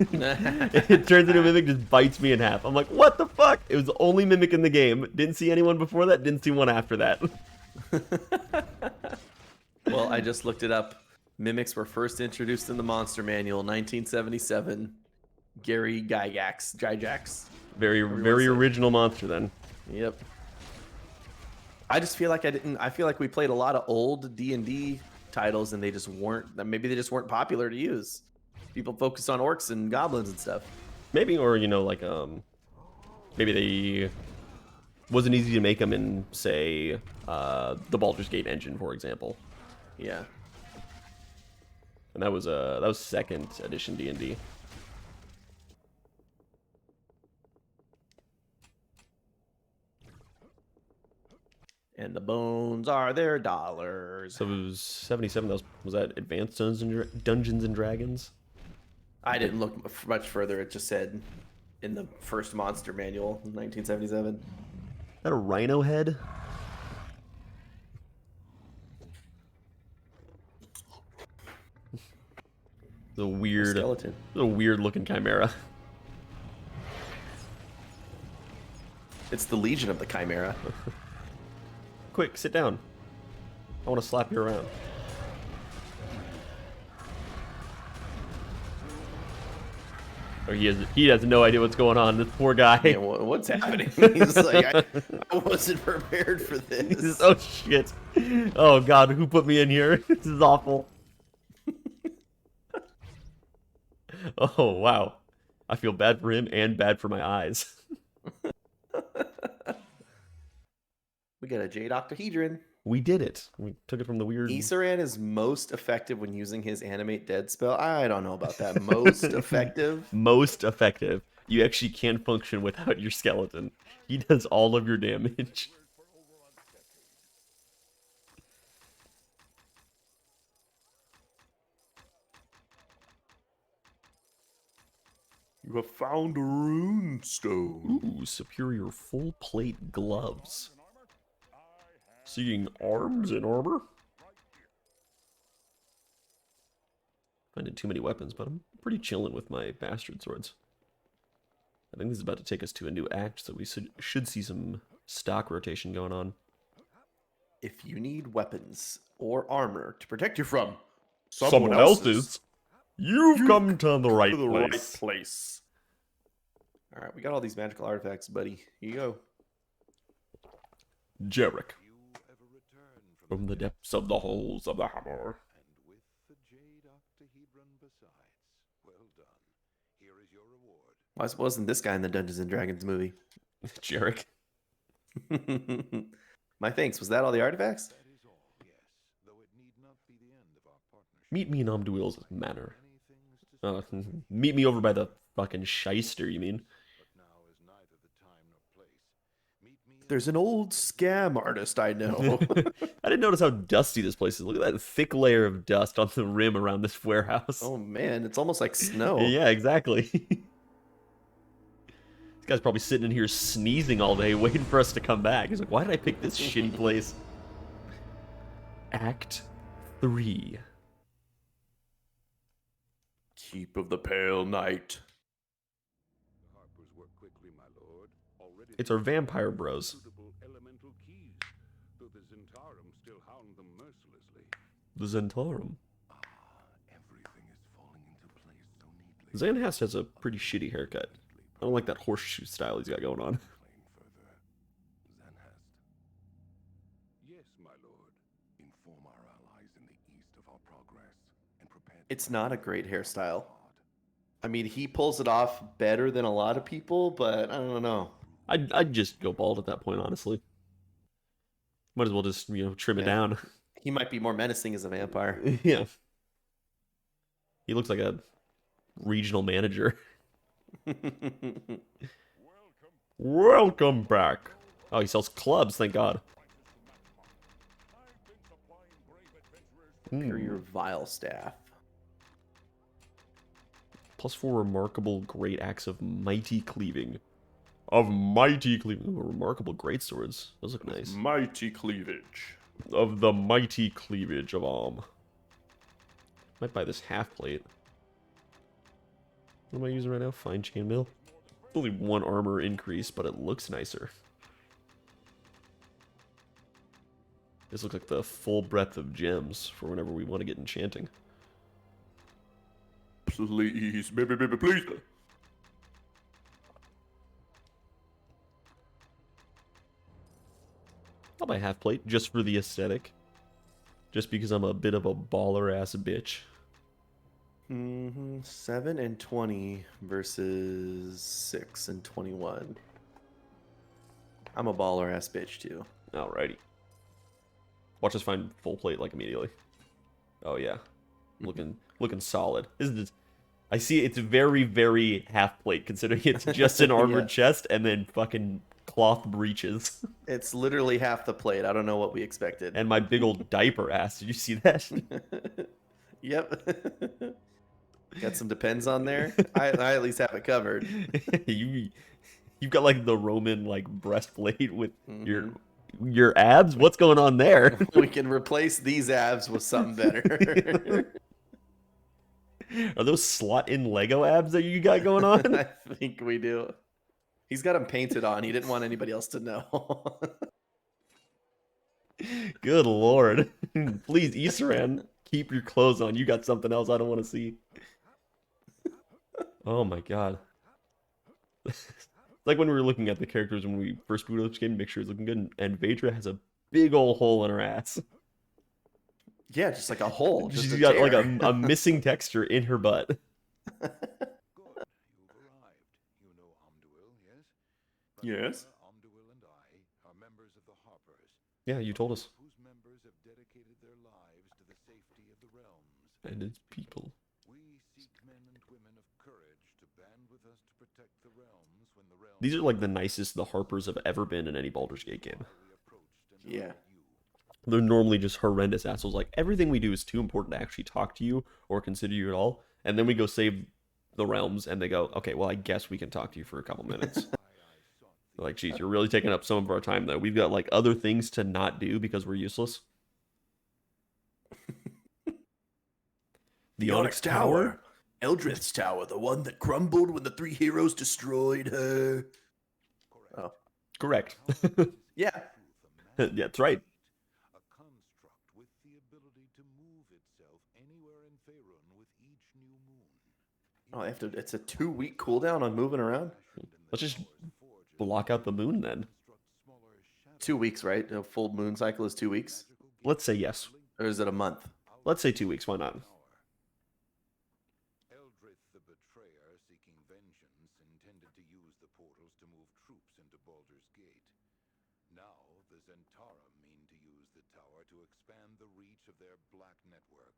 It turns into a mimic, just bites me in half. I'm like, what the fuck? It was the only mimic in the game. Didn't see anyone before that, didn't see one after that. Well, I just looked it up. Mimics were first introduced in the Monster Manual, 1977. Gary Gygax. Very original monster then. Yep. I just feel like I feel like we played a lot of old D&D titles and they just weren't popular to use. People focus on orcs and goblins and stuff. Maybe, or you know, like maybe they wasn't easy to make them in, say, the Baldur's Gate engine, for example. Yeah. And that was 2nd edition D&D. And the bones are their dollars. So it was 77. Was that Advanced Dungeons and Dragons? I didn't look much further. It just said in the first monster manual in 1977. Is that a rhino head? The weird skeleton. The weird looking chimera. It's the Legion of the Chimera. Quick, sit down. I want to slap you around. Or he has no idea what's going on. This poor guy. Yeah, what's happening? He's like, I wasn't prepared for this. Oh shit. Oh god, who put me in here? This is awful. Oh wow. I feel bad for him and bad for my eyes. We got a Jade Octahedron. We did it. We took it from the weird... Isaran is most effective when using his Animate Dead spell. I don't know about that. Most effective? Most effective. You actually can't function without your skeleton. He does all of your damage. You have found a rune stone. Ooh, superior full plate gloves. Seeing arms and armor? Finding too many weapons, but I'm pretty chilling with my bastard swords. I think this is about to take us to a new act, so we should see some stock rotation going on. If you need weapons or armor to protect you from someone else's, you've come to the right place. All right, we got all these magical artifacts, buddy. Here you go. Jarek. From the depths of the holes of the hammer. And with the Jade Octahedron besides. Well done. Here is your reward. Why wasn't this guy in the Dungeons and Dragons movie? Jarek. My thanks. Was that all the artifacts? That is all, yes. Though it need not be the end of our partnership. Meet me in Omduil's manor. Many things to Meet me over by the fucking shyster, you mean? but now is neither the time nor place. Meet me in There's an old scam artist I know. I didn't notice how dusty this place is. Look at that thick layer of dust on the rim around this warehouse. Oh man, it's almost like snow. Yeah, exactly. This guy's probably sitting in here sneezing all day, waiting for us to come back. He's like, why did I pick this shitty place? Act 3. Keep of the Pale Knight. The harpers work quickly, my lord. Already It's our vampire bros. suitable elemental keys, though the Zentarum still hound them mercilessly. The Zentarum. Everything is falling into place so neatly. Zanhast has a pretty shitty haircut. I don't like that horseshoe style he's got going on. Explain further. Zanhast. Yes, my lord. Inform our allies in the east of our progress and prepare. It's not a great hairstyle. I mean, he pulls it off better than a lot of people, but I don't know. I'd just go bald at that point, honestly. Might as well just, trim it down. He might be more menacing as a vampire. Yeah. He looks like a regional manager. Welcome back. Oh, he sells clubs, thank God. Superior Vile Staff. +4 remarkable great acts of mighty cleaving. Of mighty cleaving. Ooh, remarkable great swords. Those look nice. Mighty Cleavage. Of the mighty cleavage of arm. Might buy this half plate. What am I using right now? Fine chainmail. Only 1 armor increase, but it looks nicer. This looks like the full breadth of gems for whenever we want to get enchanting. Please, baby, please. I'll buy half plate just for the aesthetic. Just because I'm a bit of a baller ass bitch. 7 and 20 versus 6 and 21. I'm a baller ass bitch too. Alrighty. Watch us find full plate like immediately. Oh yeah. Looking solid. Isn't it? I see it's very, very half plate considering it's just an armored chest and then fucking cloth breeches. It's literally half the plate. I don't know what we expected. And my big old diaper ass. Did you see that? Yep. Got some depends on there. I at least have it covered. You've got like the Roman like breastplate with Mm-hmm. your abs. What's going on there? We can replace these abs with something better. Are those slot-in Lego abs that you got going on? I think we do. He's got them painted on. He didn't want anybody else to know. Good lord. Please, Isran, keep your clothes on. You got something else I don't want to see. Oh my god. It's like when we were looking at the characters when we first booted up this game, make sure it's looking good, and Vedra has a big old hole in her ass. Yeah, just like a hole. She's got like a missing texture in her butt. Good. You've arrived. You know Omduil, yes? But Yes. Omduil and I are members of the Harpers. Yeah, you told us. Whose members have dedicated their lives to the safety of the realms. And its people. We seek men and women of courage to band with us to protect the realms when the realms. These are like the nicest the Harpers have ever been in any Baldur's Gate game. Yeah. They're normally just horrendous assholes. Like, everything we do is too important to actually talk to you or consider you at all. And then we go save the realms, and they go, okay, well, I guess we can talk to you for a couple minutes. They're like, geez, you're really taking up some of our time, though. We've got, like, other things to not do because we're useless. The Onyx Tower? Eldrith's tower, the one that crumbled when the three heroes destroyed her. Oh. Correct. Yeah. Yeah, that's right. A construct with the ability to move itself anywhere in Faerun with each new moon. Oh, it's a 2-week cooldown on moving around? Let's just block out the moon, then. 2 weeks, right? A full moon cycle is 2 weeks? Let's say yes. Or is it a month? Let's say 2 weeks. Why not? Eldrith the Betrayer, seeking vengeance, intended to use the portals to move troops into Baldur's Gate. Now, the Zentara mean to use the tower to expand the reach of their black network.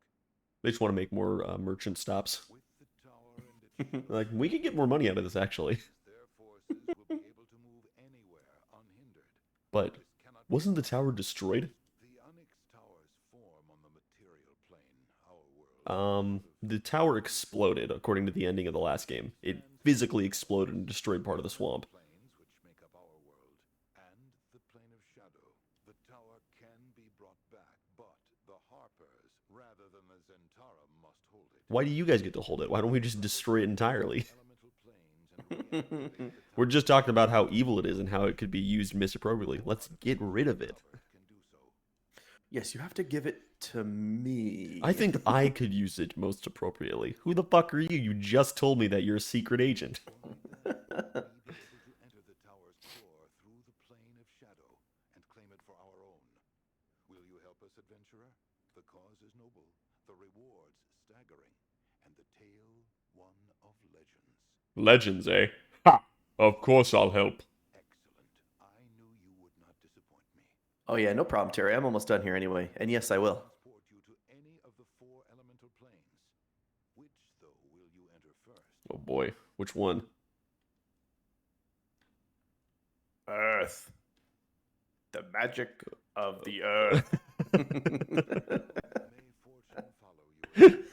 They just want to make more merchant stops. With the tower and its Like, we could get more money out of this, actually. their forces will be able to move anywhere unhindered. But This cannot wasn't the tower destroyed? The Onyx Tower's form on the material plane, our world. The tower exploded, according to the ending of the last game. It physically exploded and destroyed part of the swamp. Planes which make up our world, and the plane of shadow. The tower can be brought back, but the Harpers, rather than the Zentara, must hold it. Why do you guys get to hold it? Why don't we just destroy it entirely? Elemental planes and reactivate the We're just talking about how evil it is and how it could be used misappropriately. Let's get rid of it. tower can do so. Yes, you have to give it to me. I think I could use it most appropriately. Who the fuck are you? You just told me that you're a secret agent. We'll be able to enter the tower's core through the plane of shadow and claim it for our own. Will you help us, adventurer? The cause is noble, the rewards staggering, and the tale one of legends. Legends, eh? Ha! Of course I'll help. Excellent. I knew you would not disappoint me. Oh yeah, no problem, Terry. I'm almost done here anyway. And yes, I will. Transport you to any of the 4 elemental planes. Which, though, will you enter first? Oh boy, which one? Earth. The magic of the earth. May fortune follow you. Farewell.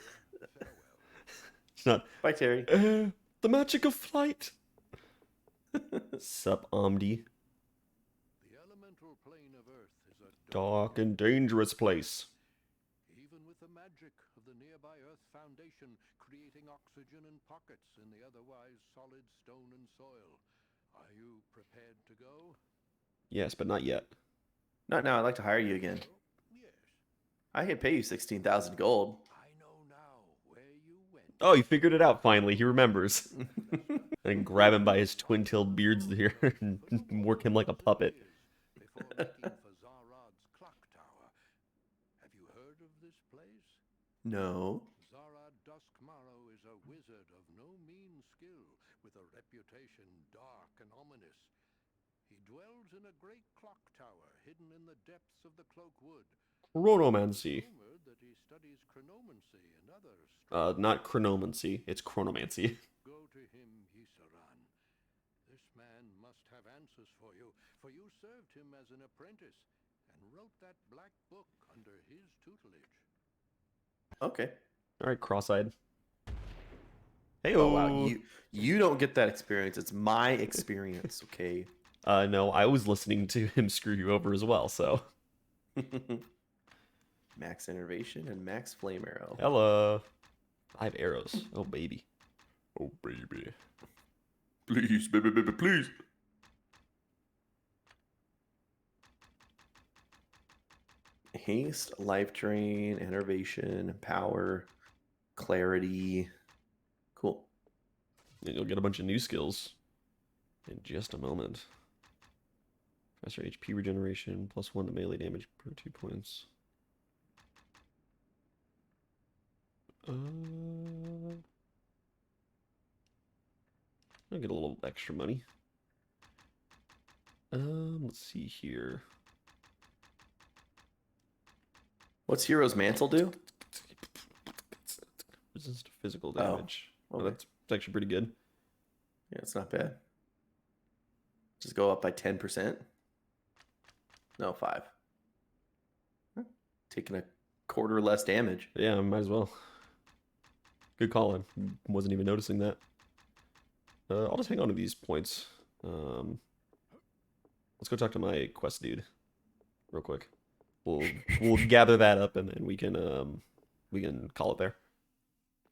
It's not. Bye, Terry. The magic of flight. Sup, Omdi? The elemental plane of Earth is a Dark and dangerous place. even with the magic of the nearby Earth Foundation creating oxygen in pockets in the otherwise solid stone and soil. Are you prepared to go? Yes, but not yet. Not now. I'd like to hire you again. Yes. I could pay you 16,000 gold. I know now where you went. Oh, you figured it out finally. He remembers. And grab him by his twin-tailed beards here and work him like a puppet. Before looking for Zarad's clock tower. Have you heard of this place? No. Zarad Duskmarrow is a wizard of no mean skill, with a reputation dark and ominous. He dwells in a great clock tower hidden in the depths of the Cloak Wood. Chronomancy. Rumored that he studies chronomancy and other Not chronomancy. It's chronomancy. Go to him, Yisaran. This man must have answers for you served him as an apprentice and wrote that black book under his tutelage. Okay. All right, cross-eyed. Hey, Oh wow, you don't get that experience. It's my experience, okay? No, I was listening to him screw you over as well, so. Max Innervation and Max Flame Arrow. Hello. 5 arrows. Oh, baby. Oh, baby. Please, baby, please. Haste, Life Drain, Innervation, Power, Clarity. Cool. And you'll get a bunch of new skills in just a moment. Faster HP regeneration, +1 to melee damage per 2 points. I'll get a little extra money. Let's see here. What's Hero's Mantle do? Resist physical damage. Okay. Oh, that's actually pretty good. Yeah, it's not bad. Just go up by 10%. No, 5. Taking a quarter less damage. Yeah, might as well. Good call in. Wasn't even noticing that. I'll just hang on to these points. Let's go talk to my quest dude real quick. We'll gather that up and then we can call it there.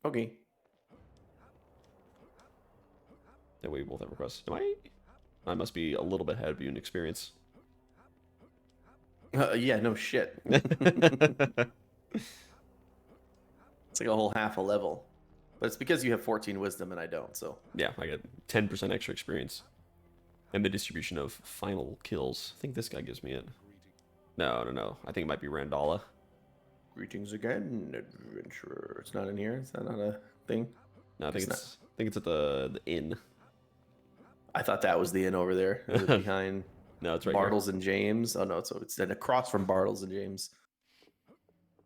Okay. That way we both have requests. I must be a little bit ahead of you in experience. Yeah, no shit. It's like a whole half a level. But it's because you have 14 wisdom and I don't, so. Yeah, I get 10% extra experience. And the distribution of final kills. I think this guy gives me it. No. I think it might be Randala. Greetings again, adventurer. It's not in here? Is that not a thing? No, I think it's at the inn. I thought that was the inn over there. Is it behind No, it's right Bartles here. and James. Oh no, it's across from Bartles and James.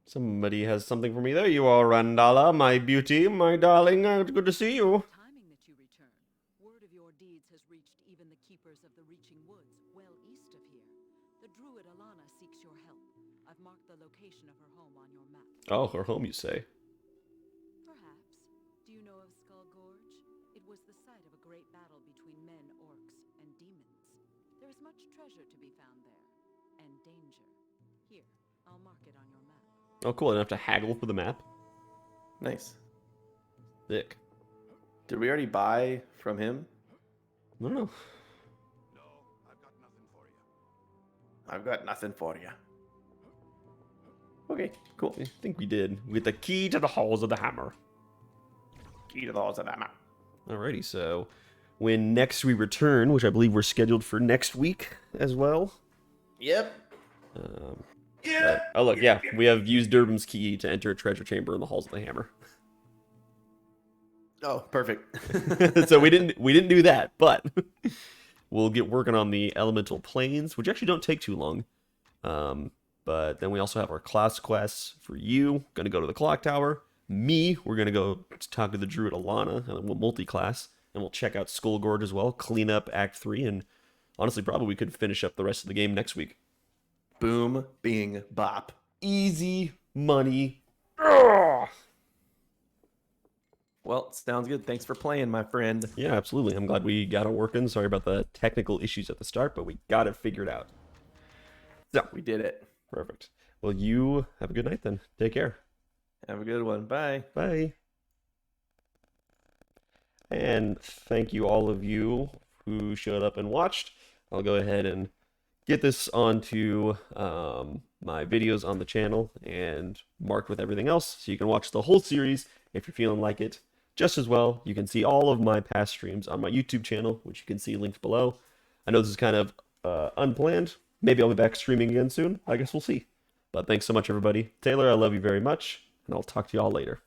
Somebody has something for me. There you are, Randala, my beauty, my darling. Good to see you. Timing that you return. Word of your deeds has reached even the keepers of the Reaching Woods, well east of here. The druid Alana seeks your help. I've marked the location of her home on your map. Oh, her home, you say? Perhaps. Do you know of Skull Gorge? It was the site of a great battle between men, orcs, and demons. There is much treasure to be found there, and danger. Here, I'll mark it on your map. Oh, cool. I don't have to haggle for the map. Nice. Sick. Did we already buy from him? I don't know. No, I've got nothing for you. I've got nothing for you. Okay, cool. I think we did. We get the key to the halls of the hammer. Key to the halls of that map. Alrighty, so when next we return, which I believe we're scheduled for next week as well. Yep. Oh look, yeah, we have used Durbin's key to enter a treasure chamber in the halls of the hammer. Oh, perfect. So we didn't do that, but we'll get working on the elemental planes, which actually don't take too long. But then we also have our class quests for you. Gonna go to the clock tower. Me, we're gonna go talk to the druid Alana, and then we'll multi-class, and we'll check out Skull Gorge as well, clean up Act 3, and honestly, probably we could finish up the rest of the game next week. Boom, bing, bop. Easy money. Ugh. Well, sounds good. Thanks for playing, my friend. Yeah, absolutely. I'm glad we got it working. Sorry about the technical issues at the start, but we got it figured out. So, We did it. perfect. Well, you have a good night then. Take care. Have a good one. Bye. Bye. And thank you all of you who showed up and watched. I'll go ahead and get this onto my videos on the channel and marked with everything else so you can watch the whole series if you're feeling like it. Just as well, you can see all of my past streams on my YouTube channel, which you can see linked below. I know this is kind of unplanned. Maybe I'll be back streaming again soon. I guess we'll see. But thanks so much, everybody. Taylor, I love you very much, and I'll talk to you all later.